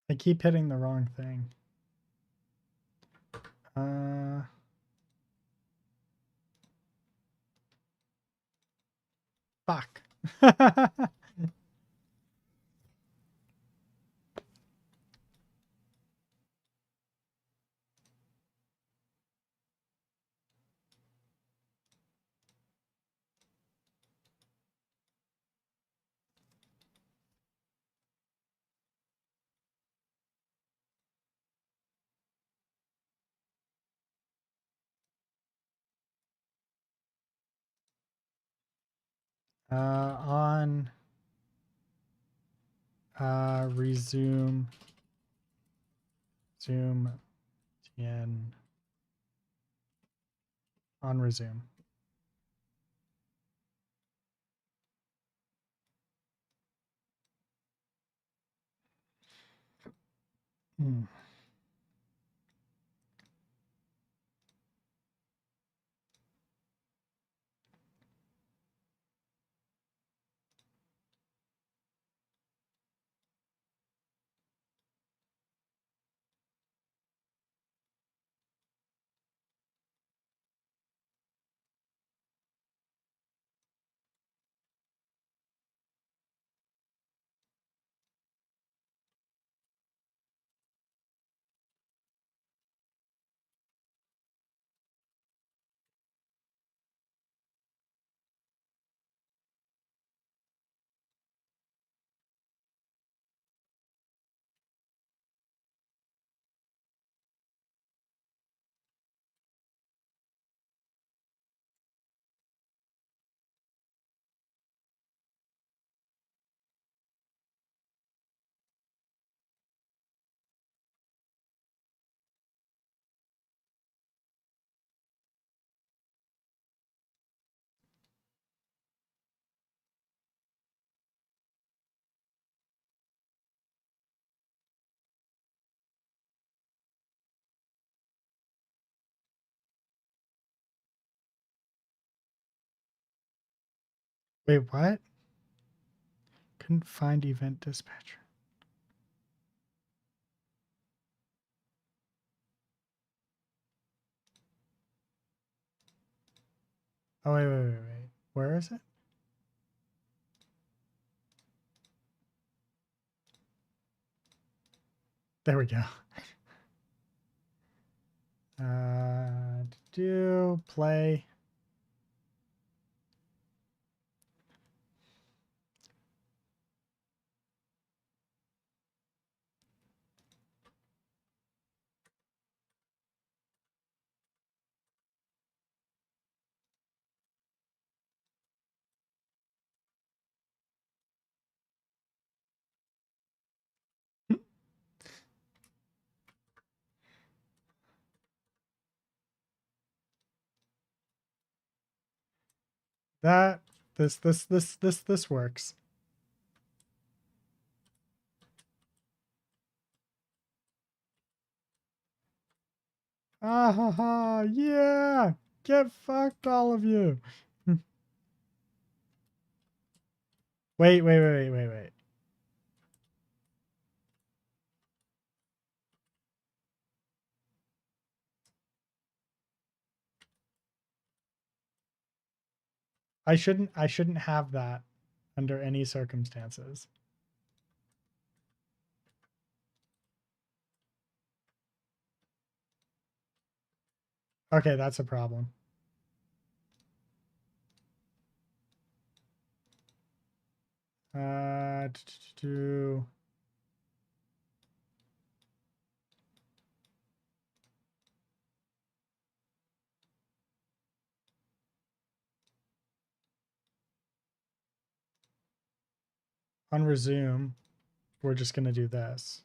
I keep hitting the wrong thing. Uh, fuck. On resume zoom tn on resume. Hmm. Wait, what? Couldn't find event dispatcher. Oh, wait. Where is it? There we go. Do play. This works. Ah ha ha, yeah! Get fucked, all of you. Wait. I shouldn't have that under any circumstances. Okay, that's a problem. To on resume, we're just gonna do this.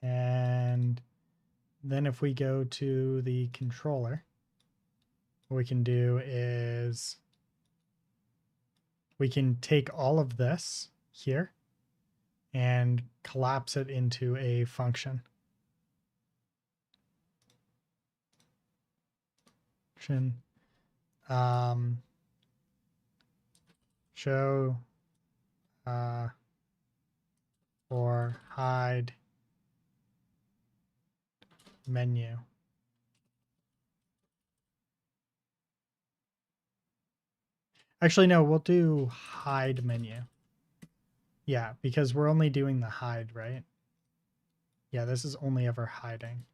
And then if we go to the controller, what we can do is we can take all of this here and collapse it into a function. Show or hide menu. Actually, no, we'll do hide menu. Yeah, because we're only doing the hide, right? Yeah, this is only ever hiding.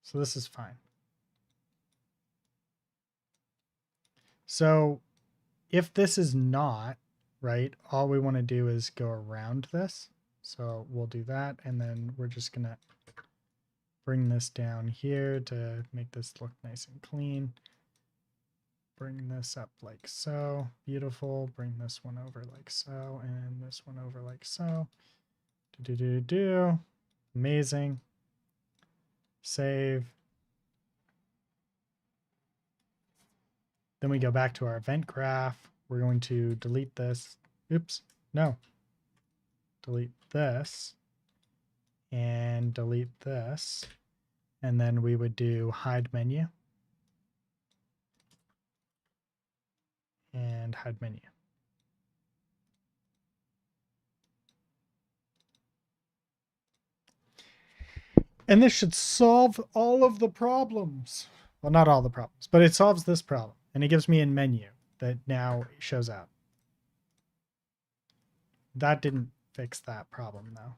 So this is fine. So if this is not, right, all we want to do is go around this. So we'll do that, and then we're just going to bring this down here to make this look nice and clean. Bring this up like so. Beautiful. Bring this one over like so, and this one over like so. Do. Amazing. Save. Then we go back to our event graph. We're going to delete this. Oops. No. Delete this. And delete this. And then we would do hide menu. And hide menu. And this should solve all of the problems. Well, not all the problems, but it solves this problem. And it gives me a menu that now shows up. That didn't fix that problem, though.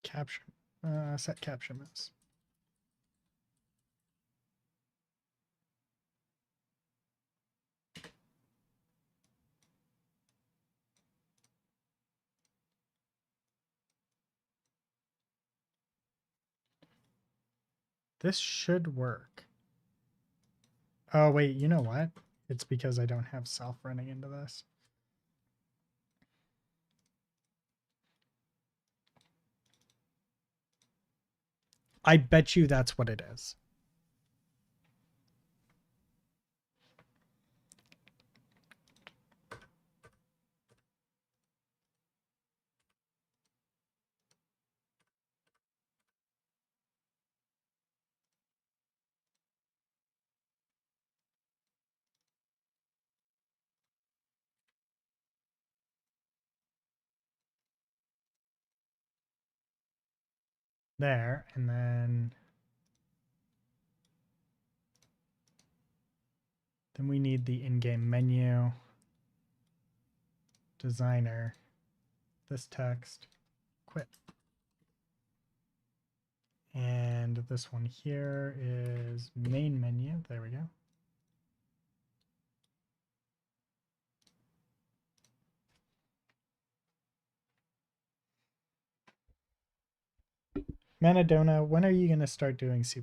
Capture, set capture modes. This should work. Oh, wait, you know what? It's because I don't have self running into this. I bet you that's what it is. There, and then Then we need the in-game menu, designer, this text, quit. And this one here is main menu. There we go. Manadona, when are you going to start doing C++?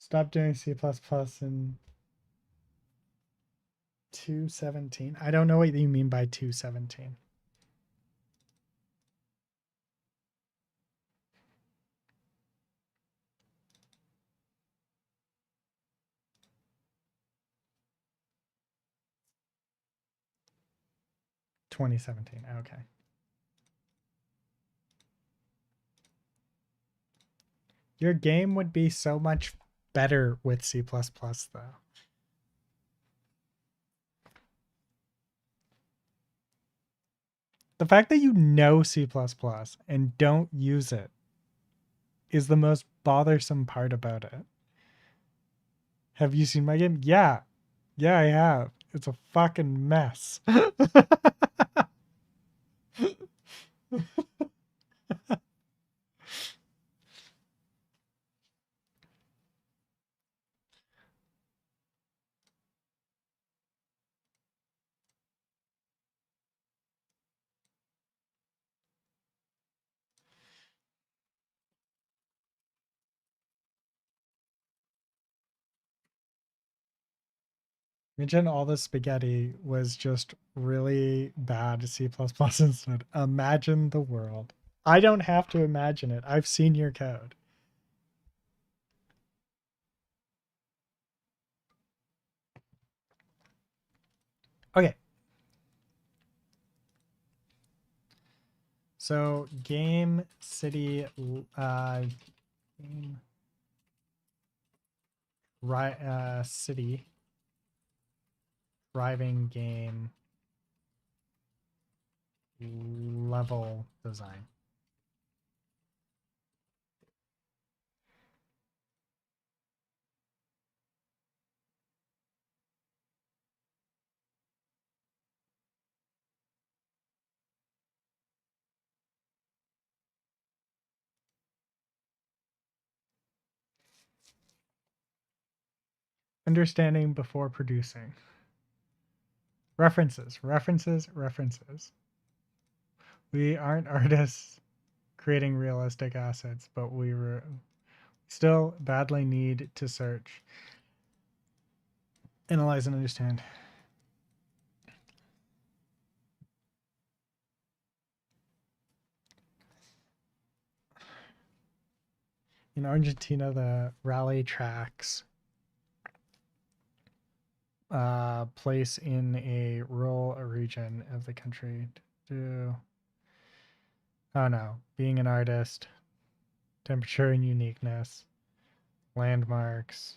Stop doing C++ in 2.17. I don't know what you mean by 2.17. (2017). Okay. Your game would be so much better with C++, though. The fact that you know C++ and don't use it is the most bothersome part about it. Have you seen my game? Yeah. Yeah, I have. It's a fucking mess. Imagine all the spaghetti was just really bad C++ instead. Imagine the world. I don't have to imagine it. I've seen your code. Okay. So game city game city driving game level design. Understanding before producing. References, references, references. We aren't artists creating realistic assets, but we still badly need to search, analyze, and understand. In Argentina, the rally tracks place in a rural region of the country. Oh no, being an artist, temperature and uniqueness, landmarks.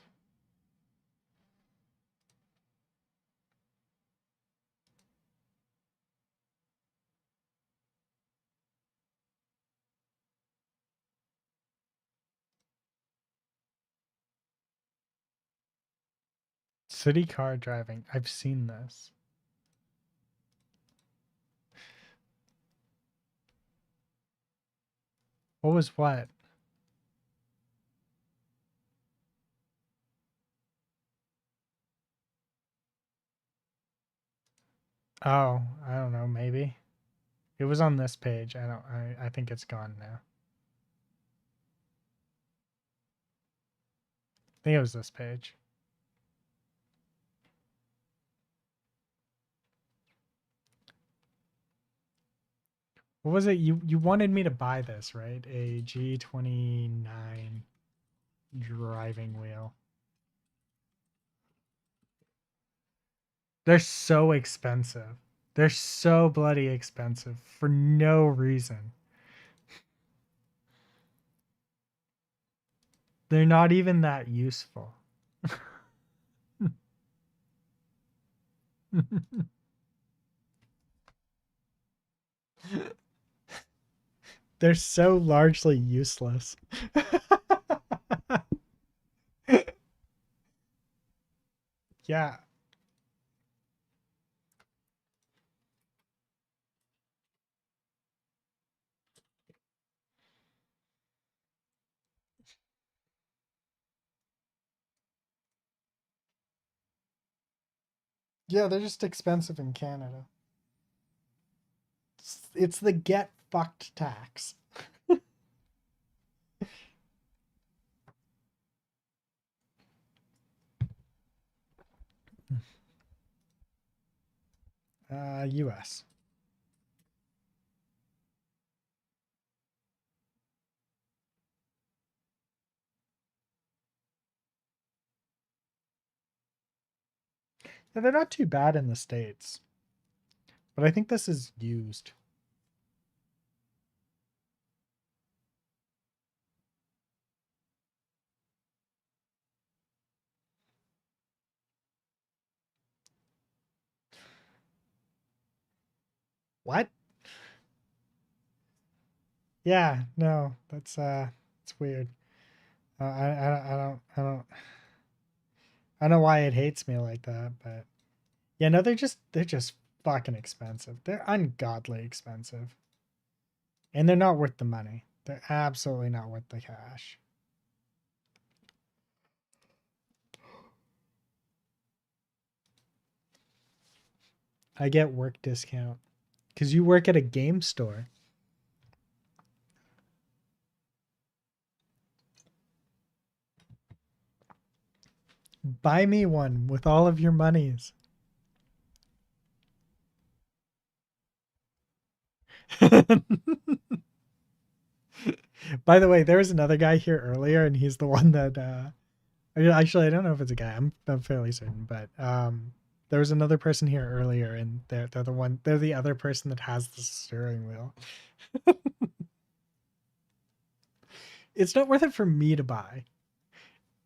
City car driving. I've seen this. What was what? Oh, I don't know, maybe. It was on this page. I think it's gone now. I think it was this page. What was it? You wanted me to buy this, right? A G29 driving wheel. They're so expensive. They're so bloody expensive for no reason. They're not even that useful. They're so largely useless. Yeah. Yeah, they're just expensive in Canada. It's the get fucked tax. US. Yeah, they're not too bad in the States. But I think this is used. What? Yeah, no, that's it's weird. I don't know why it hates me like that, but yeah, no, they're just fucking expensive. They're ungodly expensive. And they're not worth the money. They're absolutely not worth the cash. I get work discount because you work at a game store. Buy me one with all of your monies. By the way, there was another guy here earlier, and he's the one that actually I don't know if it's a guy. I'm fairly certain, but there was another person here earlier, and they're the other person that has the steering wheel. It's not worth it for me to buy,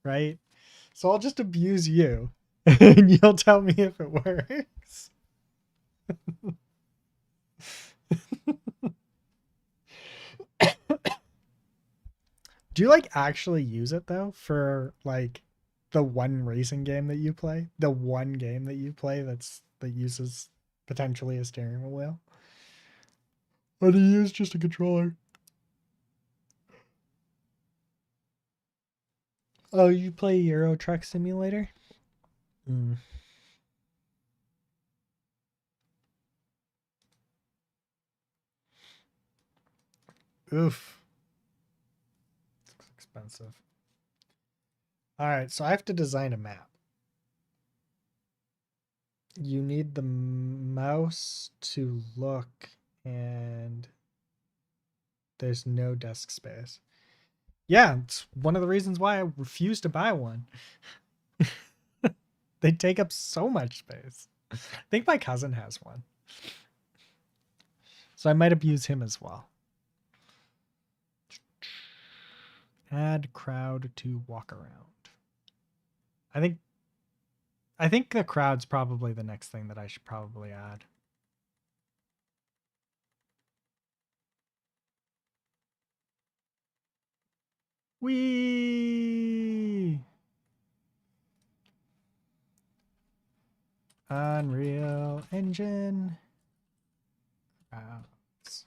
right? So I'll just abuse you, and you'll tell me if it works. Do you like actually use it though for like the one racing game that you play? The one game that you play that uses potentially a steering wheel? Or do you use just a controller? Oh, you play Euro Truck Simulator? Mm. Oof. It's expensive. All right, so I have to design a map. You need the mouse to look, and there's no desk space. Yeah, it's one of the reasons why I refuse to buy one. They take up so much space. I think my cousin has one. So I might abuse him as well. Add crowd to walk around. I think the crowd's probably the next thing that I should probably add. Whee! Unreal Engine. Crowds.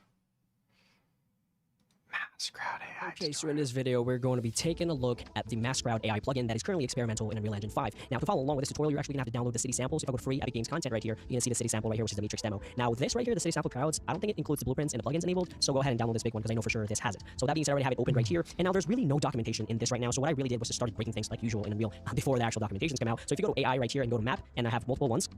Mass Crowd AI. Okay, so in this video, we're going to be taking a look at the Mass Crowd AI plugin that is currently experimental in Unreal Engine 5. Now, to follow along with this tutorial, you're actually going to have to download the city samples. If I go to free Epic Games content right here, you're going to see the city sample right here, which is the Matrix demo. Now, with this right here, the city sample crowds, I don't think it includes the blueprints and the plugins enabled, so go ahead and download this big one because I know for sure this has it. So that being said, I already have it open right here, and now there's really no documentation in this right now, so what I really did was just started breaking things like usual in Unreal before the actual documentations come out. So if you go to AI right here and go to map, and I have multiple ones,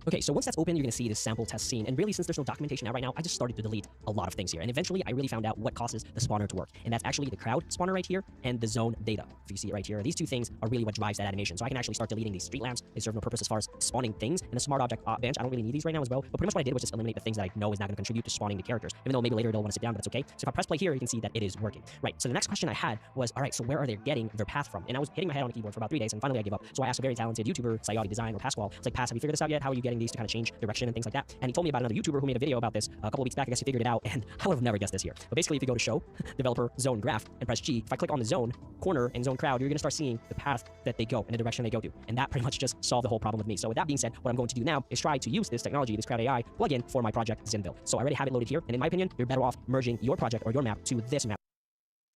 Okay, so once that's open, you're gonna see this sample test scene. And really, since there's no documentation out right now, I just started to delete a lot of things here. And eventually, I really found out what causes the spawner to work. And that's actually the crowd spawner right here and the zone data. If you see it right here, these two things are really what drives that animation. So I can actually start deleting these street lamps. They serve no purpose as far as spawning things. And the smart object bench, I don't really need these right now as well. But pretty much what I did was just eliminate the things that I know is not gonna contribute to spawning the characters. Even though maybe later they'll want to sit down, but that's okay. So if I press play here, you can see that it is working. Right, so the next question I had was, all right, so where are they getting their path from? And I was hitting my head on the keyboard for about 3 days, and finally I gave up. So I asked a very talented YouTuber, Sayati Design or Pasquale. It's like, Pass, have you figured this out yet? How are you getting these to kind of change direction and things like that? And he told me about another YouTuber who made a video about this a couple of weeks back. I guess he figured it out, and I would have never guessed this here. But basically, if you go to show, developer, zone, graph, and press G, if I click on the zone, corner, and zone crowd, you're gonna start seeing the path that they go and the direction they go to. And that pretty much just solved the whole problem with me. So with that being said, what I'm going to do now is try to use this technology, this crowd AI plugin for my project Zinville. So I already have it loaded here, and in my opinion, you're better off merging your project or your map to this map.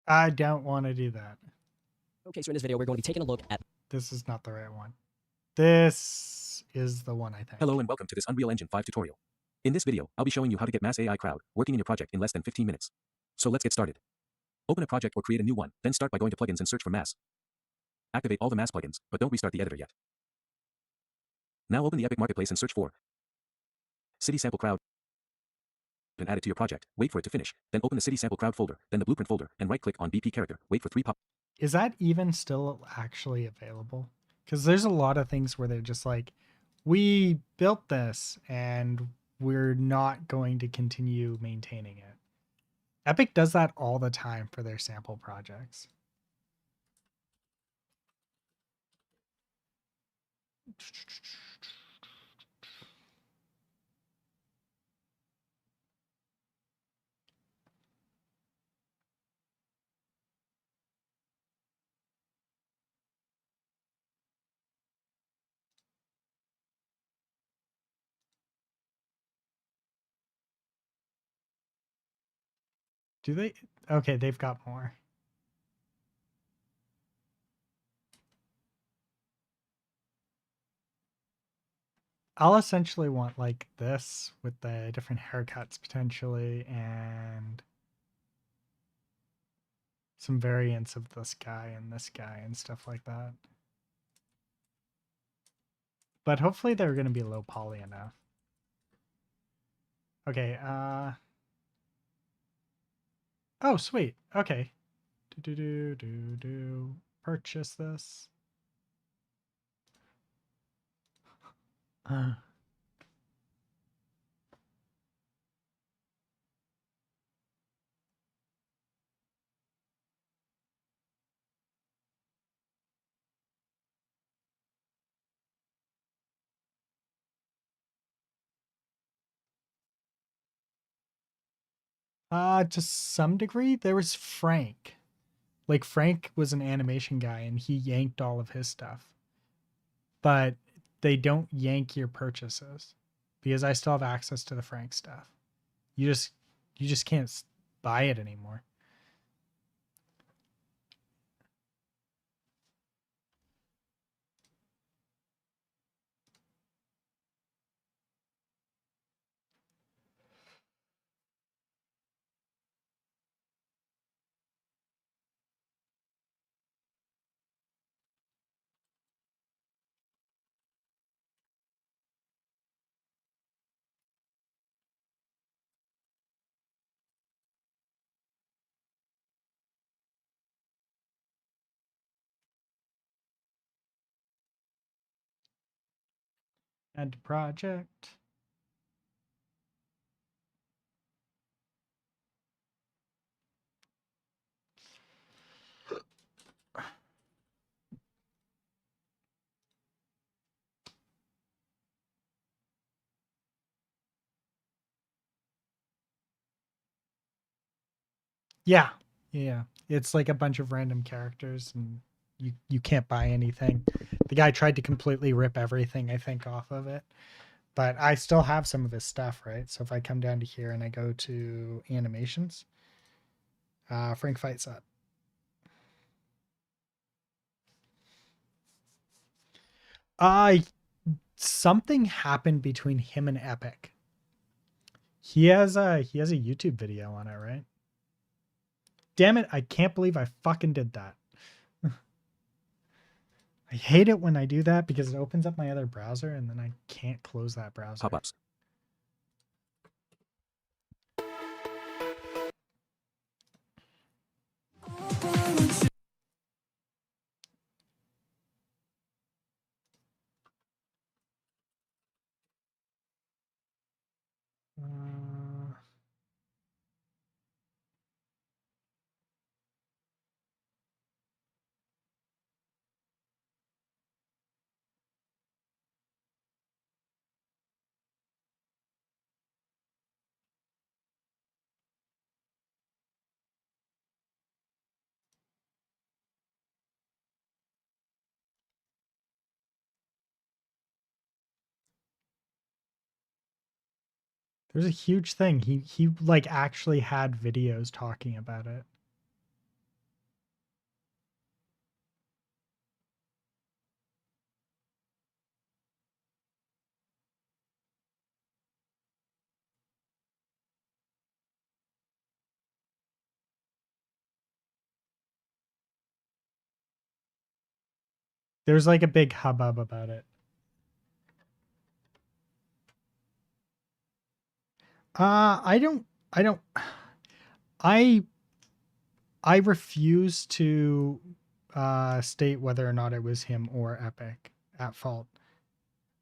I don't want to do that. Okay, so in this video, we're going to be taking a look at This is not the right one. This is the one, I think. Hello and welcome to this Unreal Engine 5 tutorial. In this video, I'll be showing you how to get Mass AI Crowd working in your project in less than 15 minutes. So let's get started. Open a project or create a new one, then start by going to plugins and search for Mass. Activate all the Mass plugins, but don't restart the editor yet. Now open the Epic Marketplace and search for City Sample Crowd and add it to your project. Wait for it to finish, then open the City Sample Crowd folder, then the Blueprint folder, and right-click on BP character. Wait for 3 pop. Is that even still actually available? Because there's a lot of things where they're just like, we built this and we're not going to continue maintaining it. Epic does that all the time for their sample projects. Do they? Okay, they've got more. I'll essentially want like this with the different haircuts potentially and some variants of this guy and stuff like that. But hopefully they're going to be low poly enough. Okay, oh, sweet. Okay. Purchase this. To some degree, there was Frank. Like, Frank was an animation guy and he yanked all of his stuff. But they don't yank your purchases because I still have access to the Frank stuff. You just can't buy it anymore. Add to project. Yeah. Yeah. It's like a bunch of random characters and you can't buy anything. The guy tried to completely rip everything, I think, off of it. But I still have some of his stuff, right? So if I come down to here and I go to animations, Frank fight set. Something happened between him and Epic. He has a YouTube video on it, right? Damn it, I can't believe I fucking did that. I hate it when I do that because it opens up my other browser and then I can't close that browser. Pop-ups. Uh, there's a huge thing. He like actually had videos talking about it. There's like a big hubbub about it. I don't I I refuse to state whether or not it was him or Epic at fault.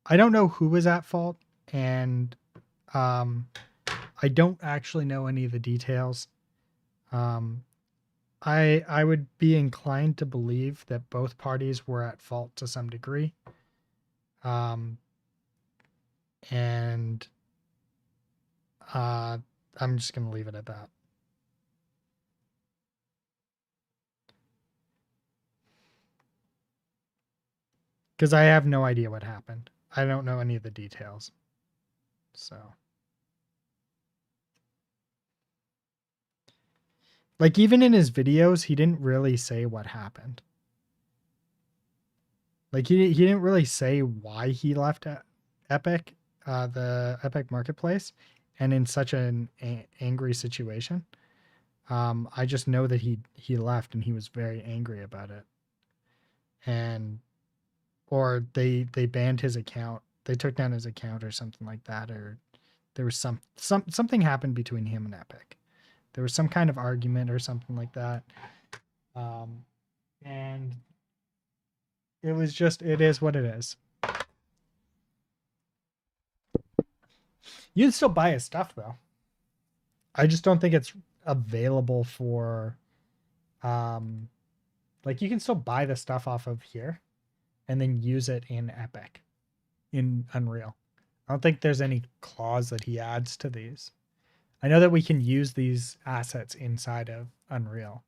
I don't know who was at fault, and um, I don't actually know any of the details. I would be inclined to believe that both parties were at fault to some degree. And I'm just gonna leave it at that. Because I have no idea what happened. I don't know any of the details. So, like, even in his videos, he didn't really say what happened. Like, he didn't really say why he left Epic, the Epic Marketplace, and in such an angry situation. I just know that he left and he was very angry about it. And or they banned his account. They took down his account or something like that, or there was something happened between him and Epic. There was some kind of argument or something like that. And it was just, it is what it is. You can still buy his stuff though. I just don't think it's available for like you can still buy the stuff off of here and then use it in Epic, in Unreal. I don't think there's any clause that he adds to these. I know that we can use these assets inside of Unreal.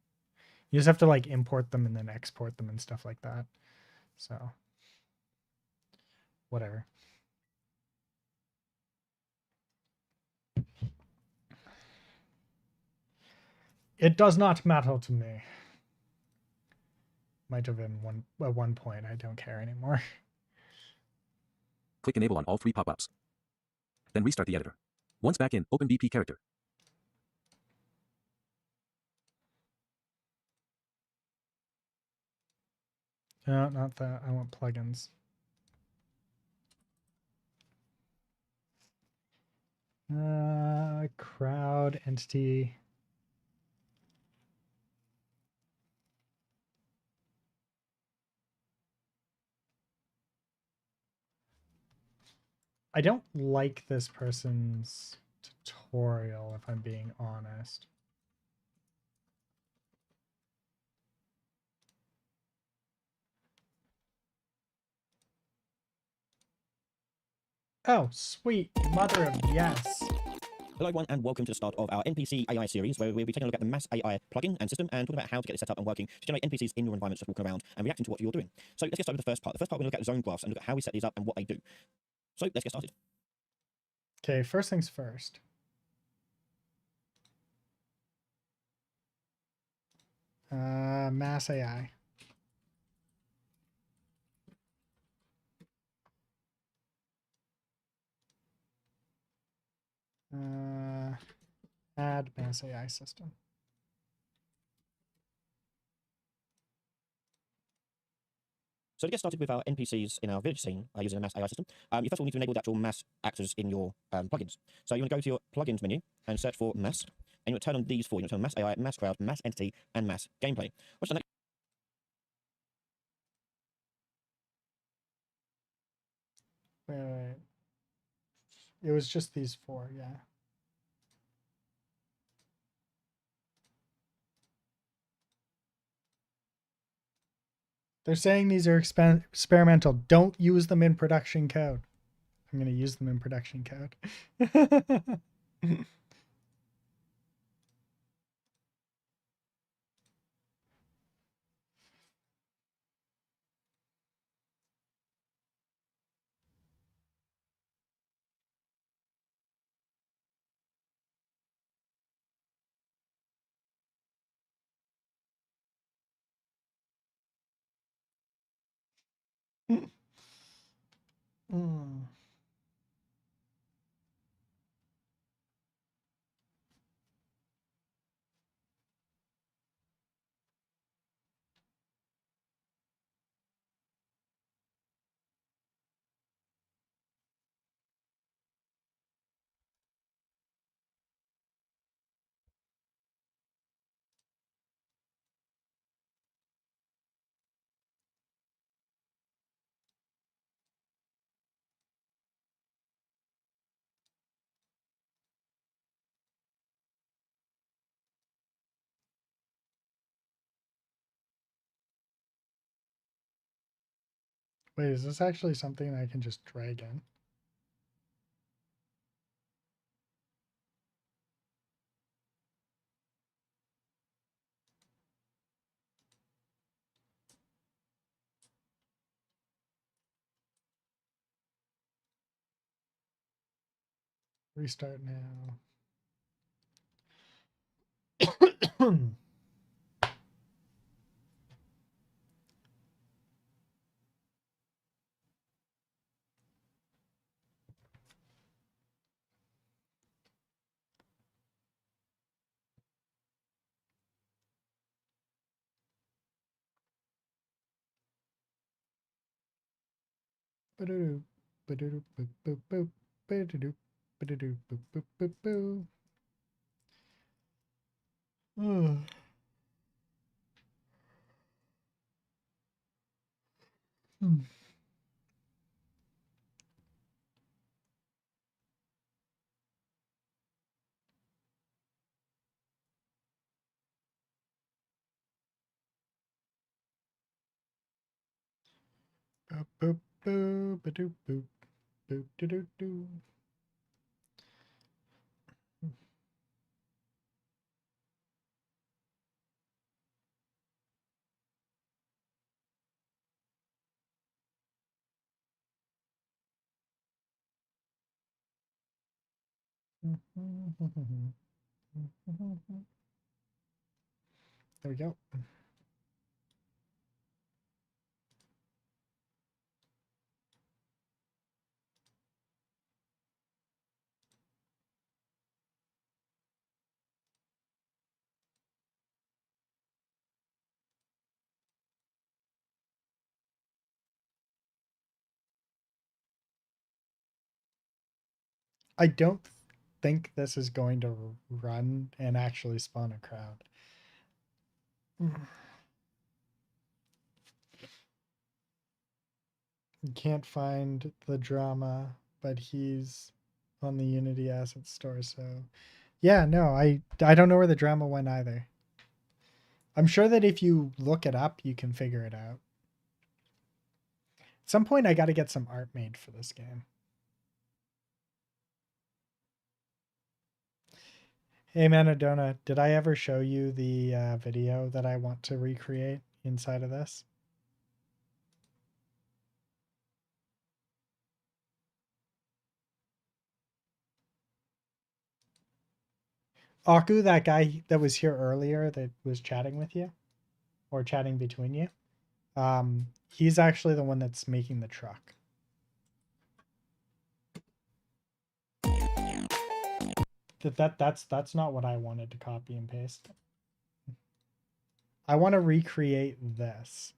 You just have to like import them and then export them and stuff like that. So, whatever. It does not matter to me. Might have been at one point. I don't care anymore. Click Enable on all 3 pop-ups. Then restart the editor. Once back in, open BP character. No, not that. I want plugins. Crowd entity. I don't like this person's tutorial, if I'm being honest. Oh, sweet mother of yes. Hello everyone and welcome to the start of our NPC AI series where we'll be taking a look at the Mass AI plugin and system and talking about how to get it set up and working to generate NPCs in your environment just walking around and reacting to what you're doing. So let's get started with the first part. The first part we're going to look at zone graphs and look at how we set these up and what they do. So let's get started. Okay, first things first. Mass AI. Add Mass AI system. So to get started with our NPCs in our village scene using a mass AI system, you first of all need to enable the actual mass actors in your plugins. So you want to go to your plugins menu and search for mass, and you want to turn on these four. You want to turn on mass AI, mass crowd, mass entity, and mass gameplay. What's the next? Wait. It was just these four, yeah. They're saying these are experimental. Don't use them in production code. I'm going to use them in production code. Mm. Wait, is this actually something I can just drag in? Restart now. Ba-do-do, ba-do-do, boop, boop, boop, ba-do-do, ba-do-do, boop, boop, boop, boop. Ugh. Hmm. Boop, boop, boop, ba-doop, boop, boop, do-do-do. There we go. I don't think this is going to run and actually spawn a crowd. You can't find the drama, but he's on the Unity asset store. So, yeah, no, I don't know where the drama went either. I'm sure that if you look it up, you can figure it out. At some point, I got to get some art made for this game. Hey, Manadona, did I ever show you the video that I want to recreate inside of this? Aku, that guy that was here earlier that was chatting with you or chatting between you, he's actually the one that's making the truck. That's not what I wanted to copy and paste. I want to recreate this.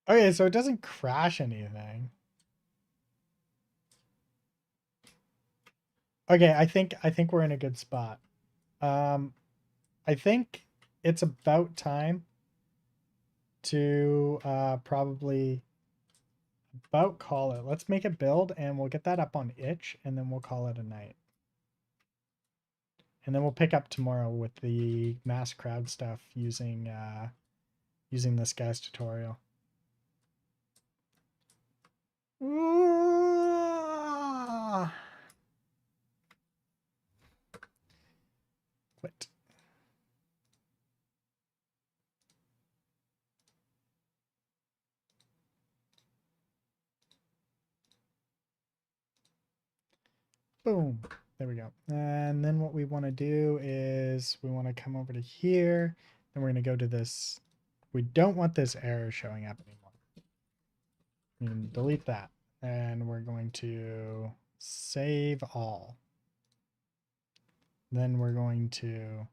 Okay, so it doesn't crash anything. Okay, I think we're in a good spot. I think it's about time to probably about call it. Let's make a build and we'll get that up on itch and then we'll call it a night. And then we'll pick up tomorrow with the mass crowd stuff using using this guy's tutorial. Quit. Boom. There we go. And then what we want to do is we want to come over to here. Then we're going to go to this. We don't want this error showing up anymore. We can delete that. And we're going to save all. Then we're going to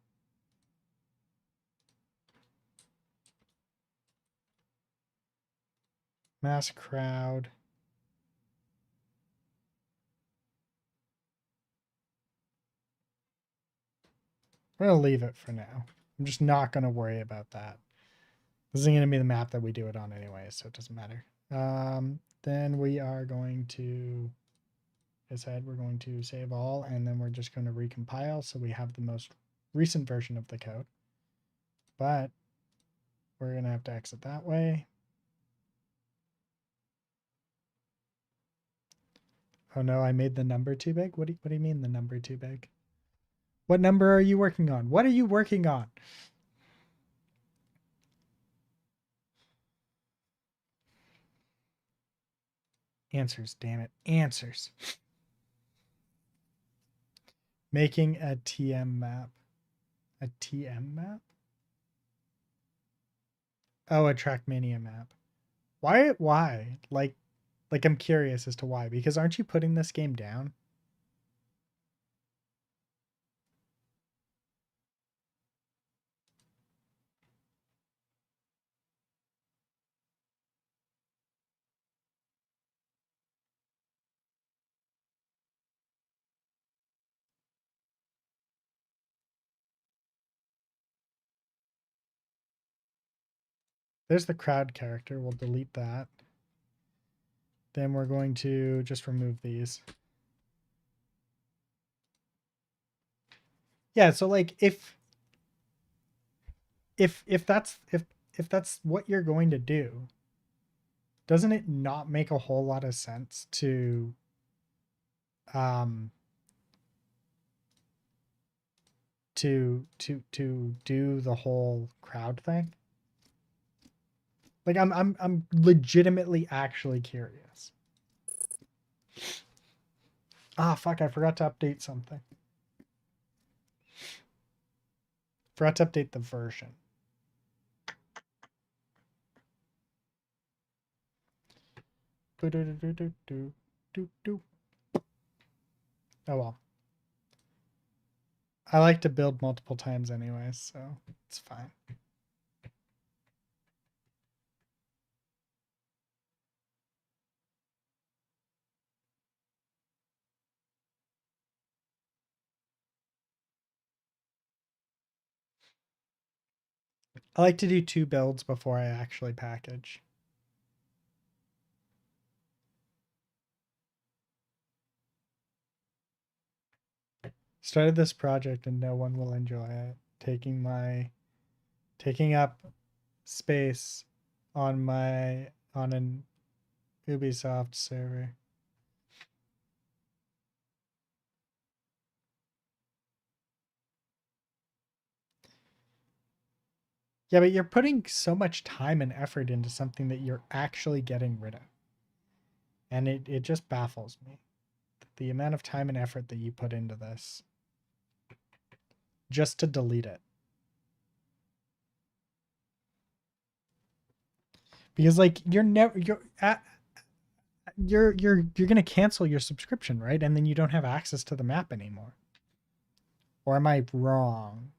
mass crowd. We're going to leave it for now. I'm just not going to worry about that. This isn't going to be the map that we do it on anyway, so it doesn't matter. Then we are going to, as I said, we're going to save all, and then we're just going to recompile so we have the most recent version of the code. But we're going to have to exit that way. Oh no, I made the number too big? What do you mean the number too big? What number are you working on? What are you working on? Answers, damn it. Answers. Making a TM map. A TM map? Oh, a Trackmania map. Why? Like I'm curious as to why. Because aren't you putting this game down? There's the crowd character. We'll delete that. Then we're going to just remove these. Yeah, so like if that's what you're going to do, doesn't it not make a whole lot of sense to to do the whole crowd thing? Like I'm legitimately actually curious. Ah, fuck, I forgot to update something. Forgot to update the version. Oh well. I like to build multiple times anyways, so it's fine. I like to do 2 builds before I actually package. Started this project and no one will enjoy it. Taking up space on an Ubisoft server. Yeah, but you're putting so much time and effort into something that you're actually getting rid of. And it just baffles me. The amount of time and effort that you put into this just to delete it. because like you're gonna cancel your subscription, right? And then you don't have access to the map anymore. Or am I wrong?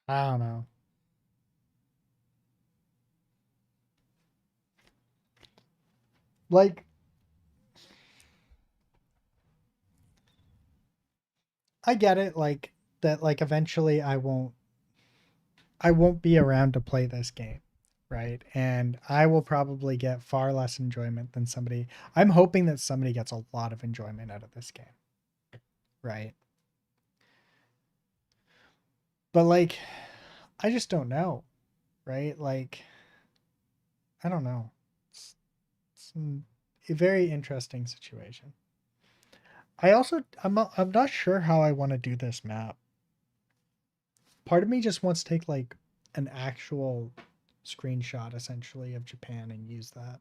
I don't know. Like, I get it, like that, like eventually I won't be around to play this game, right? And I will probably get far less enjoyment than somebody. I'm hoping that somebody gets a lot of enjoyment out of this game, right? But like, I just don't know, right? Like, I don't know. It's a very interesting situation. I'm not sure how I want to do this map. Part of me just wants to take like an actual screenshot essentially of Japan and use that.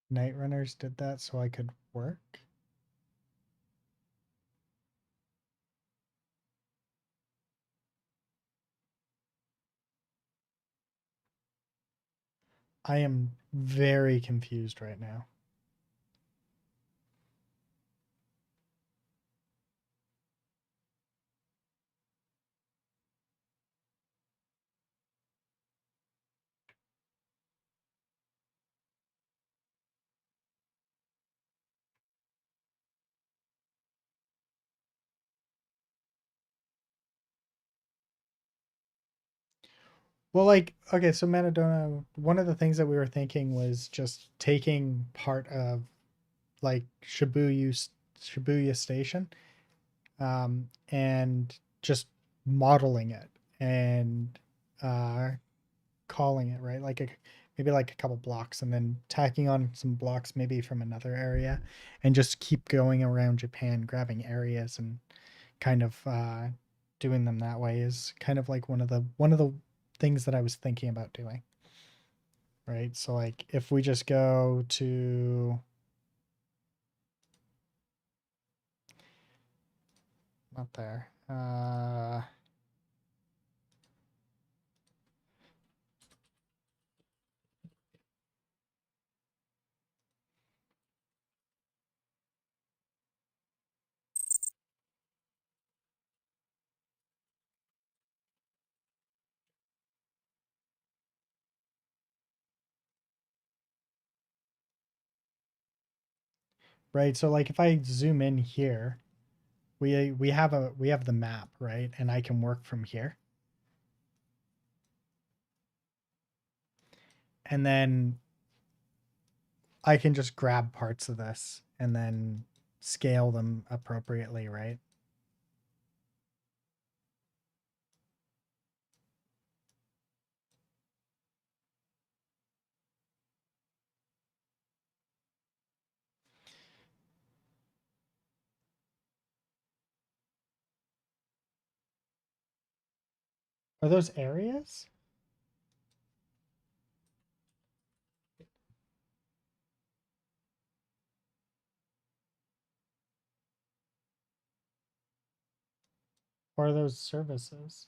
Night Runners did that so I could work. I am very confused right now. Well, like, okay, so Manadona, one of the things that we were thinking was just taking part of like Shibuya Station, and just modeling it and uh, calling it, right, like maybe like a couple blocks, and then tacking on some blocks maybe from another area, and just keep going around Japan, grabbing areas and kind of doing them that way is kind of like one of the things that I was thinking about doing. Right. So like if we just go to not there. Right. So like if I zoom in here, we have the map, right? And I can work from here. And then I can just grab parts of this and then scale them appropriately, right? Are those areas? Or are those services?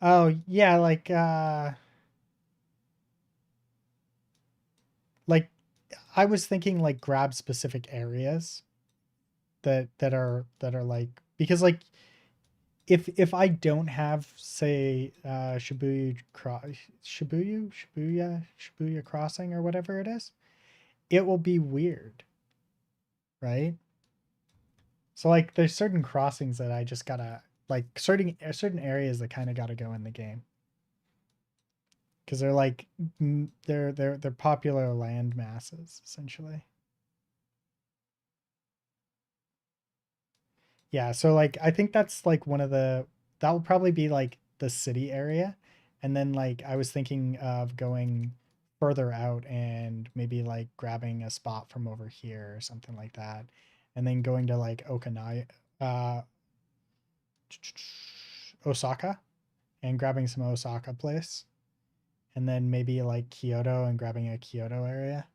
Oh, yeah, like I was thinking like grab specific areas that are like, because like if I don't have say Shibuya crossing or whatever it is, it will be weird, right? So like there's certain crossings that I just gotta like certain areas that kind of gotta go in the game. Because they're like they're popular land masses essentially. Yeah, so like I think that's like one of the that will probably be like the city area. And then like I was thinking of going further out and maybe like grabbing a spot from over here or something like that. And then going to like uh Osaka and grabbing some Osaka place. And then maybe like Kyoto and grabbing a Kyoto area.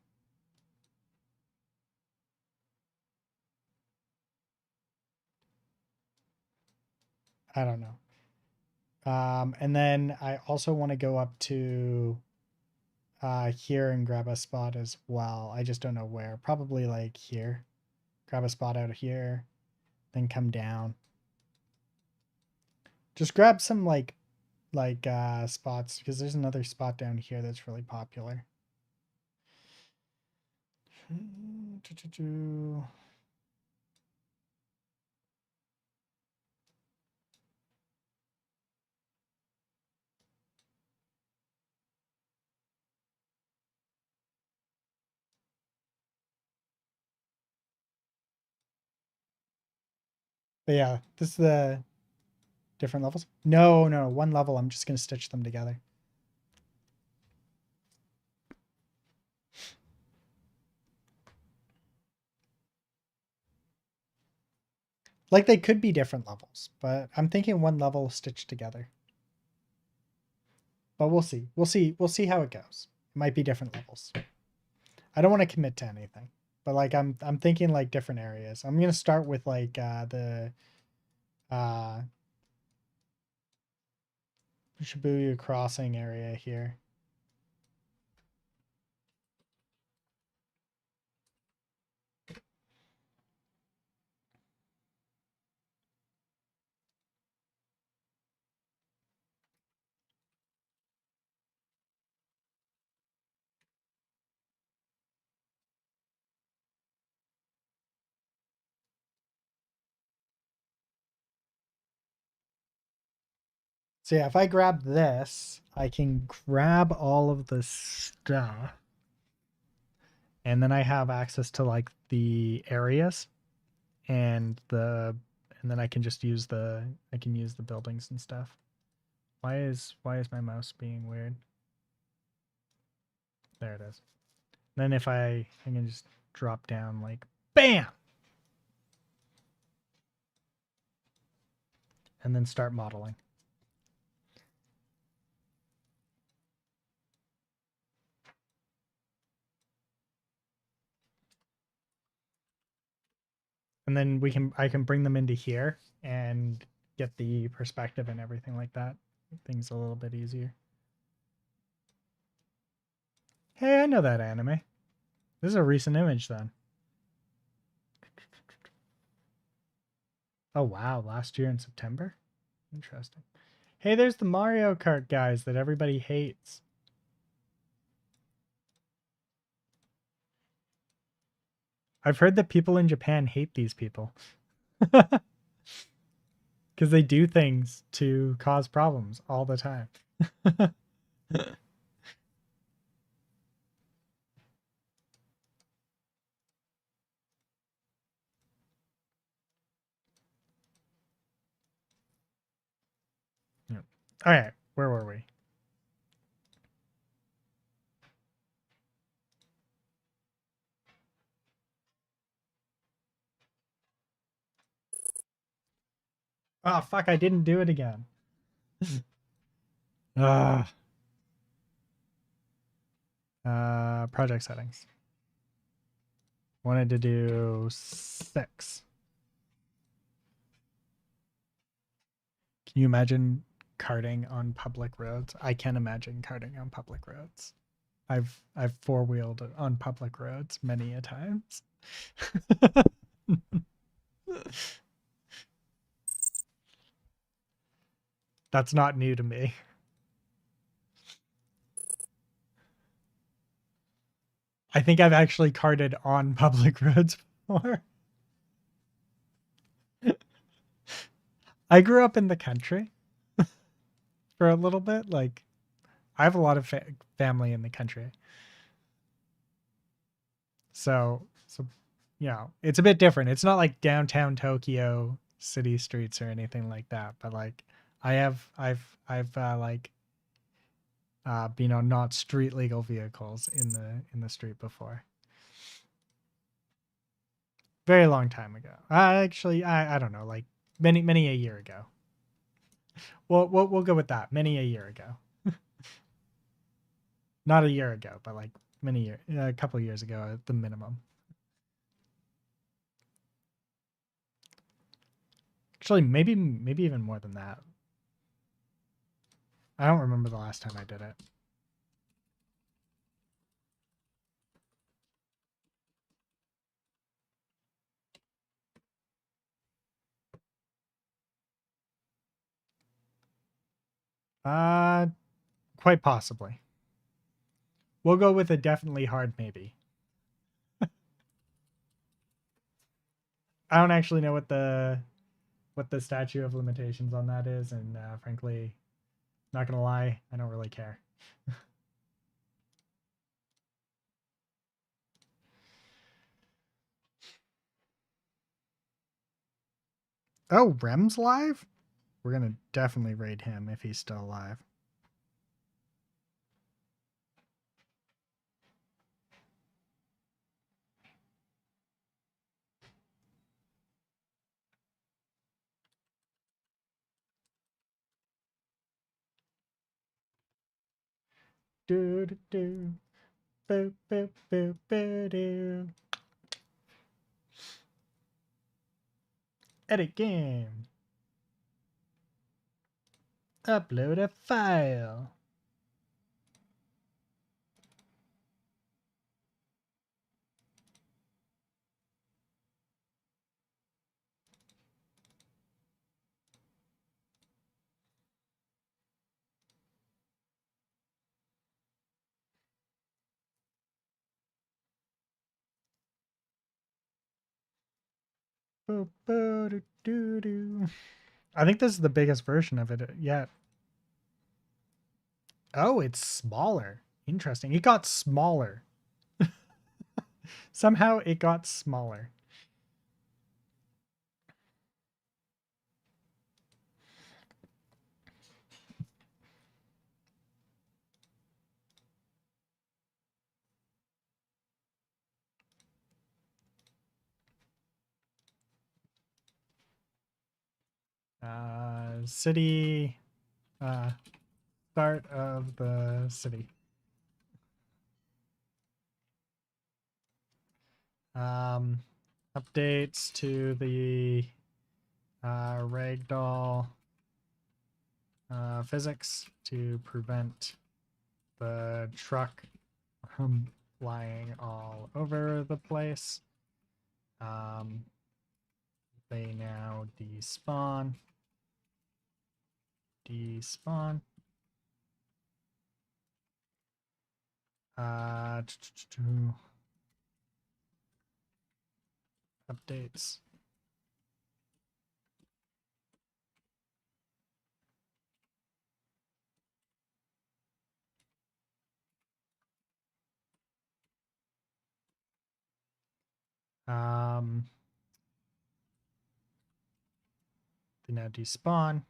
I don't know. And then I also want to go up to here and grab a spot as well. I just don't know where. Probably like here. Grab a spot out here, then come down. Just grab some like spots because there's another spot down here that's really popular. But yeah, this is the different levels. No, no, one level. I'm just gonna stitch them together. Like they could be different levels, but I'm thinking one level stitched together. But we'll see. We'll see. We'll see how it goes. It might be different levels. I don't want to commit to anything, but like I'm thinking like different areas. I'm gonna start with like the Shibuya crossing area here. So yeah, if I grab this, I can grab all of the stuff. And then I have access to like the areas and then I can just use the buildings and stuff. Why is my mouse being weird? There it is. Then if I can just drop down like bam. And then start modeling. And then I can bring them into here and get the perspective and everything like that. Make things a little bit easier. Hey, I know that anime. This is a recent image then. Oh wow, last year in September? Interesting. Hey, there's the Mario Kart guys that everybody hates. I've heard that people in Japan hate these people. Because they do things to cause problems all the time. Yep. All right, where were we? Oh, fuck, I didn't do it again. Ah. Project settings. Wanted to do 6. Can you imagine karting on public roads? I can imagine karting on public roads. I've four-wheeled on public roads many a times. That's not new to me. I think I've actually karted on public roads before. I grew up in the country for a little bit. Like, I have a lot of family in the country. So, you know, it's a bit different. It's not like downtown Tokyo city streets or anything like that, but like I've been on not street legal vehicles in the street before. Very long time ago. Actually, I don't know, like many a year ago. We'll go with that. Many a year ago. Not a year ago, but like a couple of years ago at the minimum. Actually, maybe even more than that. I don't remember the last time I did it. Quite possibly. We'll go with a definitely hard maybe. I don't actually know what the statute of limitations on that is, and frankly, not gonna lie, I don't really care. Oh, Rem's live? We're gonna definitely raid him if he's still alive. Do do do, boop boop boop boo doo. Edit game. Upload a file. Boop boo doo doo doo. I think this is the biggest version of it yet. Oh, it's smaller. Interesting. It got smaller. Somehow it got smaller. City, start of the city. Updates to the ragdoll physics to prevent the truck from flying all over the place. They now despawn. Despawn. Updates. They now despawn.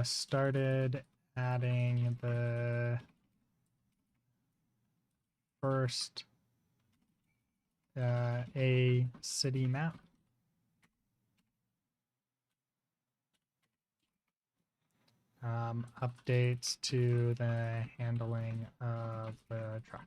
Started adding the first a city map. Updates to the handling of the truck.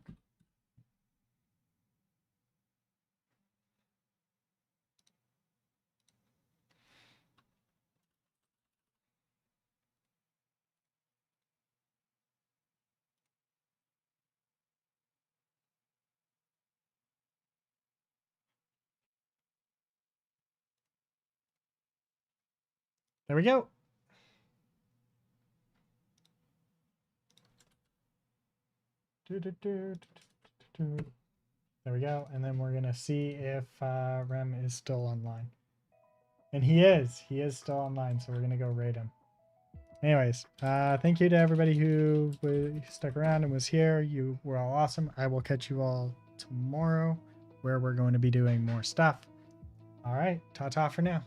There we go. There we go. And then we're going to see if Rem is still online. And he is still online, so we're gonna go raid him. Anyways, thank you to everybody who stuck around and was here. You were all awesome. I will catch you all tomorrow, where we're going to be doing more stuff. All right, ta-ta for now.